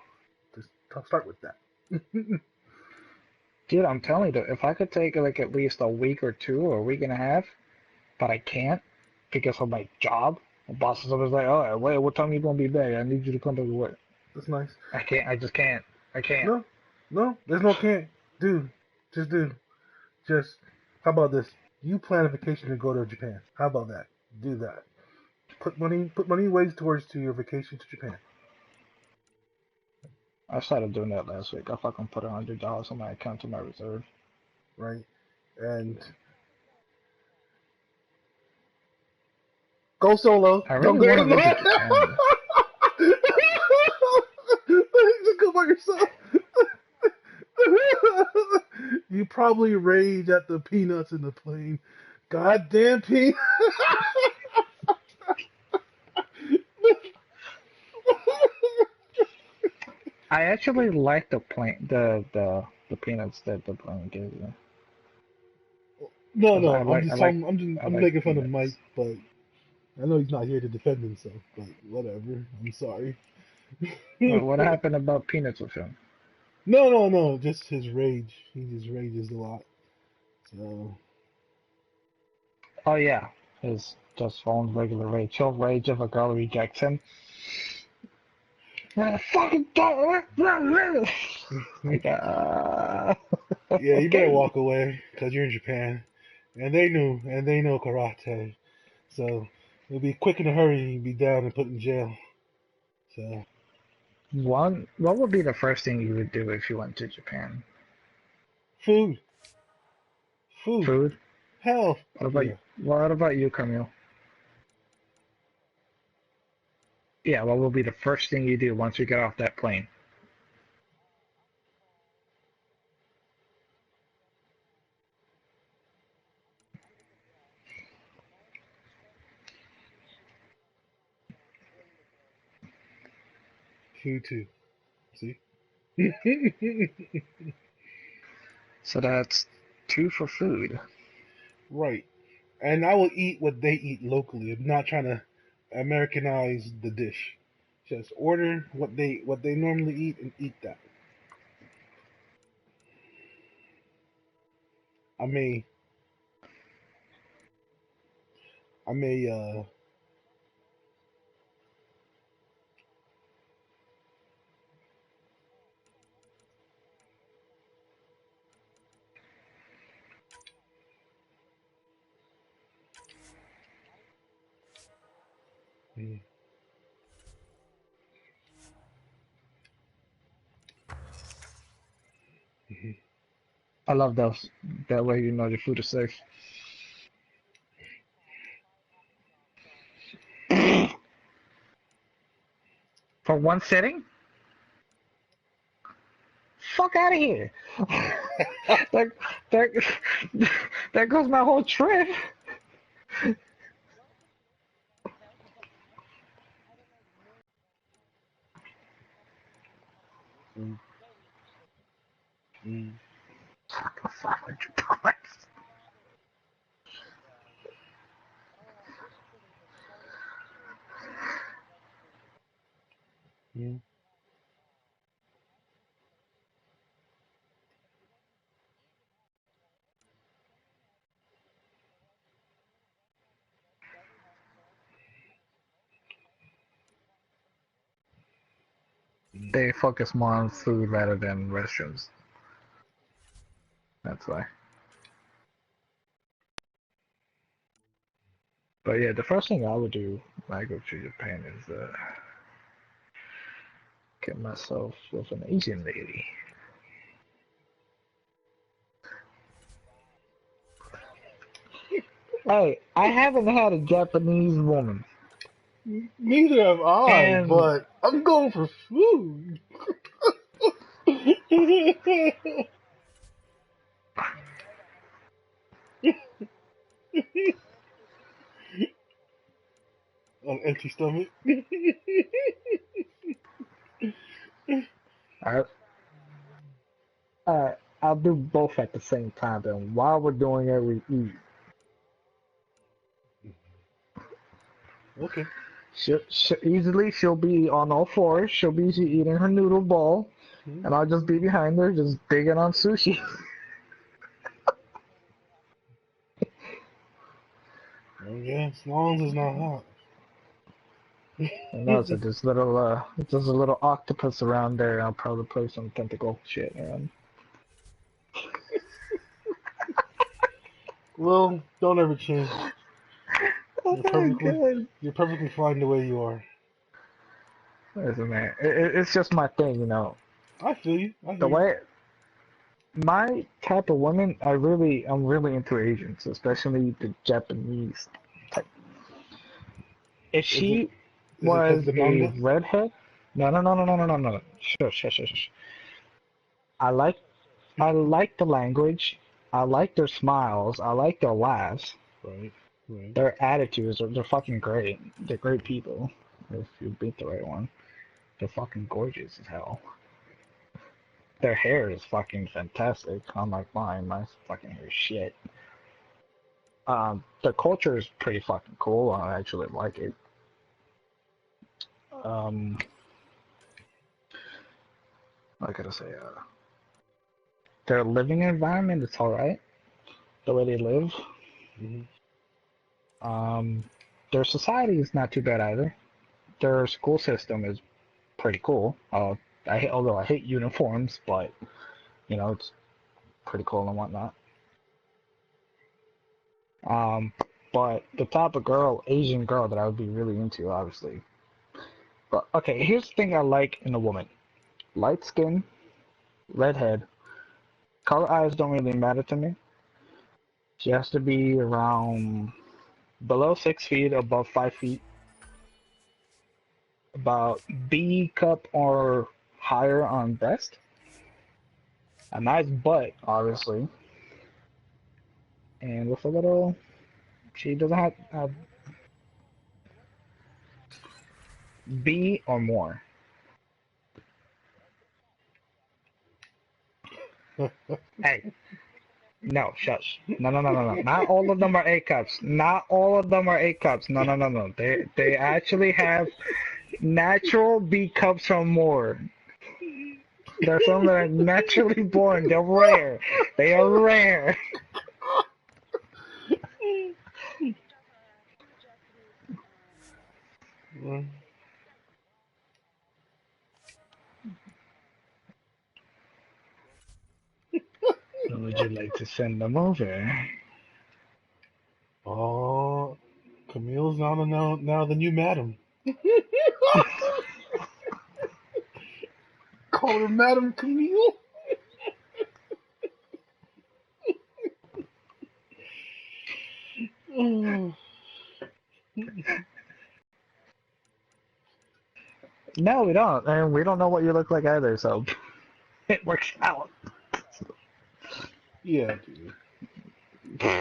Just start with that. Dude, I'm telling you, if I could take like at least a week or two or a week and a half, but I can't because of my job, The boss is always like, "Oh, wait, what time are you gonna be back? I need you to come back to work." That's nice. I can't. I just can't. I can't. No, there's no can't. Dude. How about this? You plan a vacation to go to Japan. How about that? Do that. Put money ways towards to your vacation to Japan. I started doing that last week. I fucking put $100 on my account to my reserve. Right? And go solo. I really want to visit Japan. Just go by yourself. You probably rage at the peanuts in the plane. Goddamn peanuts. I actually like the peanuts that the plane gives you. No, I'm making fun of Mike, but I know he's not here to defend himself. But whatever, I'm sorry. What happened about peanuts with him? No, just his rage. He just rages a lot. So. Oh yeah, his just phone regular rage. He'll rage if a girl rejects him. Fucking Yeah, you better walk away because you're in Japan, and they know karate, so it'll be quick in a hurry. You'll be down and put in jail. So, what would be the first thing you would do if you went to Japan? Food. Health. What about you, Camille? Yeah, what will be the first thing you do once you get off that plane? Food too. See? So that's 2 for food. Right. And I will eat what they eat locally. I'm not trying to Americanize the dish. Just order what they normally eat and eat that. I may I love those. That way you know your food is safe. For one sitting? Fuck out of here. That goes my whole trip. $500. They focus more on food rather than restrooms. That's why. But yeah, the first thing I would do when I go to Japan is get myself with an Asian lady. Hey, I haven't had a Japanese woman. Neither have I, but I'm going for food. On empty stomach. I'll do both at the same time. Then while we're doing it, we eat. Okay. She'll be on all fours. She'll be eating her noodle ball, and I'll just be behind her, just digging on sushi. Oh yeah, as long as it's not hot. I know, so there's a little octopus around there. I'll probably play some tentacle shit around. Well, don't ever change. You're perfectly fine the way you are. Listen, man, it's just my thing, you know. I feel you. The way my type of woman, I'm really into Asians, especially the Japanese type. If she was a redhead, no. Shush. I like the language. I like their smiles. I like their laughs. Right. Their attitudes they're fucking great. They're great people. If you beat the right one, they're fucking gorgeous as hell. Their hair is fucking fantastic. Unlike mine, my fucking hair is shit. The culture is pretty fucking cool. I actually like it. I gotta say, their living environment is alright. The way they live. Their society is not too bad either. Their school system is pretty cool. Although I hate uniforms, but you know it's pretty cool and whatnot. But the type of Asian girl that I would be really into, obviously. But okay, here's the thing I like in a woman: light skin, redhead. Color eyes don't really matter to me. She has to be around below 6 feet, above 5 feet, about B cup or higher on breast. A nice butt, obviously. And with a little, she doesn't have B or more. Hey, no, shush. No. Not all of them are A cups. Not all of them are A cups. No. They actually have natural B cups or more. There are some that are naturally born. They're rare. They are rare. Would you like to send them over? Oh, Camille's now the new madam. Call her Madam Camille. No, we don't, and we don't know what you look like either, so it works out. Yeah, dude.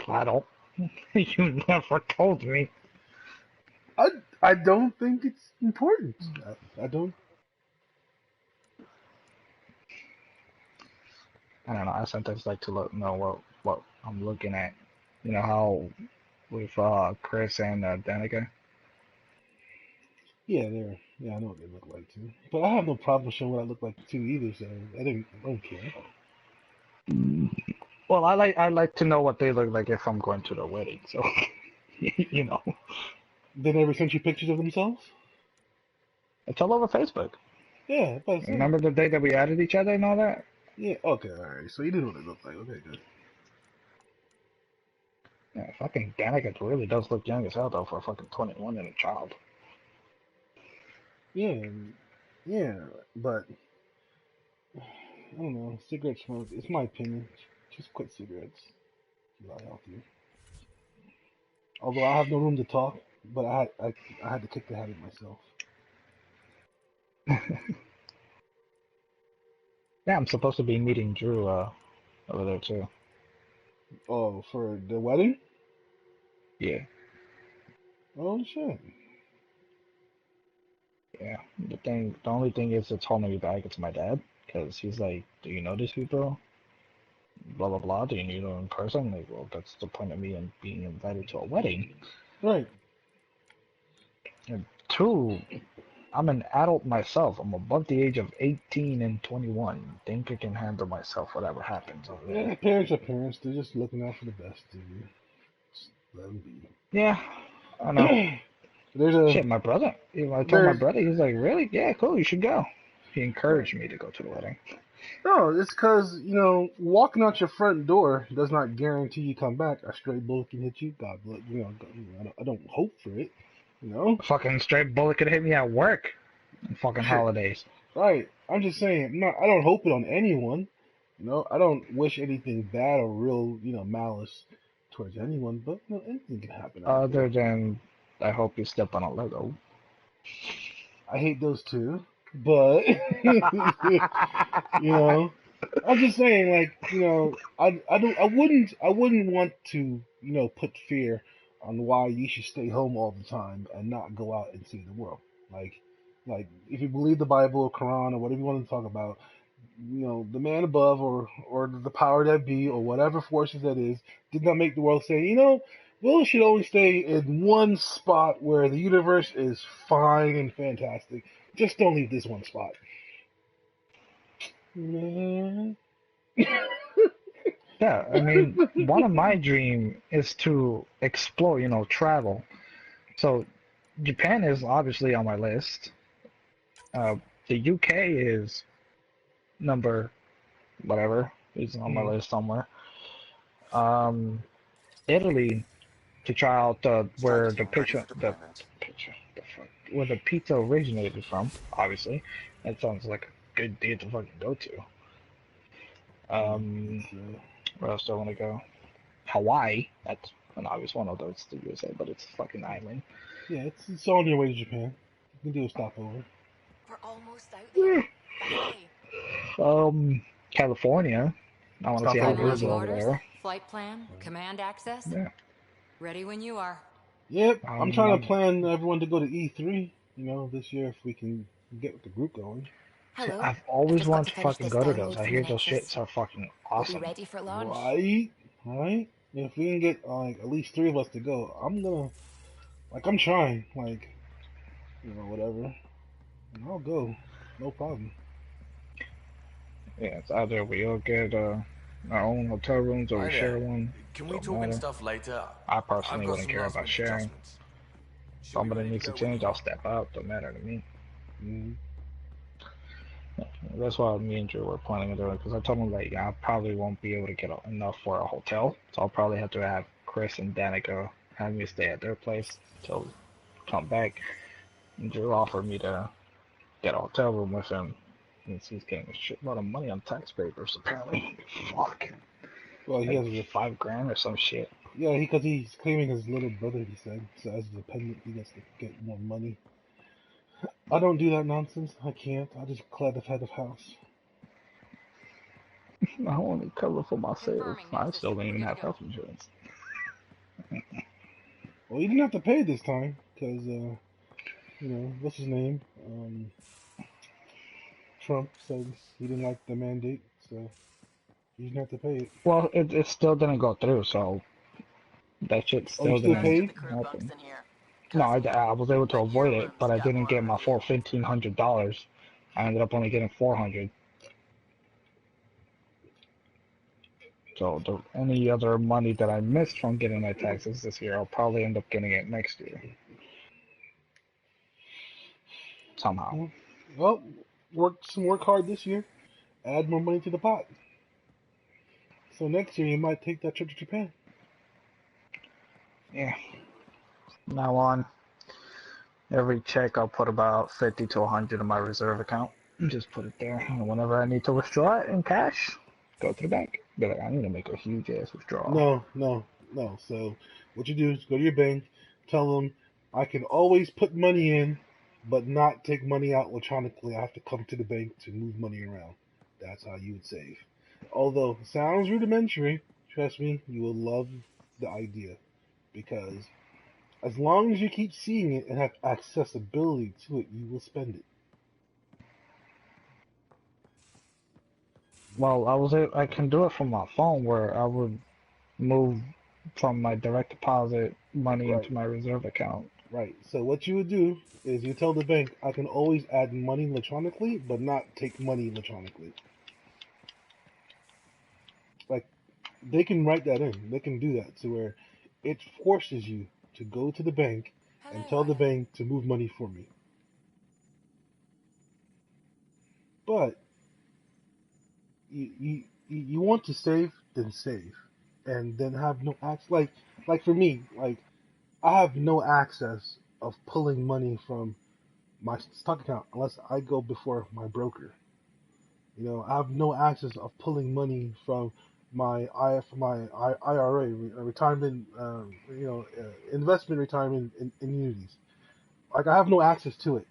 I don't. You never told me. I don't think it's important. I don't. I don't know. I sometimes like to know what I'm looking at. You know how with Chris and Danica. Yeah, I know what they look like too. But I have no problem showing what I look like too either. So I don't care. Well, I like to know what they look like if I'm going to their wedding. So you know. They never sent you pictures of themselves? It's all over Facebook. Yeah, remember the day that we added each other and all that? Yeah. Okay. All right. So you knew what they looked like. Okay. Good. Yeah, fucking Danica really does look young as hell though for a fucking 21 and a child. Yeah, but I don't know. Cigarette smoke. It's my opinion. Just quit cigarettes. It's a lot healthier. Although I have no room to talk, but I had to kick the habit myself. Yeah, I'm supposed to be meeting Drew over there too. Oh, for the wedding? Yeah. Oh shit. Yeah. The only thing is, it's holding me back. It's my dad, because he's like, "Do you know these people? Blah blah blah. Do you know them in person?" I'm like, well, that's the point of me and being invited to a wedding. Right. And two, I'm an adult myself. I'm above the age of 18 and 21. Think I can handle myself, whatever happens over there. Yeah, parents are parents. They're just looking out for the best of you. Just let them be. Yeah, I know. There's a Shit, my brother. I told my there's brother, he's like, really? Yeah, cool, you should go. He encouraged me to go to the wedding. no. It's because walking out your front door does not guarantee you come back. A stray bullet can hit you. God bless. I don't hope for it. A fucking straight bullet could hit me at work on fucking Shit. holidays. Right. I'm just saying. I don't hope it on anyone. I don't wish anything bad or real, malice towards anyone. But anything can happen out Other there. than, I hope you step on a Lego. I hate those too. But I'm just saying, like, I wouldn't want to, put fear on why you should stay home all the time and not go out and see the world. Like if you believe the Bible or Quran or whatever you want to talk about, the man above or the power that be or whatever forces that is did not make the world say, Will should only stay in one spot where the universe is fine and fantastic. Just don't leave this one spot. Man. Yeah, I mean, one of my dreams is to explore, travel. So Japan is obviously on my list. The UK is number whatever is on my list somewhere. Italy to try out where the where the pizza originated from. Obviously, that sounds like a good day to fucking go to. Where else do I want to go? Hawaii. That's an obvious one, although it's the USA, but it's a fucking island. Yeah, it's on your way to Japan. You can do a stopover. We're almost out there. California. I want to see how it is over there. Flight plan, command access. Yeah. Ready when you are. Yep, I'm trying to plan everyone to go to E3. This year if we can get the group going. Hello. I've always wanted to fucking go to those. I hear those shits are fucking awesome. We'll be ready for launch. Right. If we can get at least 3 of us to go, I'm trying, whatever. And I'll go, no problem. Yeah, it's either we'll get our own hotel rooms or we share one. Can we talk and stuff later? I personally wouldn't care about sharing. If somebody needs to change, I'll step out. Don't matter to me. Mm-hmm. That's why me and Drew were planning on doing it, because I told him, I probably won't be able to get enough for a hotel, so I'll probably have to have Chris and Danica have me stay at their place till come back. And Drew offered me to get a hotel room with him, since he's getting a shitload of money on tax papers, apparently. Fuck. Well, he has $5,000 or some shit. Yeah, because he's claiming his little brother, he said, so as a dependent, he gets to get more money. I don't do that nonsense. I can't. I just clear the head of house. I only cover for myself. I still don't even have health insurance. Well, you didn't have to pay this time, because, what's his name? Trump said he didn't like the mandate, so you didn't have to pay it. Well, it still didn't go through, so that shit still didn't happen. No, I was able to avoid it, but I didn't get my full $1,500. I ended up only getting $400. So any other money that I missed from getting my taxes this year, I'll probably end up getting it next year. Somehow. Well, work hard this year. Add more money to the pot. So next year you might take that trip to Japan. Yeah. Now on, every check I'll put about 50 to 100 in my reserve account. Just put it there, and whenever I need to withdraw it in cash, go to the bank. Be like, I need to make a huge ass withdrawal. No. So what you do is go to your bank, tell them I can always put money in, but not take money out electronically. I have to come to the bank to move money around. That's how you would save. Although it sounds rudimentary, trust me, you will love the idea, because as long as you keep seeing it and have accessibility to it, you will spend it. Well, I can do it from my phone, where I would move from my direct deposit money into my reserve account. Right. So what you would do is you tell the bank, I can always add money electronically, but not take money electronically. Like, they can write that in. They can do that to where it forces you to go to the bank and tell the bank to move money for me. But you want to save, then save, and then have no access. Like for me, like I have no access of pulling money from my stock account unless I go before my broker. You know, I have no access of pulling money from my IRA, retirement, investment retirement in annuities. Like I have no access to it.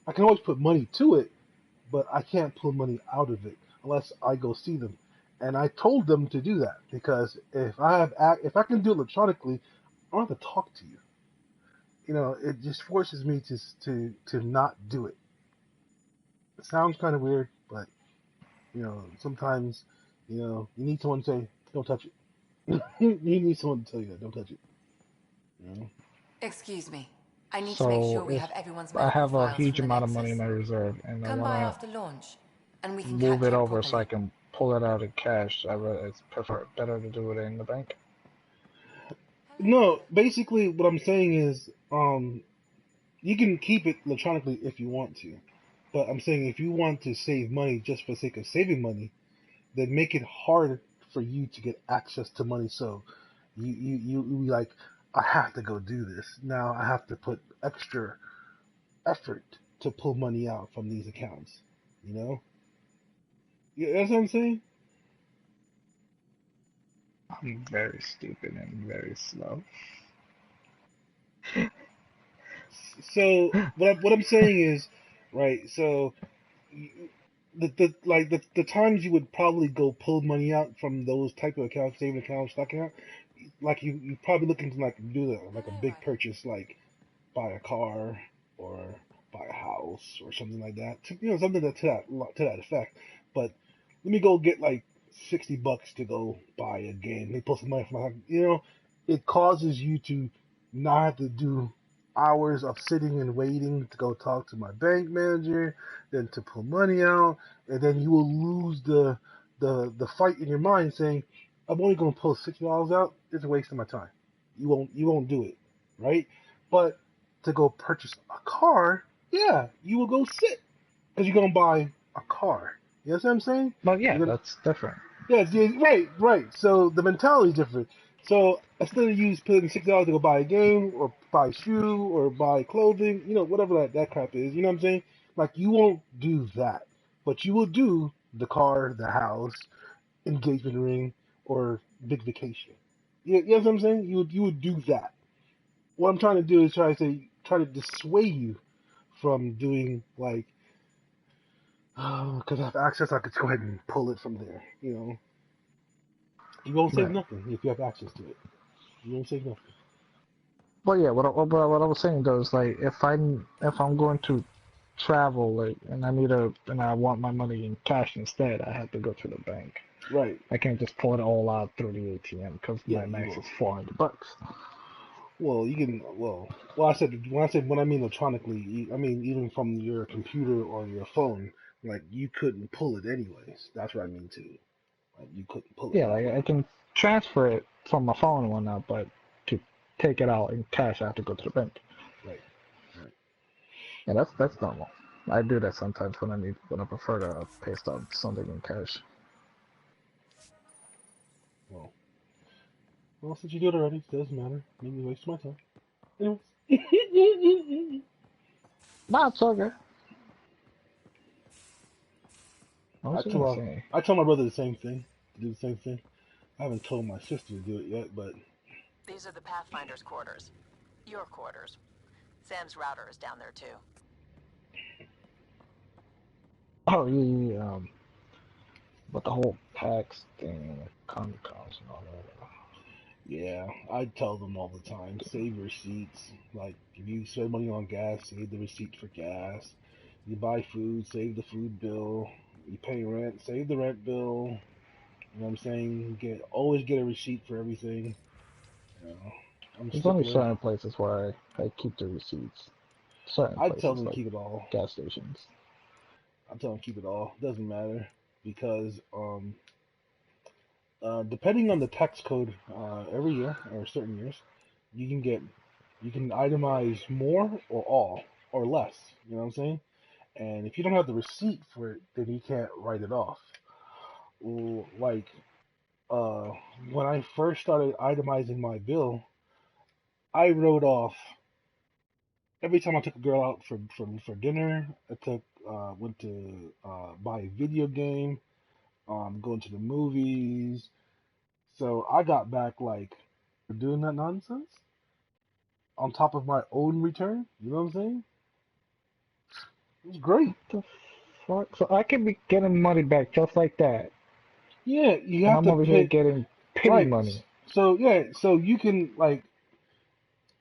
I can always put money to it, but I can't pull money out of it unless I go see them. And I told them to do that because if I can do it electronically, I don't have to talk to you. You know, it just forces me to not do it. It sounds kind of weird, but you know, sometimes you need someone to say, "Don't touch it." You need someone to tell you that, "Don't touch it." You know? Excuse me. I need to make sure So we if have everyone's I medical have a files from huge the amount of money in Nexus. my reserve and I Come by want after launch, and we to can move catch it up over so properly. I can pull it out in cash, it's better to do it in the bank. No, basically what I'm saying is, you can keep it electronically if you want to, but I'm saying if you want to save money just for the sake of saving money, then make it hard for you to get access to money. So you like, I have to go do this now. I have to put extra effort to pull money out from these accounts. You know, that's what I'm saying. I'm very stupid and very slow. So what I'm saying is, right? So the times you would probably go pull money out from those type of accounts, saving accounts, stock account, like you probably looking to like do like a big purchase, like buy a car or buy a house or something like that. Something to that effect. But let me go get like $60 to go buy a game. They pull some money from my, it causes you to not have to do hours of sitting and waiting to go talk to my bank manager, then to pull money out, and then you will lose the fight in your mind saying, I'm only going to pull $60 out. It's a waste of my time. You won't do it, right? But to go purchase a car, yeah, you will go sit because you're gonna buy a car. You know what I'm saying? Well, yeah, that's different. Yeah, right. So the mentality is different. So instead of you putting $6 to go buy a game or buy a shoe or buy clothing, whatever that crap is, you know what I'm saying? Like you won't do that, but you will do the car, the house, engagement ring, or big vacation. You know what I'm saying? You would do that. What I'm trying to do is try to dissuade you from doing like, oh, because I have access, I could go ahead and pull it from there. You won't save Right. nothing if you have access to it. You won't save nothing. Well, yeah. What I was saying though is like if I'm going to travel and I want my money in cash instead, I have to go to the bank. Right. I can't just pull it all out through the ATM because my max is $400. Well, you can. Well, I said when I mean electronically, I mean even from your computer or your phone. Like you couldn't pull it anyways. That's what I mean too. Like you couldn't pull it Yeah, that like way. I can transfer it from my phone and whatnot, but to take it out in cash, I have to go to the bank. Right. Yeah, that's normal. I do that sometimes when I prefer to pay something in cash. Well, since you do it already, it doesn't matter. Maybe waste my time. Anyways. Nah, it's okay. I tell my brother the same thing. To do the same thing. I haven't told my sister to do it yet, but These are the Pathfinder's quarters. Your quarters. Sam's router is down there too. Oh yeah. But the whole PAX thing, Comic Cons and all that. yeah, I tell them all the time, save receipts. Like, if you spend money on gas, save the receipt for gas. You buy food, save the food bill. You pay rent, save the rent bill. You know what I'm saying? Always get a receipt for everything. I'm a There's only stickler. certain places where I keep the receipts. Certain I tell places them like keep it all. gas stations. I tell them keep it all. Doesn't matter because depending on the tax code, every year or certain years, you can get You can itemize more or all or less. You know what I'm saying? And if you don't have the receipt for it, then you can't write it off. Like uh, when I first started itemizing my bill, I wrote off every time I took a girl out for dinner. I took went to buy a video game, going to the movies. So I got back like for doing that nonsense on top of my own return. You know what I'm saying? It was great. The fuck? So I can be getting money back just like that. Yeah, you And have I'm to over here pay. getting pity Right. money. So yeah, so you can like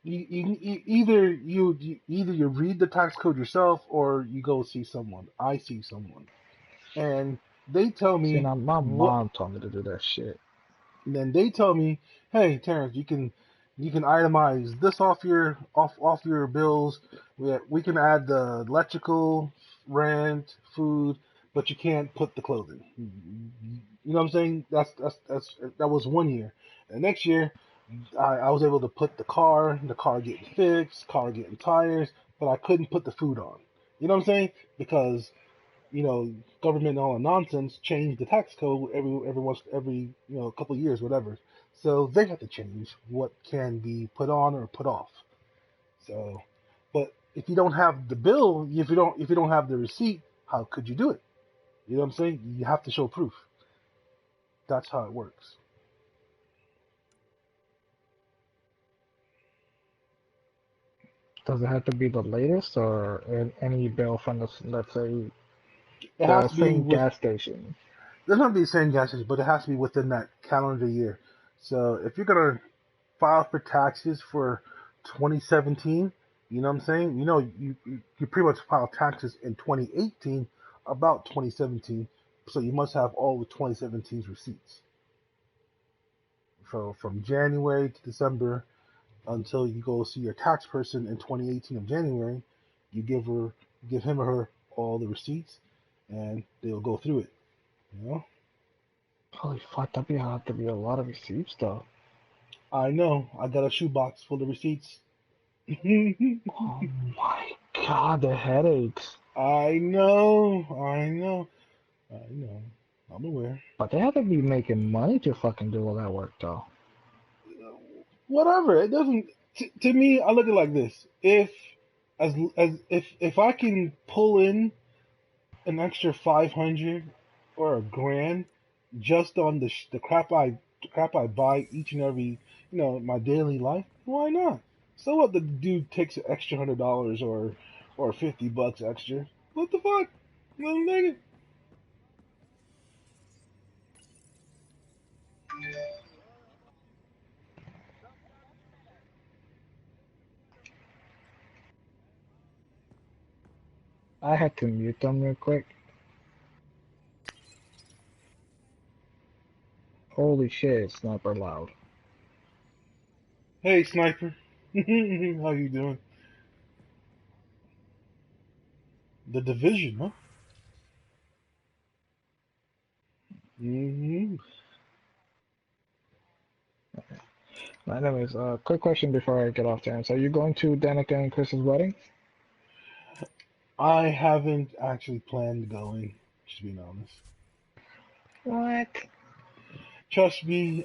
either you read the tax code yourself or you go see someone. I see someone, and they tell See, me now my what. mom told me to do that shit. And then they tell me, hey Terrence, you can itemize this off your bills. We can add the electrical, rent, food, but you can't put the clothing. You know what I'm saying? That was 1 year. And next year, I was able to put the car getting fixed, car getting tires, but I couldn't put the food on. You know what I'm saying? Because government and all the nonsense changed the tax code every couple of years, whatever. So they have to change what can be put on or put off. So, but if you don't have the bill, if you don't have the receipt, how could you do it? You know what I'm saying? You have to show proof. That's how it works. Does it have to be the latest or any bill from the, let's say, It has the to be same with. gas station? Doesn't have to be the same gas station, but it has to be within that calendar year. So if you're gonna file for taxes for 2017, you know what I'm saying? You pretty much file taxes in 2018 about 2017, so you must have all the 2017's receipts. So from January to December until you go see your tax person in 2018 of January, you give him or her all the receipts, and they'll go through it. You know? Holy fuck, that'd be hard to be a lot of receipts though. I know. I got a shoebox full of receipts. Oh my god, the headaches. I know. I'm aware. But they have to be making money to fucking do all that work though. Whatever. It doesn't. To me, I look at it like this: if I can pull in an extra 500 or a grand just on the crap I buy each and every my daily life, why not? So what? The dude takes an extra $100 or $50 extra. What the fuck? Nothing like it. I had to mute them real quick. Holy shit, it's sniper loud. Hey, Sniper. How you doing? The Division, huh? Mm-hmm. Anyways, quick question before I get off, Terrence. Are you going to Danica and Chris's wedding? I haven't actually planned going, just being honest. What? Trust me,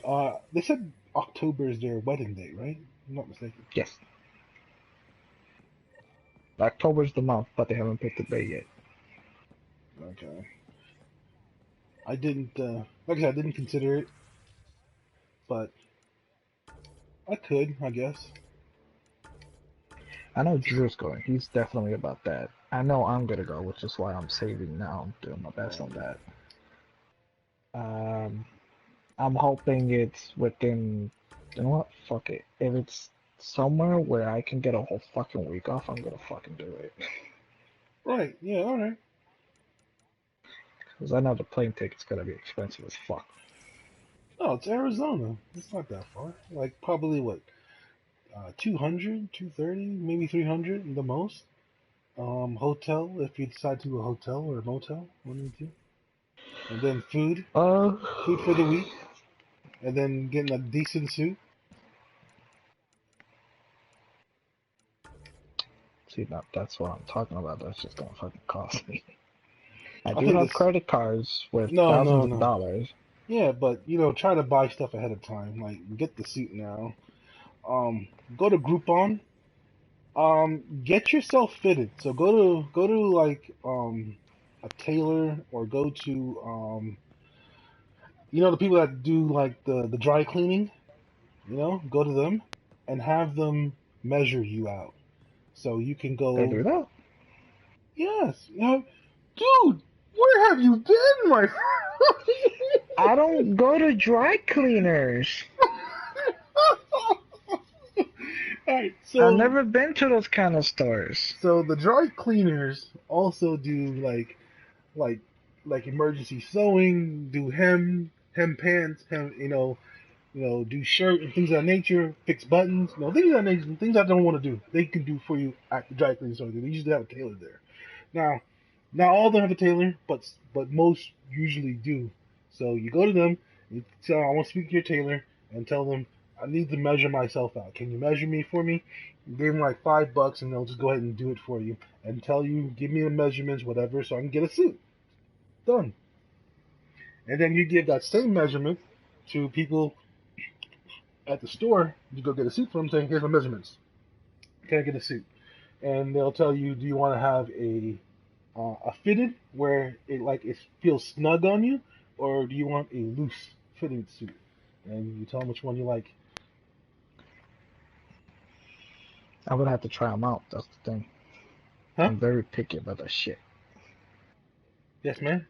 they said October is their wedding date, right? I'm not mistaken. Yes. October's the month, but they haven't picked the date yet. Okay. I didn't, like I said, I didn't consider it, but I could, I guess. I know Drew's going. He's definitely about that. I know I'm gonna go, which is why I'm saving now. I'm doing my best on that. I'm hoping it's within. You know what? Fuck it. If it's somewhere where I can get a whole fucking week off, I'm gonna fucking do it. Right, yeah, alright. Because I know the plane ticket's gonna be expensive as fuck. Oh, it's Arizona. It's not that far. Like, probably what, 200, 230, maybe 300 the most. Hotel, if you decide to do a hotel or a motel, one of the two. And then food for the week. And then getting a decent suit. See, that's what I'm talking about. That's just gonna fucking cost me. I I do think have this. credit cards with No, thousands no, of no. dollars. Yeah, but try to buy stuff ahead of time. Like, get the suit now. Go to Groupon. Get yourself fitted. So go to like a tailor, or go to the people that do like the dry cleaning. Go to them and have them measure you out. So you can They go. do that? Yes, dude. Where have you been, my friend? I don't go to dry cleaners. Alright, I've never been to those kind of stores. So the dry cleaners also do like emergency sewing, do hem pants, do shirt and things of that nature, fix buttons, things of that nature, things I don't want to do. They can do for you at the dry cleaning store. They usually have a tailor there. Now, not all of them have a tailor, but most usually do. So you go to them, you tell them, I want to speak to your tailor, and tell them I need to measure myself out. Can you measure me for me? You give them like $5, and they'll just go ahead and do it for you, and tell you, give me the measurements, whatever, so I can get a suit. Done. And then you give that same measurement to people at the store. You go get a suit from them, saying, here's my measurements. Can I get a suit? And they'll tell you, do you want to have a fitted where it feels snug on you, or do you want a loose fitting suit? And you tell them which one you like. I would have to try them out. That's the thing. Huh? I'm very picky about that shit. Yes, man.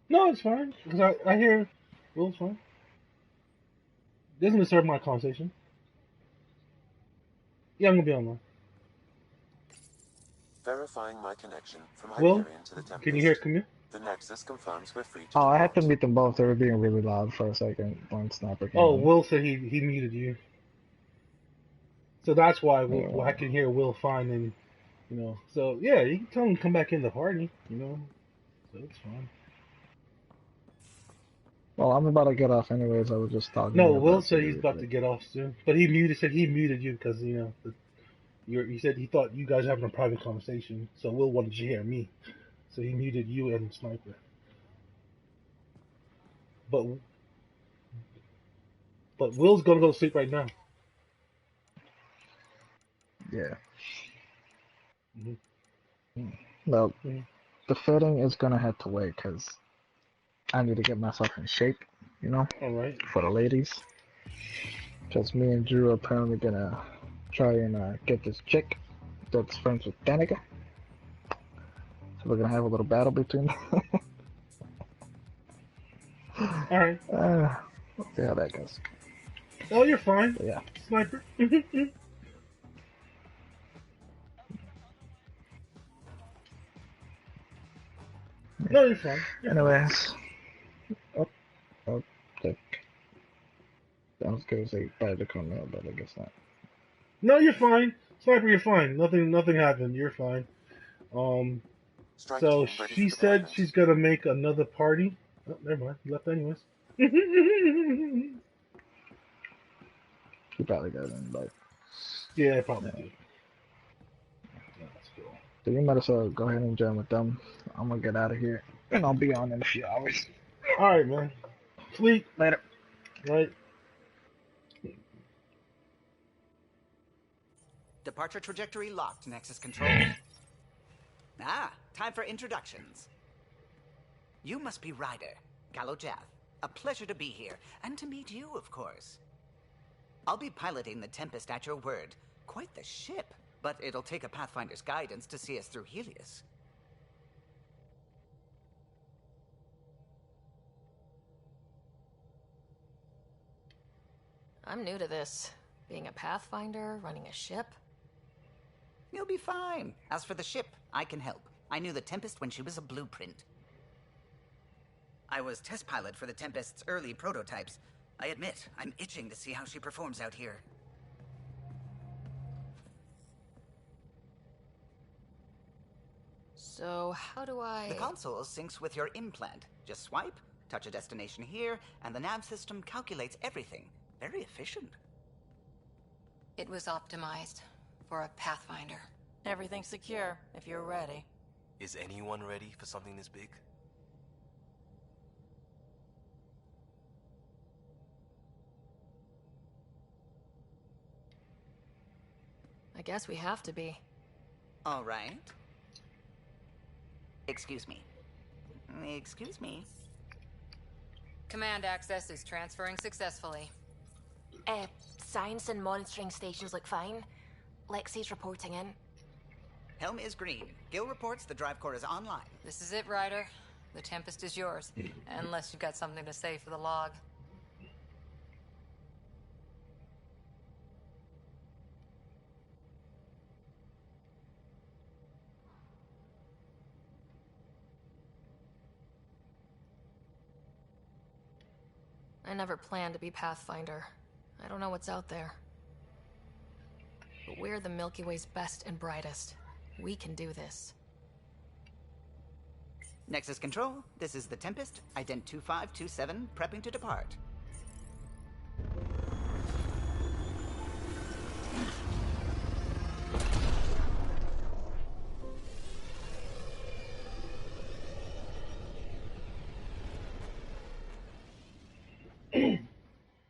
No, it's fine. Because I hear Will's fine. Doesn't disturb my conversation. Yeah, I'm going to be online. Verifying my connection from Will, Hyperion to the Tempest. Can you hear Camille? The Nexus confirms we're free to Oh, I had to depart. mute them both. They were being really loud for a second when Sniper came in. Will said he muted you. So that's why I can hear Will fine, and so yeah, you can tell him to come back in the party, so it's fine. Well, I'm about to get off anyways. I was just talking. No, Will said he's about to get off soon, but he muted you because he said he thought you guys were having a private conversation, so Will wanted to hear me, so he muted you and Sniper. But Will's gonna go to sleep right now. Yeah. Mm-hmm. Well, the fitting is gonna have to wait because I need to get myself in shape, All right. For the ladies. Because me and Drew are apparently gonna try and get this chick that's friends with Danica. So we're gonna have a little battle between them. All right. We'll see how that goes. Oh, you're fine. But yeah. Sniper. No, you're fine. Anyways. Click. I was gonna say bye to come out, but I guess not. No, you're fine. Sniper, you're fine. Nothing happened. You're fine. So she said she's gonna make another party. Oh, never mind. He left anyways. He probably got an invite. Yeah, I probably did. That's cool. So you might as well go ahead and join with them. I'm gonna get out of here, and I'll be on in a few hours. All right, man. Sleep. Later. Right. Departure trajectory locked, Nexus Control. Time for introductions. You must be Ryder, Galojath. A pleasure to be here, and to meet you, of course. I'll be piloting the Tempest at your word. Quite the ship, but it'll take a Pathfinder's guidance to see us through Helios. I'm new to this. Being a Pathfinder, running a ship. You'll be fine. As for the ship, I can help. I knew the Tempest when she was a blueprint. I was test pilot for the Tempest's early prototypes. I admit, I'm itching to see how she performs out here. So, how do I... The console syncs with your implant. Just swipe, Touch a destination here, and the nav system calculates everything. Very efficient. It was optimized for a Pathfinder. Everything's secure, if you're ready. Is anyone ready for something this big? I guess we have to be. All right. Excuse me. Excuse me. Command access is transferring successfully. Science and monitoring stations look fine. Lexi's reporting in. Helm is green. Gil reports the drive core is online. This is it, Ryder. The Tempest is yours. Unless you've got something to say for the log. I never planned to be Pathfinder. I don't know what's out there. But we're the Milky Way's best and brightest. We can do this. Nexus Control, this is the Tempest, Ident 2527, prepping to depart.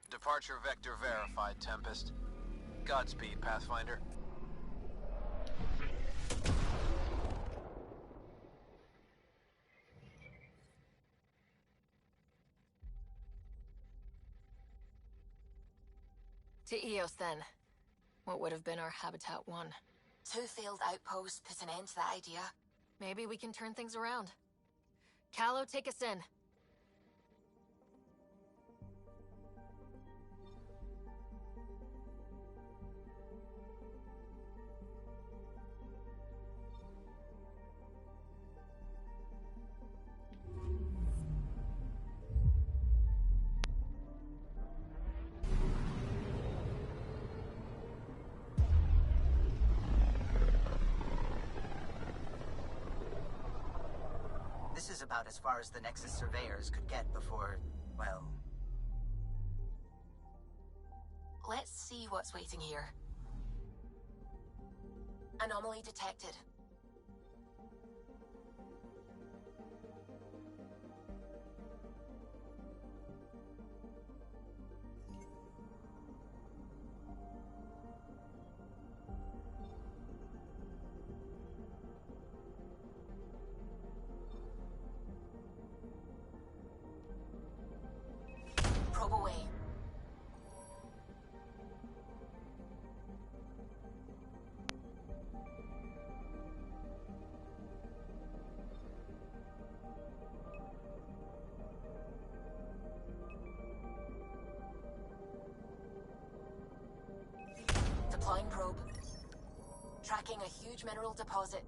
Departure vector verified, Tempest. Godspeed, Pathfinder. To Eos, then. What would have been our Habitat 1? 2 failed outposts put an end to that idea. Maybe we can turn things around. Callow, take us in. This is about as far as the Nexus surveyors could get before, well... Let's see what's waiting here. Anomaly detected. Probe away. Deploying probe. Tracking a huge mineral deposit.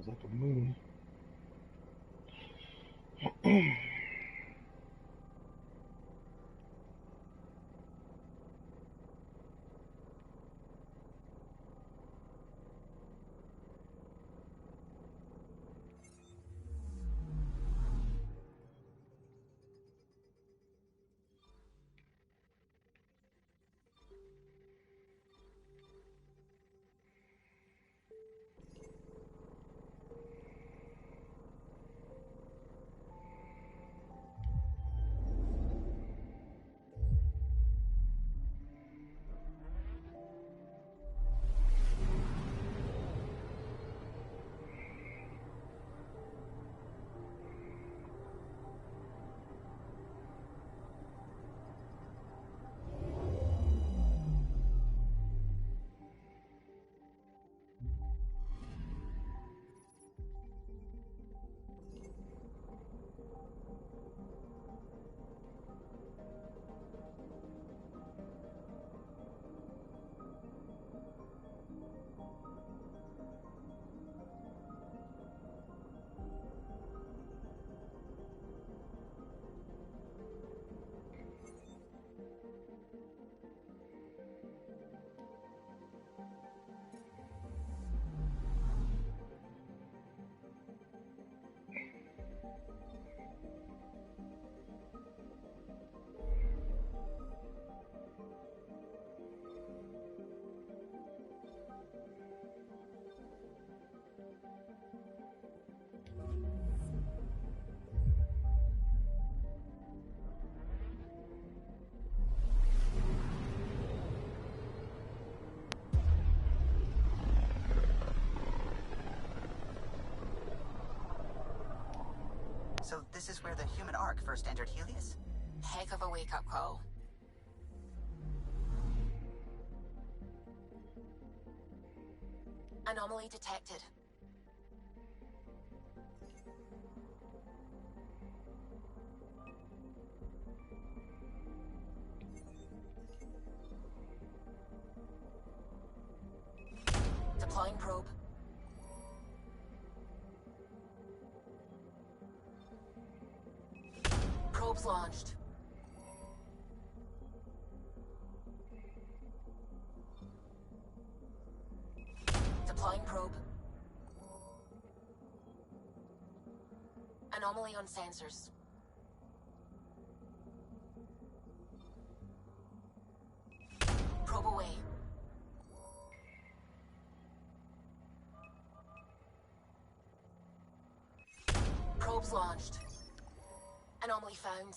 Feels like a moon. So this is where the human ark first entered Helios? Heck of a wake-up call. Anomaly detected. Deploying probe. Probe's launched. Deploying probe. Anomaly on sensors. Probe away. Probe's launched. Anomaly found.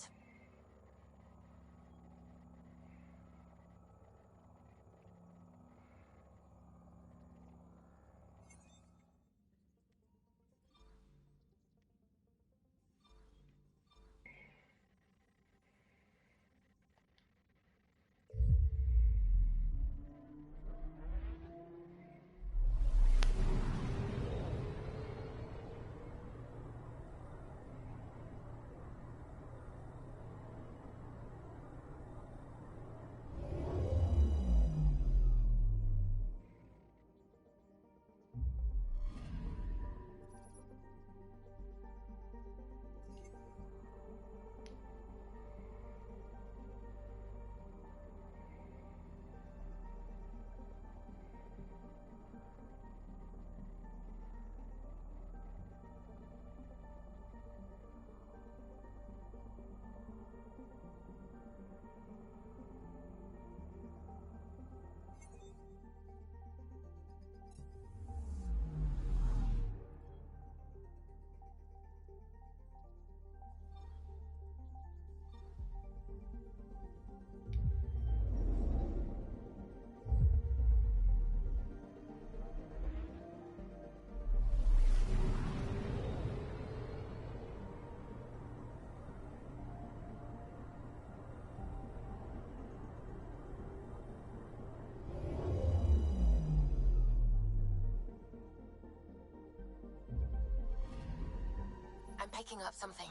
I'm picking up something.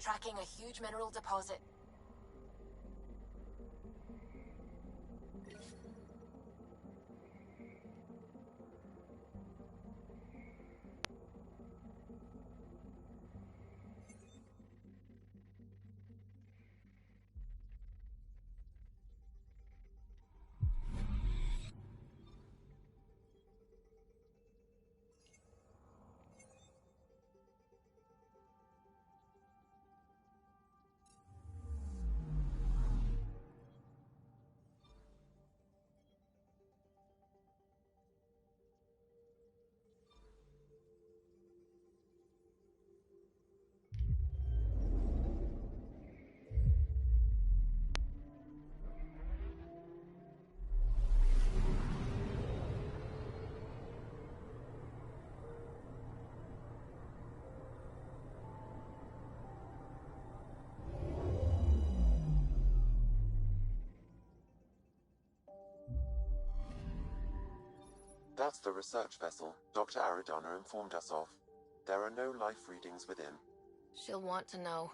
tracking a huge mineral deposit. That's the research vessel Dr. Aridana informed us of. There are no life readings within. She'll want to know.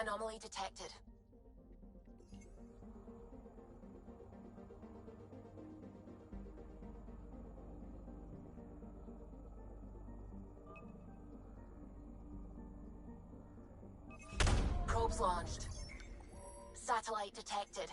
Anomaly detected. Probes launched. Satellite detected.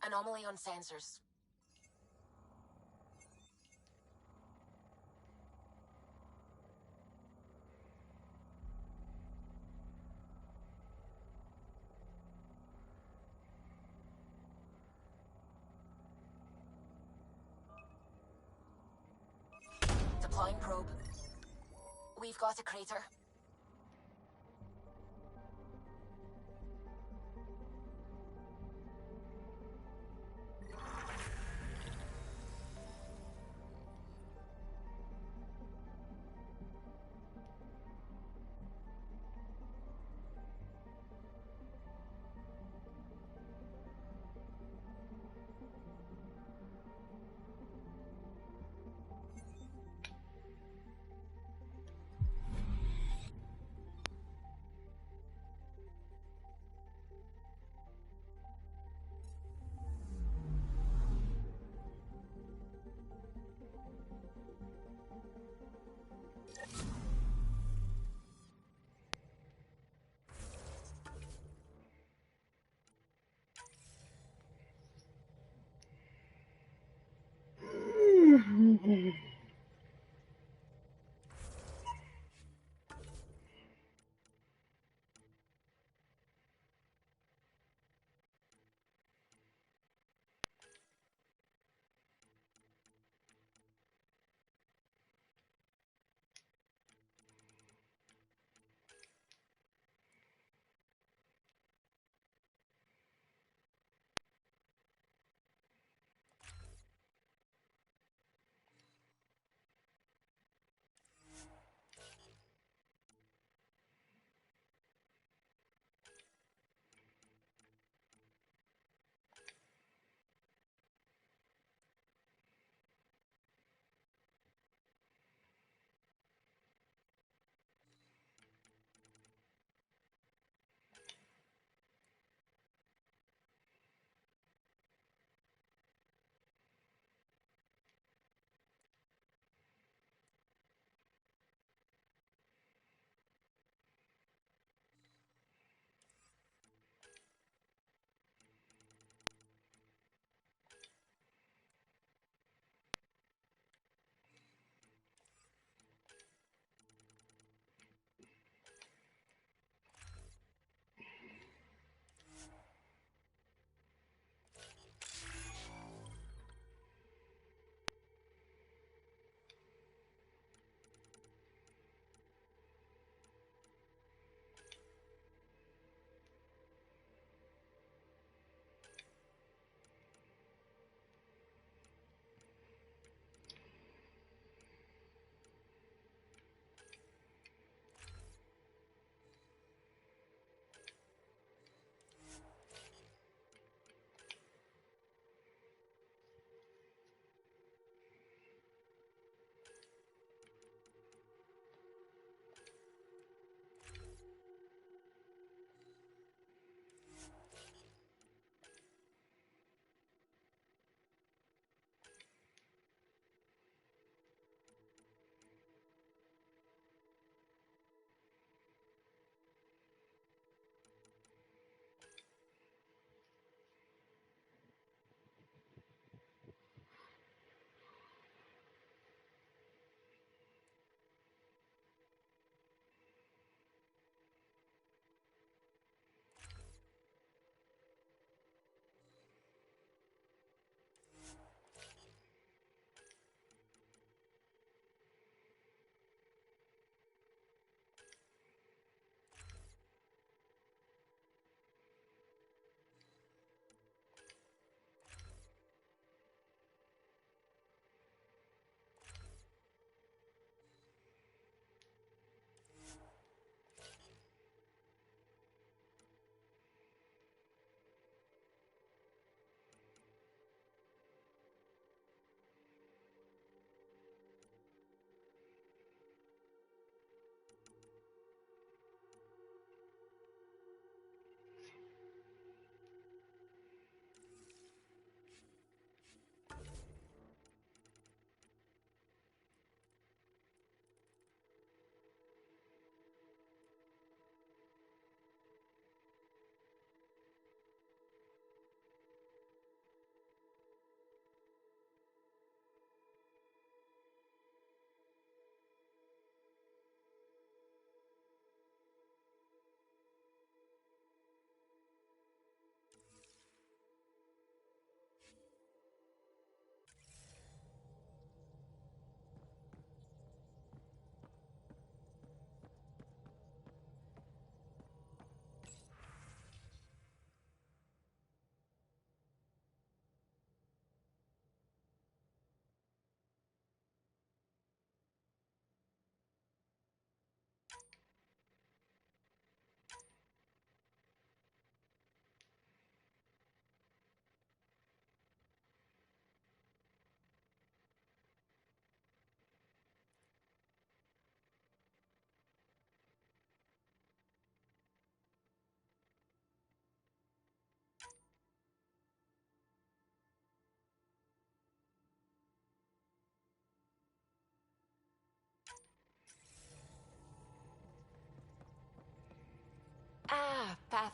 Anomaly on sensors. Deploying probe. We've got a crater.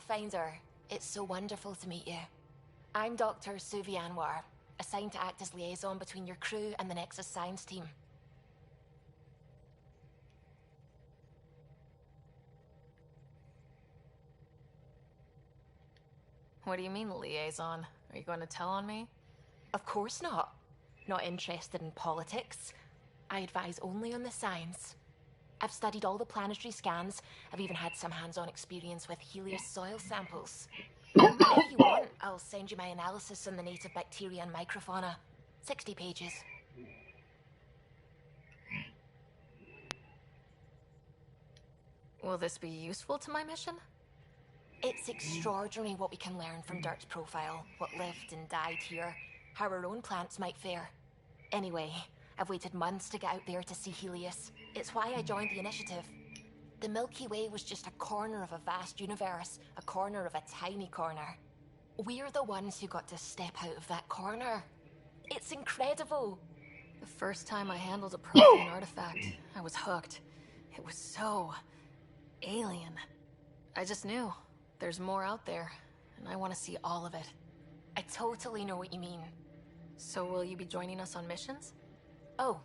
Pathfinder. It's so wonderful to meet you. I'm Dr. Suvi Anwar, assigned to act as liaison between your crew and the Nexus science team. What do you mean, liaison? Are you going to tell on me? Of course not. Not interested in politics. I advise only on the science. I've studied all the planetary scans. I've even had some hands-on experience with Helios soil samples. If you want, I'll send you my analysis on the native bacteria and microfauna. 60 pages. Will this be useful to my mission? It's extraordinary what we can learn from Dirt's profile, what lived and died here, how our own plants might fare. Anyway, I've waited months to get out there to see Helios. It's why I joined the initiative. The Milky Way was just a corner of a vast universe, a corner of a tiny corner. We're the ones who got to step out of that corner. It's incredible. The first time I handled a profane artifact, I was hooked. It was so alien. I just knew there's more out there, and I want to see all of it. I totally know what you mean. So will you be joining us on missions? Oh,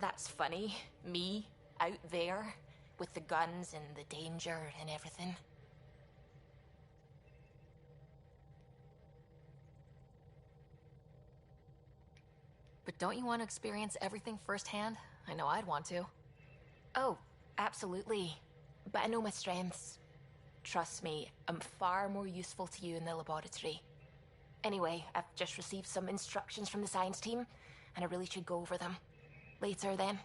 that's funny. Me, out there, with the guns and the danger and everything. But don't you want to experience everything firsthand? I know I'd want to. Oh, absolutely. But I know my strengths. Trust me, I'm far more useful to you in the laboratory. Anyway, I've just received some instructions from the science team, and I really should go over them. Later, then.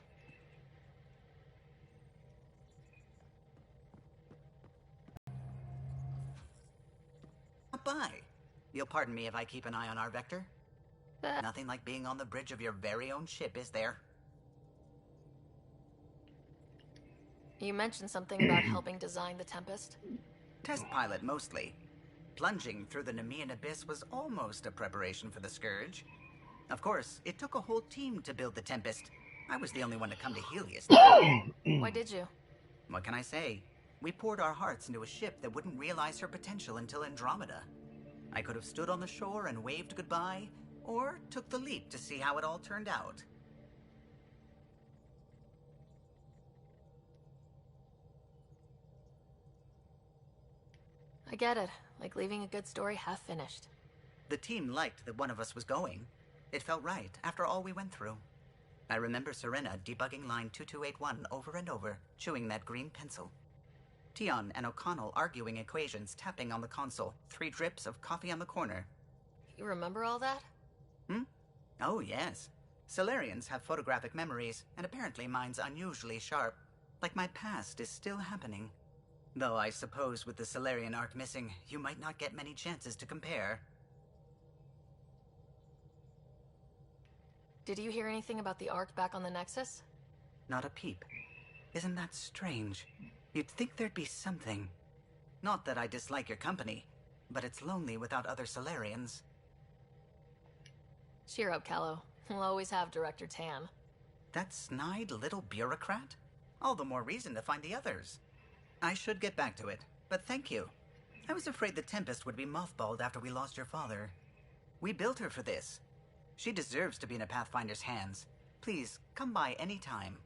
Bye. You'll pardon me if I keep an eye on our vector. Nothing like being on the bridge of your very own ship, is there? You mentioned something about helping design the Tempest. Test pilot, mostly. Plunging through the Nemean abyss was almost a preparation for the Scourge. Of course, it took a whole team to build the Tempest. I was the only one to come to Helios. Why did you? What can I say? We poured our hearts into a ship that wouldn't realize her potential until Andromeda. I could have stood on the shore and waved goodbye, or took the leap to see how it all turned out. I get it. Like leaving a good story half finished. The team liked that one of us was going. It felt right after all we went through. I remember Serena debugging line 2281 over and over, chewing that green pencil. Tion and O'Connell arguing equations, tapping on the console, 3 drips of coffee on the corner. You remember all that? Oh, yes. Solarians have photographic memories, and apparently mine's unusually sharp. Like my past is still happening. Though I suppose with the Solarian arc missing, you might not get many chances to compare. Did you hear anything about the arc back on the Nexus? Not a peep. Isn't that strange? You'd think there'd be something. Not that I dislike your company, but it's lonely without other Solarians. Cheer up, Callow. We'll always have Director Tan. That snide little bureaucrat? All the more reason to find the others. I should get back to it, but thank you. I was afraid the Tempest would be mothballed after we lost your father. We built her for this. She deserves to be in a Pathfinder's hands. Please, come by any time.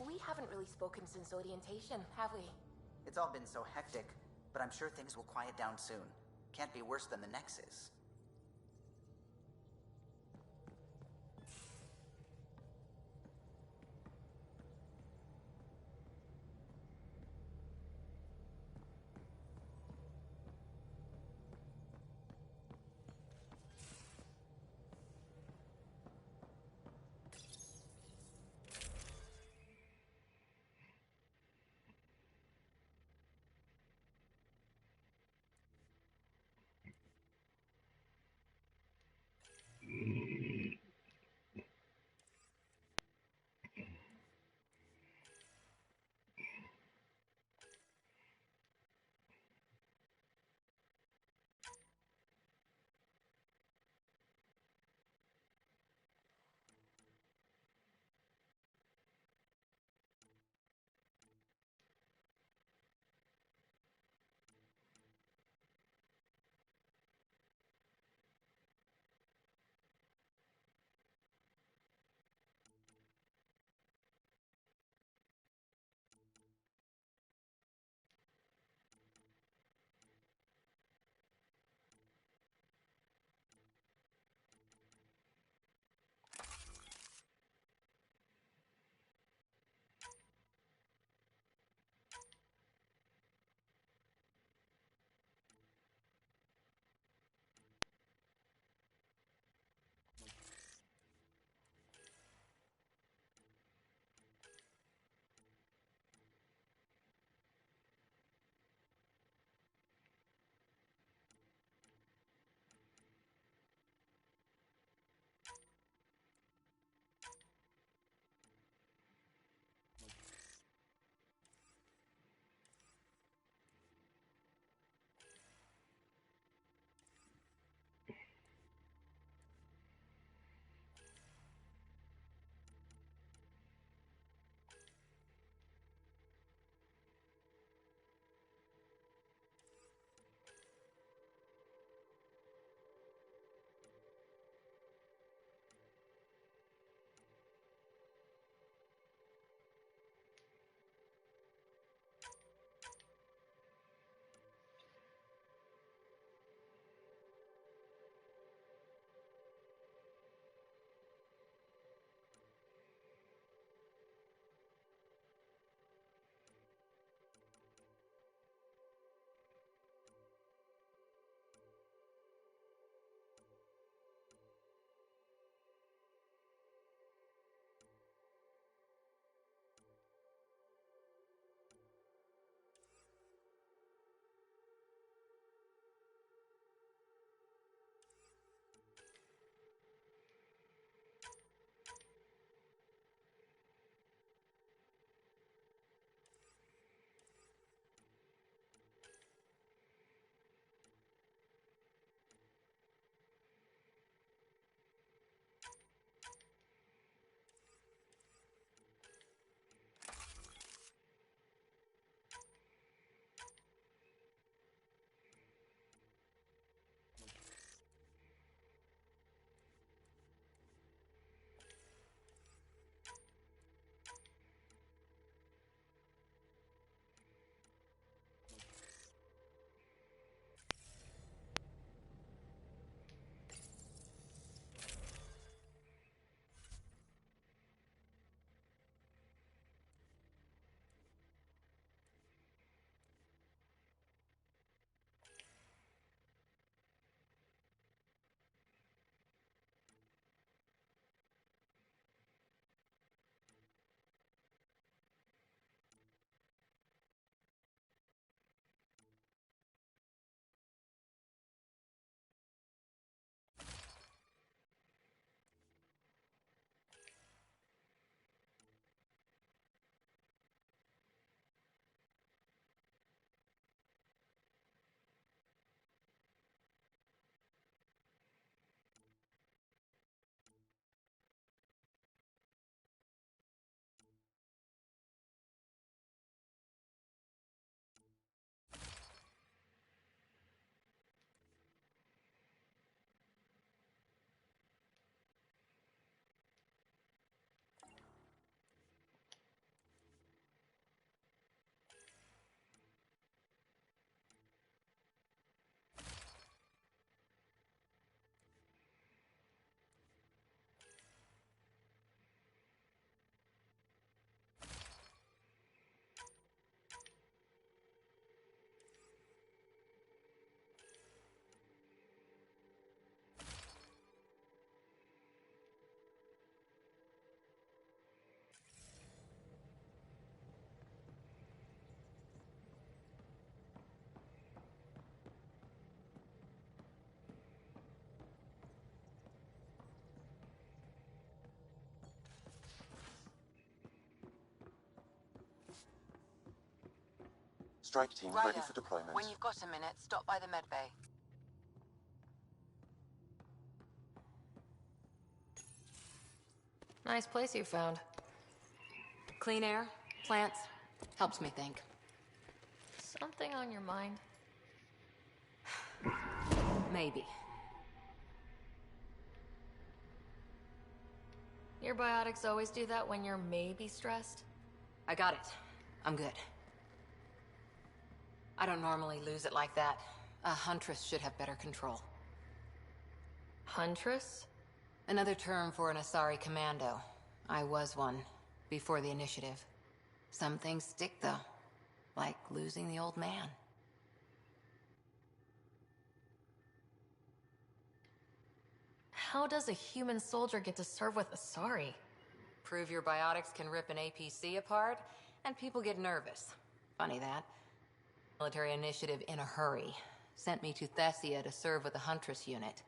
We haven't really spoken since orientation, have we? It's all been so hectic, but I'm sure things will quiet down soon. Can't be worse than the Nexus. Strike team ready for deployment. When you've got a minute, stop by the med bay. Nice place you found. Clean air, plants, helps me think. Something on your mind? Maybe. Your biotics always do that when you're maybe stressed? I got it. I'm good. I don't normally lose it like that. A huntress should have better control. Huntress? Another term for an Asari commando. I was one, before the initiative. Some things stick, though. Like losing the old man. How does a human soldier get to serve with Asari? Prove your biotics can rip an APC apart, and people get nervous. Funny that. Military initiative in a hurry. Sent me to Thessia to serve with the Huntress unit.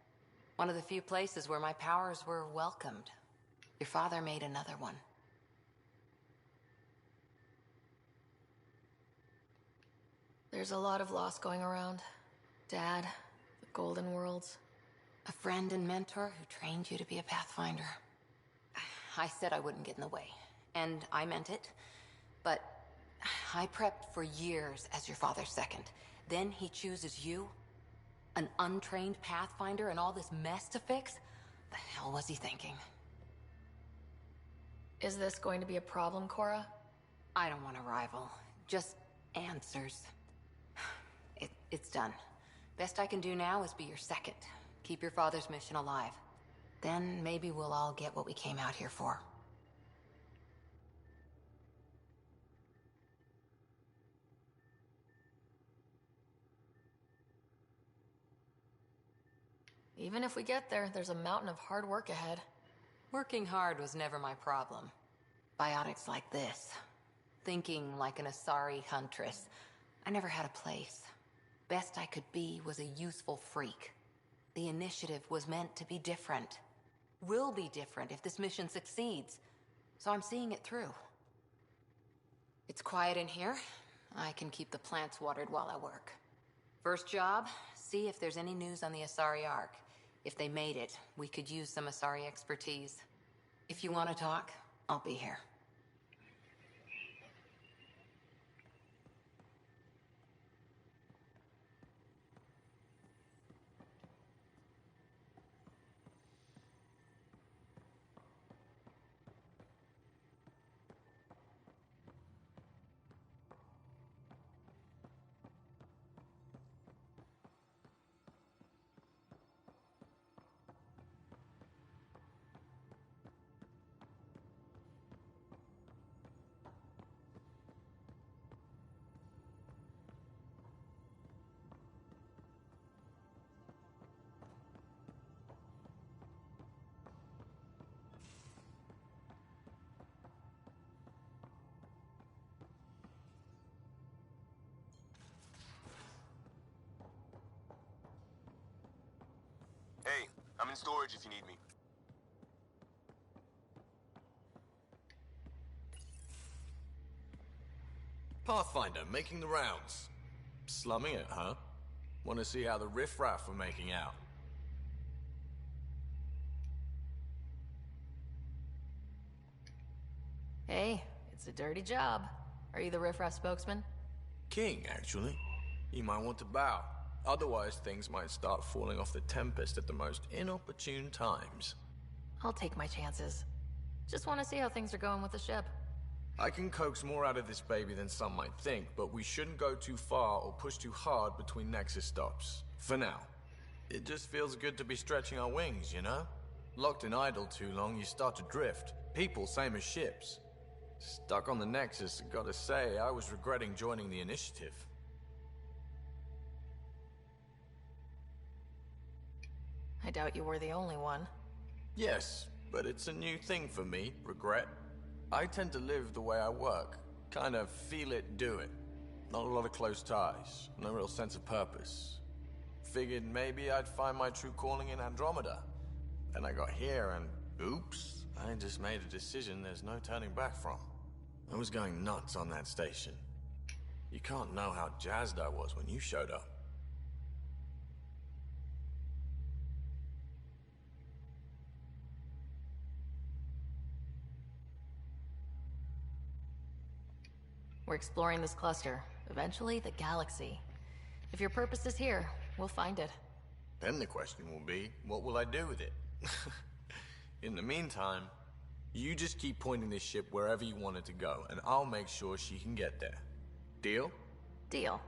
One of the few places where my powers were welcomed. Your father made another one. There's a lot of loss going around. Dad, the Golden Worlds. A friend and mentor who trained you to be a Pathfinder. I said I wouldn't get in the way, and I meant it. But I prepped for years as your father's second. Then he chooses you? An untrained Pathfinder and all this mess to fix? The hell was he thinking? Is this going to be a problem, Cora? I don't want a rival. Just answers. It's done. Best I can do now is be your second. Keep your father's mission alive. Then maybe we'll all get what we came out here for. Even if we get there, there's a mountain of hard work ahead. Working hard was never my problem. Biotics like this. Thinking like an Asari huntress. I never had a place. Best I could be was a useful freak. The initiative was meant to be different. Will be different if this mission succeeds. So I'm seeing it through. It's quiet in here. I can keep the plants watered while I work. First job, see if there's any news on the Asari Ark. If they made it, we could use some Asari expertise. If you want to talk, I'll be here. Hey, I'm in storage if you need me. Pathfinder, making the rounds. Slumming it, huh? Want to see how the riffraff are making out? Hey, it's a dirty job. Are you the riffraff spokesman? King, actually. You might want to bow. Otherwise, things might start falling off the Tempest at the most inopportune times. I'll take my chances. Just want to see how things are going with the ship. I can coax more out of this baby than some might think, but we shouldn't go too far or push too hard between Nexus stops. For now. It just feels good to be stretching our wings, you know? Locked and idle too long, you start to drift. People, same as ships. Stuck on the Nexus, gotta say, I was regretting joining the Initiative. I doubt you were the only one. Yes, but it's a new thing for me, regret. I tend to live the way I work. Kind of feel it, do it. Not a lot of close ties, no real sense of purpose. Figured maybe I'd find my true calling in Andromeda. Then I got here and, oops, I just made a decision there's no turning back from. I was going nuts on that station. You can't know how jazzed I was when you showed up. We're exploring this cluster. Eventually, the galaxy. If your purpose is here, we'll find it. Then the question will be, what will I do with it? In the meantime, you just keep pointing this ship wherever you want it to go, and I'll make sure she can get there. Deal? Deal.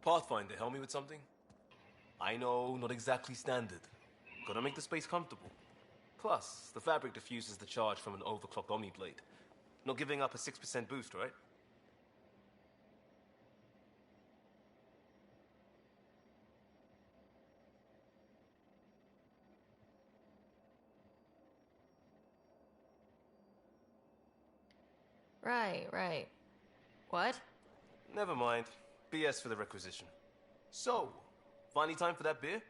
Pathfinder, help me with something? I know, not exactly standard. Gotta make the space comfortable. Plus, the fabric diffuses the charge from an overclocked Omni blade. Not giving up a 6% boost, right? Right. What? Never mind. BS for the requisition. So, finally time for that beer?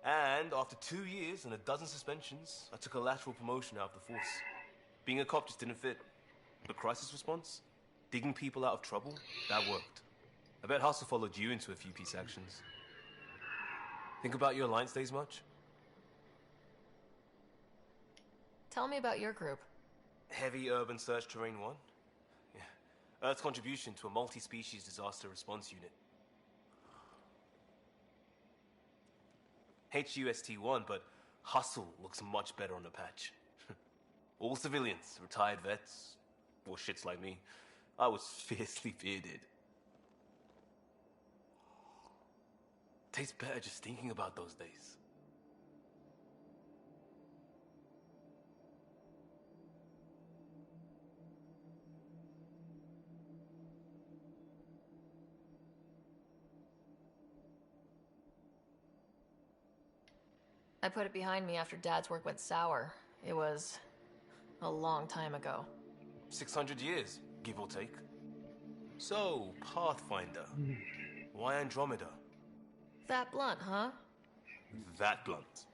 And after 2 years and a dozen suspensions, I took a lateral promotion out of the force. Being a cop just didn't fit. But crisis response? Digging people out of trouble? That worked. I bet Hustle followed you into a few peace actions. Think about your Alliance days much? Tell me about your group. Heavy urban search terrain 1? Yeah. Earth's contribution to a multi-species disaster response unit. HUST-1, but Hustle looks much better on the patch. All civilians, retired vets, or shits like me. I was fiercely bearded. Tastes better just thinking about those days. I put it behind me after Dad's work went sour. It was a long time ago. 600 years, give or take. So, Pathfinder. Why Andromeda? That blunt, huh? That blunt.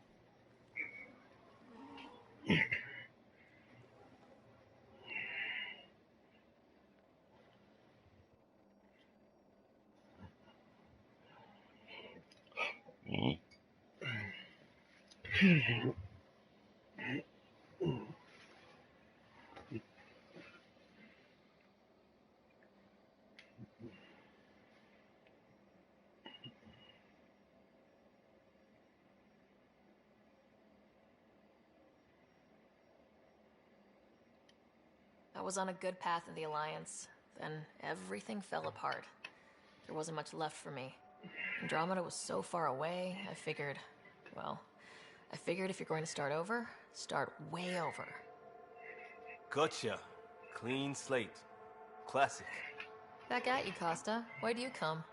I was on a good path in the Alliance. Then everything fell apart. There wasn't much left for me. Andromeda was so far away, I figured if you're going to start over, start way over. Gotcha. Clean slate. Classic. Back at you, Costa. Why do you come?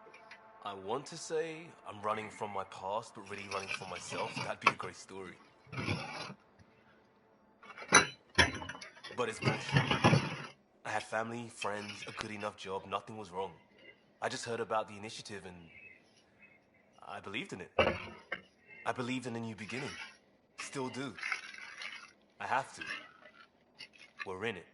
I want to say I'm running from my past, but really running from myself. That'd be a great story. But it's bullshit. I had family, friends, a good enough job, nothing was wrong. I just heard about the initiative and I believed in it. I believed in a new beginning. Still do. I have to. We're in it.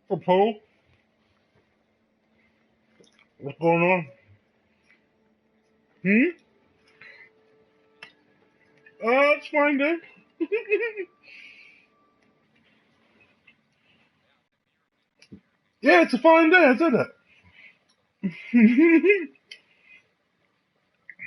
For Paul? What's going on? It's fine, Dave. Yeah, it's a fine day, I said that.